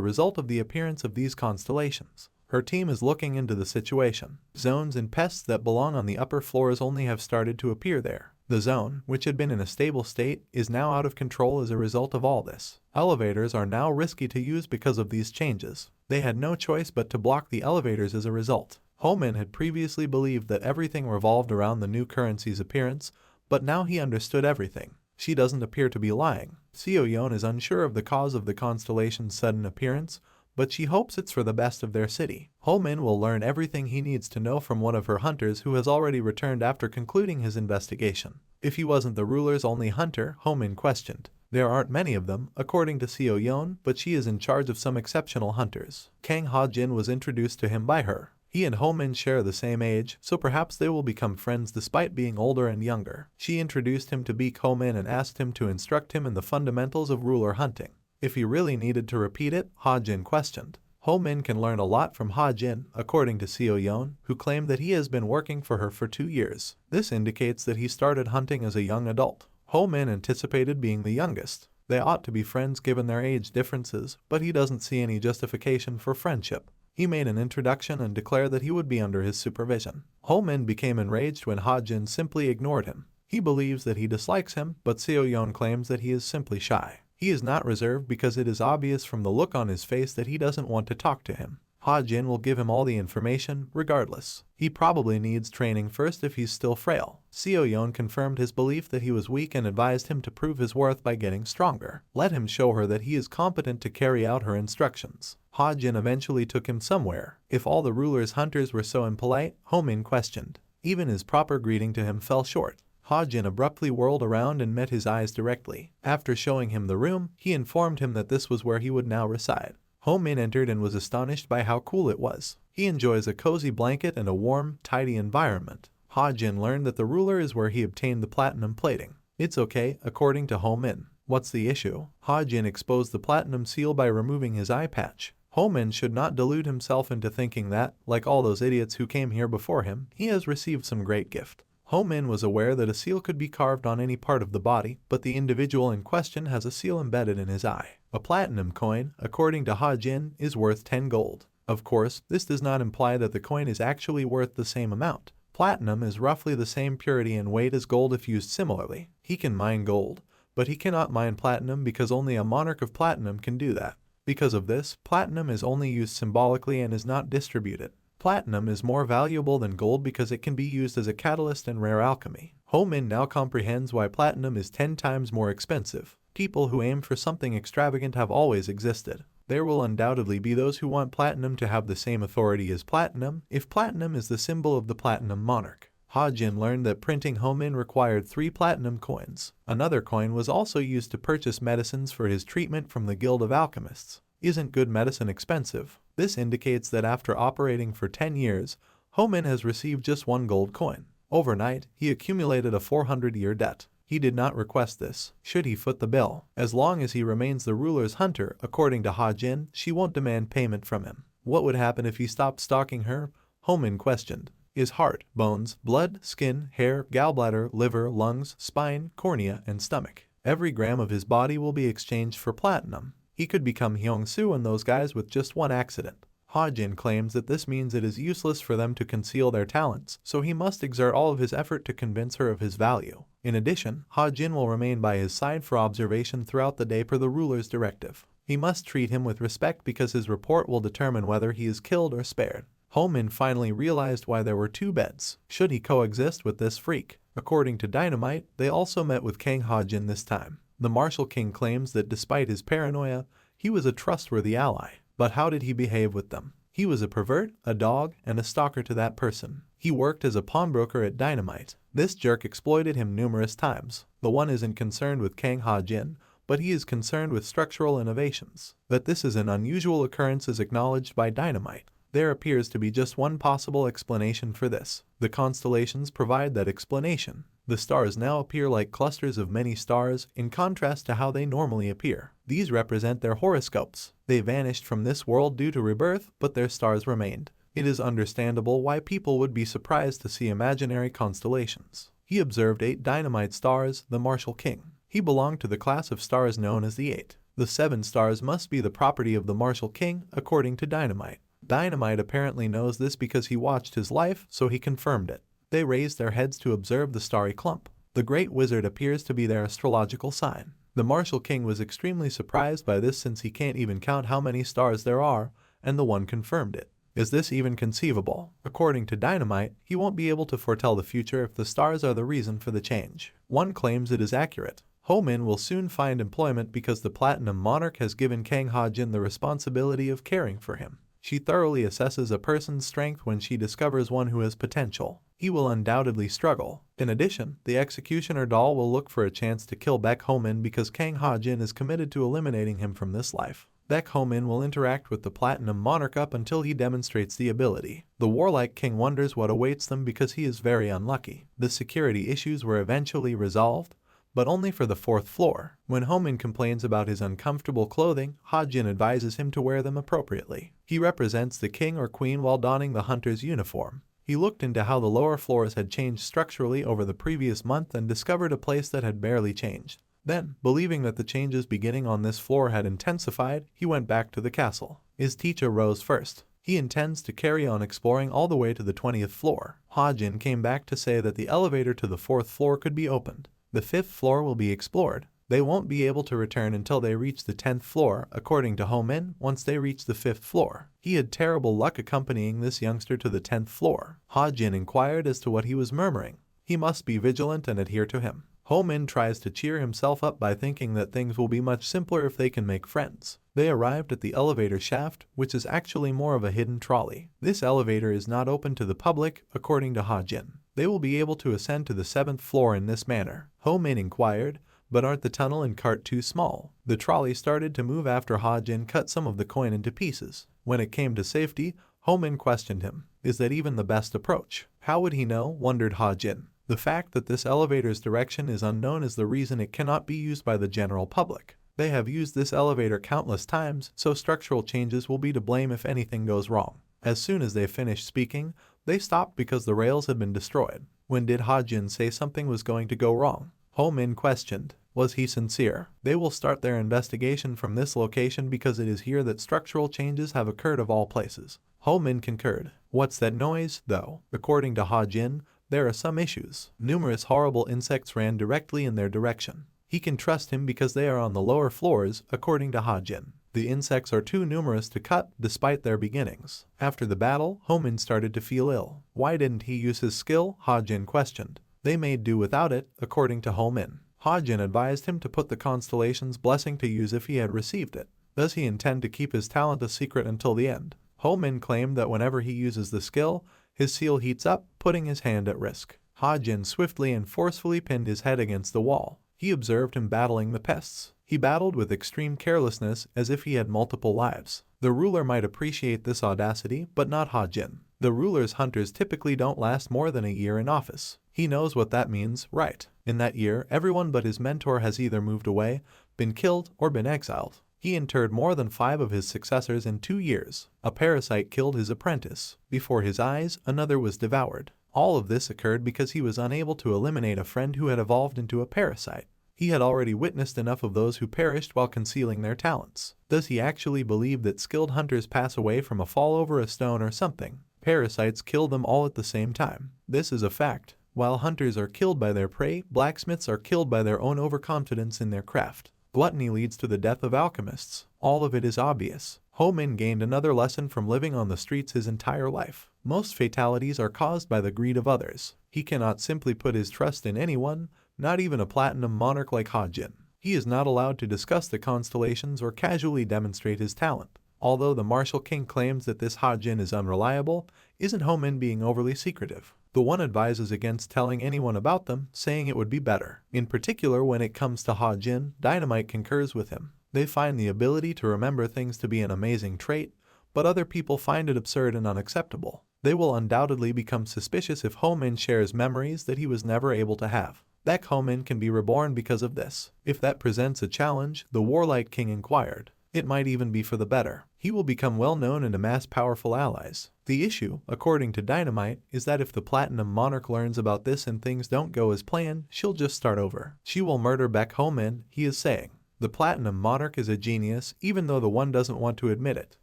result of the appearance of these constellations. Her team is looking into the situation. Zones and pests that belong on the upper floors only have started to appear there. The zone, which had been in a stable state, is now out of control as a result of all this. Elevators are now risky to use because of these changes. They had no choice but to block the elevators as a result. Homin had previously believed that everything revolved around the new currency's appearance, but now he understood everything. She doesn't appear to be lying. Seo Yeon is unsure of the cause of the constellation's sudden appearance, but she hopes it's for the best of their city. Homin will learn everything he needs to know from one of her hunters who has already returned after concluding his investigation. If he wasn't the ruler's only hunter, Homin questioned. There aren't many of them, according to Seo Yeon, but she is in charge of some exceptional hunters. Kang Ha-jin was introduced to him by her. He and Homin share the same age, so perhaps they will become friends despite being older and younger. She introduced him to Baek Homin and asked him to instruct him in the fundamentals of ruler hunting. If he really needed to repeat it, Ha-jin questioned. Homin can learn a lot from Ha-jin, according to Seo Yeon, who claimed that he has been working for her for 2 years. This indicates that he started hunting as a young adult. Homin anticipated being the youngest. They ought to be friends given their age differences, but he doesn't see any justification for friendship. He made an introduction and declared that he would be under his supervision. Homin became enraged when Ha-jin simply ignored him. He believes that he dislikes him, but Seo Yeon claims that he is simply shy. He is not reserved because it is obvious from the look on his face that he doesn't want to talk to him. Ha-jin will give him all the information, regardless. He probably needs training first if he's still frail. Seo Yeon confirmed his belief that he was weak and advised him to prove his worth by getting stronger. Let him show her that he is competent to carry out her instructions. Ha-jin eventually took him somewhere. If all the ruler's hunters were so impolite, Homin questioned. Even his proper greeting to him fell short. Ha-jin abruptly whirled around and met his eyes directly. After showing him the room, he informed him that this was where he would now reside. Homin entered and was astonished by how cool it was. He enjoys a cozy blanket and a warm, tidy environment. Ha-jin learned that the ruler is where he obtained the platinum plating. It's okay, according to Homin. What's the issue? Ha Jin exposed the platinum seal by removing his eye patch. Homin should not delude himself into thinking that, like all those idiots who came here before him, he has received some great gift. Homin was aware that a seal could be carved on any part of the body, but the individual in question has a seal embedded in his eye. A platinum coin, according to Ha Jin, is worth 10 gold. Of course, this does not imply that the coin is actually worth the same amount. Platinum is roughly the same purity and weight as gold if used similarly. He can mine gold, but he cannot mine platinum because only a monarch of platinum can do that. Because of this, platinum is only used symbolically and is not distributed. Platinum is more valuable than gold because it can be used as a catalyst in rare alchemy. Homin now comprehends why platinum is 10 times more expensive. People who aim for something extravagant have always existed. There will undoubtedly be those who want platinum to have the same authority as platinum, if platinum is the symbol of the platinum monarch. Ha Jin learned that printing Homin required 3 platinum coins. Another coin was also used to purchase medicines for his treatment from the Guild of Alchemists. Isn't good medicine expensive? This indicates that after operating for 10 years, Homin has received just 1 gold coin. Overnight, he accumulated a 400-year debt. He did not request this. Should he foot the bill? As long as he remains the ruler's hunter, according to Ha Jin, she won't demand payment from him. What would happen if he stopped stalking her? Homin questioned. Is heart, bones, blood, skin, hair, gallbladder, liver, lungs, spine, cornea, and stomach. Every gram of his body will be exchanged for platinum. He could become Hyung-soo and those guys with just 1 accident. Ha Jin claims that this means it is useless for them to conceal their talents, so he must exert all of his effort to convince her of his value. In addition, Ha Jin will remain by his side for observation throughout the day per the ruler's directive. He must treat him with respect because his report will determine whether he is killed or spared. Homin finally realized why there were 2 beds. Should he coexist with this freak? According to Dynamite, they also met with King Ha Jin this time. The Martial King claims that despite his paranoia, he was a trustworthy ally. But how did he behave with them? He was a pervert, a dog, and a stalker to that person. He worked as a pawnbroker at Dynamite. This jerk exploited him numerous times. The one isn't concerned with Kang Ha Jin, but he is concerned with structural innovations. That this is an unusual occurrence is acknowledged by Dynamite. There appears to be just one possible explanation for this. The constellations provide that explanation. The stars now appear like clusters of many stars, in contrast to how they normally appear. These represent their horoscopes. They vanished from this world due to rebirth, but their stars remained. It is understandable why people would be surprised to see imaginary constellations. He observed 8 Dynamite stars, the Martial King. He belonged to the class of stars known as the 8. The 7 stars must be the property of the Martial King, according to Dynamite. Dynamite apparently knows this because he watched his life, so he confirmed it. They raised their heads to observe the starry clump. The Great Wizard appears to be their astrological sign. The Martial King was extremely surprised by this since he can't even count how many stars there are, and the one confirmed it. Is this even conceivable? According to Dynamite, he won't be able to foretell the future if the stars are the reason for the change. One claims it is accurate. Homin will soon find employment because the Platinum Monarch has given Kang Ha Jin the responsibility of caring for him. She thoroughly assesses a person's strength when she discovers one who has potential. He will undoubtedly struggle. In addition, the executioner doll will look for a chance to kill Baek Homin because Kang Ha Jin is committed to eliminating him from this life. Baek Homin will interact with the Platinum Monarch up until he demonstrates the ability. The warlike king wonders what awaits them because he is very unlucky. The security issues were eventually resolved, but only for the 4th floor. When Homin complains about his uncomfortable clothing, Ha Jin advises him to wear them appropriately. He represents the king or queen while donning the hunter's uniform. He looked into how the lower floors had changed structurally over the previous month and discovered a place that had barely changed. Then, believing that the changes beginning on this floor had intensified, he went back to the castle. His teacher rose first. He intends to carry on exploring all the way to the 20th floor. Ha Jin came back to say that the elevator to the 4th floor could be opened. The 5th floor will be explored. They won't be able to return until they reach the 10th floor, according to Homin. Once they reach the 5th floor, he had terrible luck accompanying this youngster to the 10th floor. Ha Jin inquired as to what he was murmuring. He must be vigilant and adhere to him. Homin tries to cheer himself up by thinking that things will be much simpler if they can make friends. They arrived at the elevator shaft, which is actually more of a hidden trolley. This elevator is not open to the public, according to Ha Jin. They will be able to ascend to the 7th floor in this manner. Homin inquired, but aren't the tunnel and cart too small? The trolley started to move after Ha Jin cut some of the coin into pieces. When it came to safety, Homin questioned him. Is that even the best approach? How would he know? Wondered Ha Jin. The fact that this elevator's direction is unknown is the reason it cannot be used by the general public. They have used this elevator countless times, so structural changes will be to blame if anything goes wrong. As soon as they finished speaking, they stopped because the rails had been destroyed. When did Ha-jin say something was going to go wrong? Ho-min questioned. Was he sincere? They will start their investigation from this location because it is here that structural changes have occurred of all places. Ho-min concurred. What's that noise, though? According to Ha-jin, there are some issues. Numerous horrible insects ran directly in their direction. He can trust him because they are on the lower floors, according to Ha-jin. The insects are too numerous to cut, despite their beginnings. After the battle, Ho-min started to feel ill. Why didn't he use his skill? Ha-jin questioned. They made do without it, according to Ho-min. Ha-jin advised him to put the constellation's blessing to use if he had received it. Does he intend to keep his talent a secret until the end? Ho-min claimed that whenever he uses the skill, his seal heats up, putting his hand at risk. Ha-jin swiftly and forcefully pinned his head against the wall. He observed him battling the pests. He battled with extreme carelessness as if he had multiple lives. The ruler might appreciate this audacity, but not Ha-jin. The ruler's hunters typically don't last more than a year in office. He knows what that means, right? In that year, everyone but his mentor has either moved away, been killed, or been exiled. He interred more than 5 of his successors in 2 years. A parasite killed his apprentice. Before his eyes, another was devoured. All of this occurred because he was unable to eliminate a friend who had evolved into a parasite. He had already witnessed enough of those who perished while concealing their talents. Does he actually believe that skilled hunters pass away from a fall over a stone or something? Parasites kill them all at the same time. This is a fact. While hunters are killed by their prey, blacksmiths are killed by their own overconfidence in their craft. Gluttony leads to the death of alchemists. All of it is obvious. Ho-min gained another lesson from living on the streets his entire life. Most fatalities are caused by the greed of others. He cannot simply put his trust in anyone, not even a platinum monarch like Ha-jin. He is not allowed to discuss the constellations or casually demonstrate his talent. Although the martial king claims that this Ha-jin is unreliable, isn't Ho-min being overly secretive? The one advises against telling anyone about them, saying it would be better. In particular, when it comes to Ha-jin, Dynamite concurs with him. They find the ability to remember things to be an amazing trait, but other people find it absurd and unacceptable. They will undoubtedly become suspicious if Ho-min shares memories that he was never able to have. Baek Homin can be reborn because of this. If that presents a challenge, the warlike king inquired. It might even be for the better. He will become well known and amass powerful allies. The issue, according to Dynamite, is that if the Platinum Monarch learns about this and things don't go as planned, she'll just start over. She will murder Baek Homin, he is saying. The Platinum Monarch is a genius, even though the one doesn't want to admit it.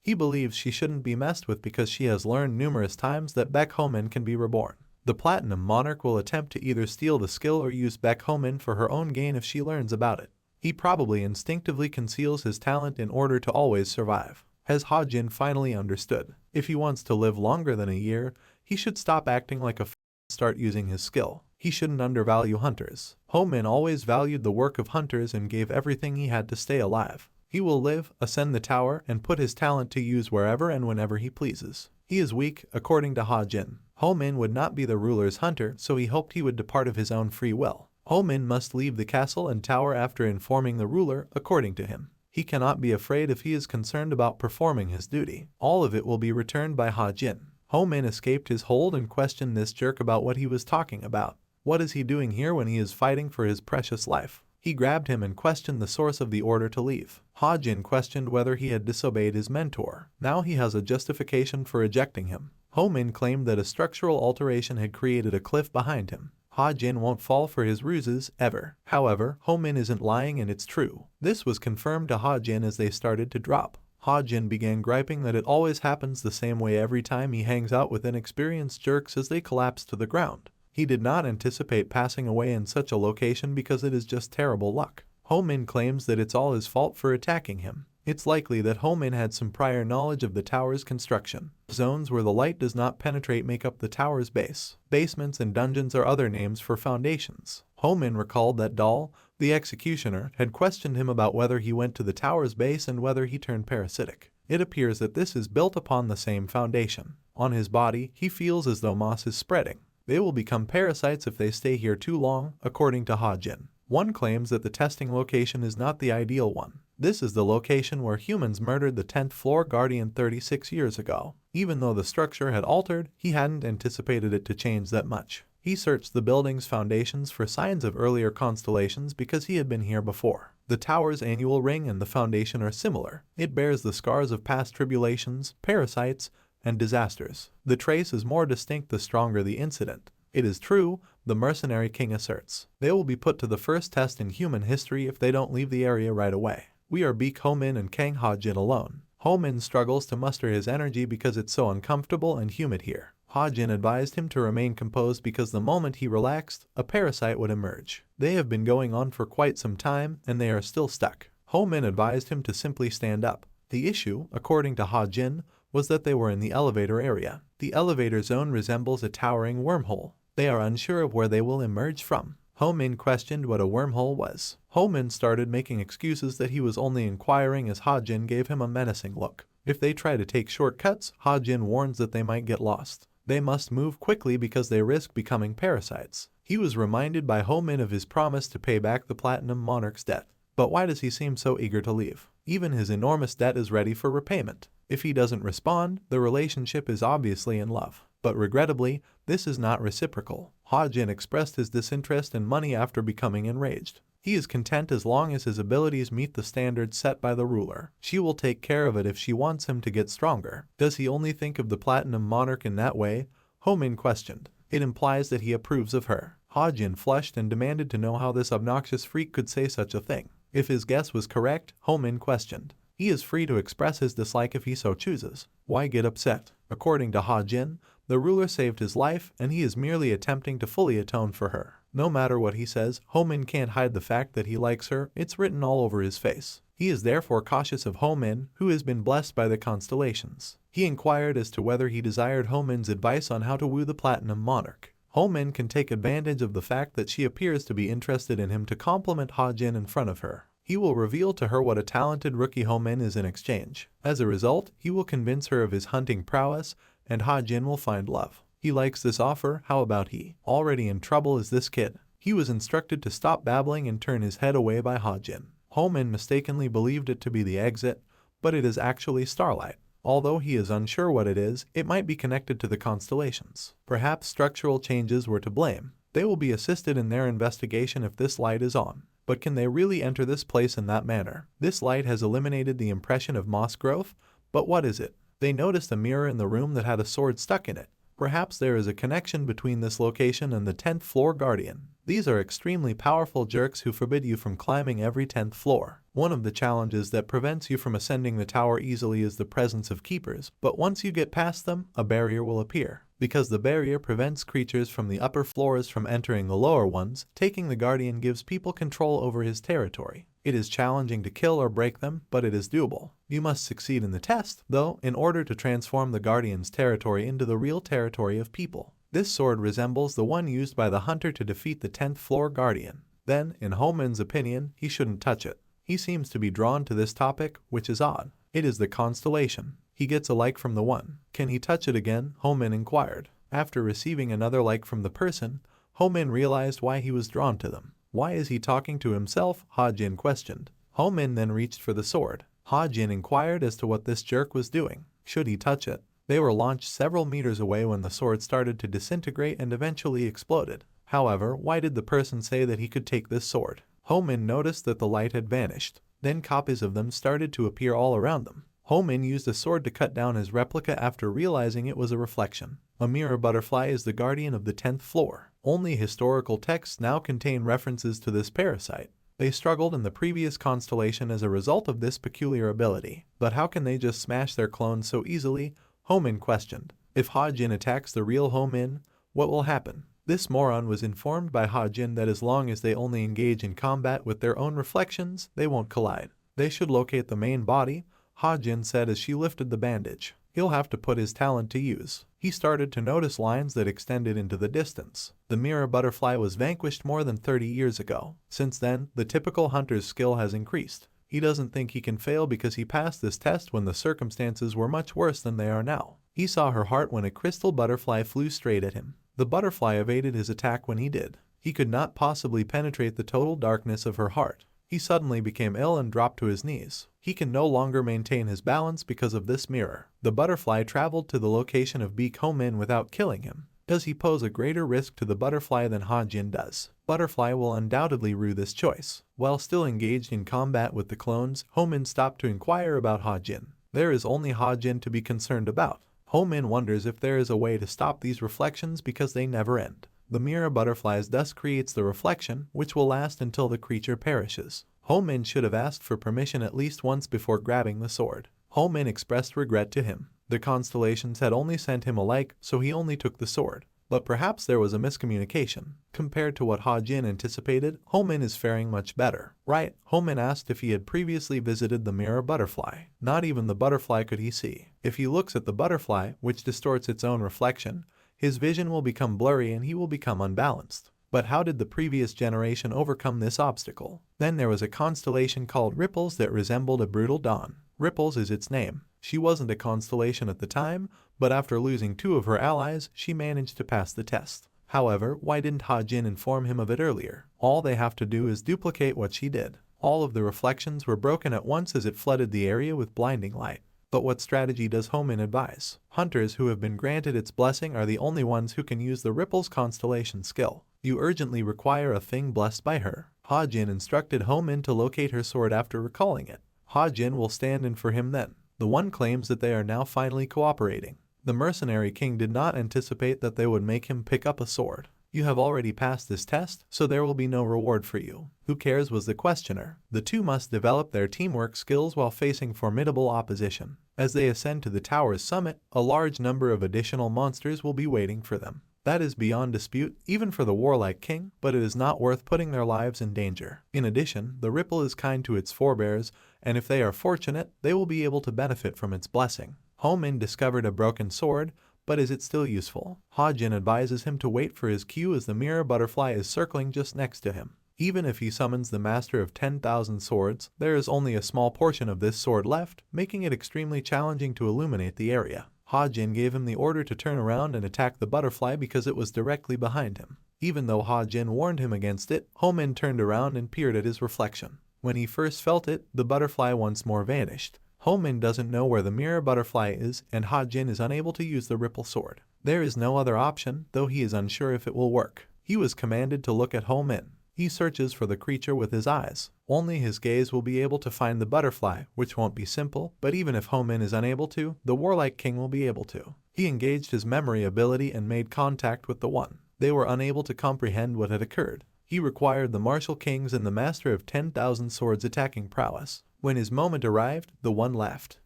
He believes she shouldn't be messed with because she has learned numerous times that Baek Homin can be reborn. The Platinum Monarch will attempt to either steal the skill or use Baek Homin for her own gain if she learns about it. He probably instinctively conceals his talent in order to always survive. Has Ha-jin finally understood? If he wants to live longer than a year, he should stop acting like a and start using his skill. He shouldn't undervalue hunters. Ho-min always valued the work of hunters and gave everything he had to stay alive. He will live, ascend the tower, and put his talent to use wherever and whenever he pleases. He is weak, according to Ha-jin. Ho-min would not be the ruler's hunter, so he hoped he would depart of his own free will. Ho-min must leave the castle and tower after informing the ruler, according to him. He cannot be afraid if he is concerned about performing his duty. All of it will be returned by Ha-jin. Ho-min escaped his hold and questioned this jerk about what he was talking about. What is he doing here when he is fighting for his precious life? He grabbed him and questioned the source of the order to leave. Ha-jin questioned whether he had disobeyed his mentor. Now he has a justification for ejecting him. Ho-min claimed that a structural alteration had created a cliff behind him. Ha-jin won't fall for his ruses, ever. However, Ho-min isn't lying and it's true. This was confirmed to Ha-jin as they started to drop. Ha-jin began griping that it always happens the same way every time he hangs out with inexperienced jerks as they collapse to the ground. He did not anticipate passing away in such a location because it is just terrible luck. Ho-min claims that it's all his fault for attacking him. It's likely that Ho-min had some prior knowledge of the tower's construction. Zones where the light does not penetrate make up the tower's base. Basements and dungeons are other names for foundations. Ho-min recalled that Dahl, the executioner, had questioned him about whether he went to the tower's base and whether he turned parasitic. It appears that this is built upon the same foundation. On his body, he feels as though moss is spreading. They will become parasites if they stay here too long, according to Ha-jin. One claims that the testing location is not the ideal one. This is the location where humans murdered the 10th floor guardian 36 years ago. Even though the structure had altered, he hadn't anticipated it to change that much. He searched the building's foundations for signs of earlier constellations because he had been here before. The tower's annual ring and the foundation are similar. It bears the scars of past tribulations, parasites, and disasters. The trace is more distinct the stronger the incident. It is true, the mercenary king asserts. They will be put to the first test in human history if they don't leave the area right away. We are Baek Homin and Kang Ha-jin alone. Homin struggles to muster his energy because it's so uncomfortable and humid here. Ha-jin advised him to remain composed because the moment he relaxed, a parasite would emerge. They have been going on for quite some time and they are still stuck. Homin advised him to simply stand up. The issue, according to Ha-jin, was that they were in the elevator area. The elevator zone resembles a towering wormhole. They are unsure of where they will emerge from. Homin questioned what a wormhole was. Homin started making excuses that he was only inquiring as Ha-jin gave him a menacing look. If they try to take shortcuts, Ha-jin warns that they might get lost. They must move quickly because they risk becoming parasites. He was reminded by Homin of his promise to pay back the Platinum Monarch's debt. But why does he seem so eager to leave? Even his enormous debt is ready for repayment. If he doesn't respond, the relationship is obviously in love. But regrettably, this is not reciprocal. Ha-jin expressed his disinterest in money after becoming enraged. He is content as long as his abilities meet the standards set by the ruler. She will take care of it if she wants him to get stronger. Does he only think of the Platinum Monarch in that way? Homin questioned. It implies that he approves of her. Ha-jin flushed and demanded to know how this obnoxious freak could say such a thing. If his guess was correct, Homin questioned. He is free to express his dislike if he so chooses. Why get upset? According to Ha-jin, the ruler saved his life and he is merely attempting to fully atone for her. No matter what he says, Homin can't hide the fact that he likes her. It's written all over his face. He is therefore cautious of Homin, who has been blessed by the constellations. He inquired as to whether he desired Homin's advice on how to woo the Platinum Monarch. Homin can take advantage of the fact that she appears to be interested in him to compliment Ha-jin in front of her. He will reveal to her what a talented rookie Homin is in exchange. As a result, he will convince her of his hunting prowess, and Ha-jin will find love. He likes this offer. How about he? Already in trouble is this kid. He was instructed to stop babbling and turn his head away by Ha-jin. Homin mistakenly believed it to be the exit, but it is actually starlight. Although he is unsure what it is, it might be connected to the constellations. Perhaps structural changes were to blame. They will be assisted in their investigation if this light is on. But can they really enter this place in that manner? This light has eliminated the impression of moss growth, but what is it? They noticed a mirror in the room that had a sword stuck in it. Perhaps there is a connection between this location and the 10th floor guardian. These are extremely powerful jerks who forbid you from climbing every 10th floor. One of the challenges that prevents you from ascending the tower easily is the presence of keepers, but once you get past them, a barrier will appear. Because the barrier prevents creatures from the upper floors from entering the lower ones, taking the guardian gives people control over his territory. It is challenging to kill or break them, but it is doable. You must succeed in the test, though, in order to transform the guardian's territory into the real territory of people. This sword resembles the one used by the hunter to defeat the 10th floor guardian. Then, in Homin's opinion, he shouldn't touch it. He seems to be drawn to this topic, which is odd. It is the constellation. He gets a like from the one. Can he touch it again? Homin inquired. After receiving another like from the person, Homin realized why he was drawn to them. Why is he talking to himself? Ha-jin questioned. Homin then reached for the sword. Ha-jin inquired as to what this jerk was doing. Should he touch it? They were launched several meters away when the sword started to disintegrate and eventually exploded. However, why did the person say that he could take this sword? Homin noticed that the light had vanished. Then copies of them started to appear all around them. Homin used a sword to cut down his replica after realizing it was a reflection. A mirror butterfly is the guardian of the 10th floor. Only historical texts now contain references to this parasite. They struggled in the previous constellation as a result of this peculiar ability. But how can they just smash their clones so easily? Homin questioned. If Ha-jin attacks the real Homin, what will happen? This moron was informed by Ha-jin that as long as they only engage in combat with their own reflections, they won't collide. They should locate the main body, Ha-jin said as she lifted the bandage. He'll have to put his talent to use. He started to notice lines that extended into the distance. The mirror butterfly was vanquished more than 30 years ago. Since then, the typical hunter's skill has increased. He doesn't think he can fail because he passed this test when the circumstances were much worse than they are now. He saw her heart when a crystal butterfly flew straight at him. The butterfly evaded his attack when he did. He could not possibly penetrate the total darkness of her heart. He suddenly became ill and dropped to his knees. He can no longer maintain his balance because of this mirror. The butterfly traveled to the location of Baek Homin without killing him. Does he pose a greater risk to the butterfly than Ha-Jin does? Butterfly will undoubtedly rue this choice. While still engaged in combat with the clones, Homin stopped to inquire about Ha-Jin. There is only Ha-Jin to be concerned about. Homin wonders if there is a way to stop these reflections because they never end. The mirror butterflies thus creates the reflection, which will last until the creature perishes. Homin should have asked for permission at least once before grabbing the sword. Homin expressed regret to him. The constellations had only sent him alike, so he only took the sword. But perhaps there was a miscommunication. Compared to what Ha-Jin anticipated, Homin is faring much better. Right, Homin asked if he had previously visited the mirror butterfly. Not even the butterfly could he see. If he looks at the butterfly, which distorts its own reflection, his vision will become blurry and he will become unbalanced. But how did the previous generation overcome this obstacle? Then there was a constellation called Ripples that resembled a brutal dawn. Ripples is its name. She wasn't a constellation at the time, but after losing 2 of her allies, she managed to pass the test. However, why didn't Ha-Jin inform him of it earlier? All they have to do is duplicate what she did. All of the reflections were broken at once as it flooded the area with blinding light. But what strategy does Homin advise? Hunters who have been granted its blessing are the only ones who can use the Ripples constellation skill. You urgently require a thing blessed by her. Ha-Jin instructed Homin to locate her sword after recalling it. Ha-Jin will stand in for him then. The one claims that they are now finally cooperating. The mercenary king did not anticipate that they would make him pick up a sword. You have already passed this test, so there will be no reward for you. Who cares, was the questioner. The two must develop their teamwork skills while facing formidable opposition. As they ascend to the tower's summit, a large number of additional monsters will be waiting for them. That is beyond dispute, even for the warlike king, but it is not worth putting their lives in danger. In addition, the Ripple is kind to its forebears, and if they are fortunate, they will be able to benefit from its blessing. Homin discovered a broken sword, but is it still useful? Ha-Jin advises him to wait for his cue as the mirror butterfly is circling just next to him. Even if he summons the master of 10,000 swords, there is only a small portion of this sword left, making it extremely challenging to illuminate the area. Ha-Jin gave him the order to turn around and attack the butterfly because it was directly behind him. Even though Ha-Jin warned him against it, Homin turned around and peered at his reflection. When he first felt it, the butterfly once more vanished. Homin doesn't know where the mirror butterfly is, and Ha-Jin is unable to use the Ripple sword. There is no other option, though he is unsure if it will work. He was commanded to look at Homin. He searches for the creature with his eyes. Only his gaze will be able to find the butterfly, which won't be simple, but even if Homin is unable to, the warlike king will be able to. He engaged his memory ability and made contact with the one. They were unable to comprehend what had occurred. He required the martial kings and the master of 10,000 swords attacking prowess. When his moment arrived, the one left.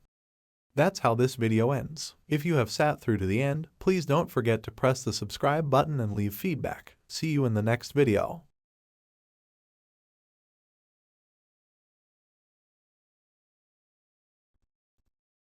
That's how this video ends. If you have sat through to the end, please don't forget to press the subscribe button and leave feedback. See you in the next video.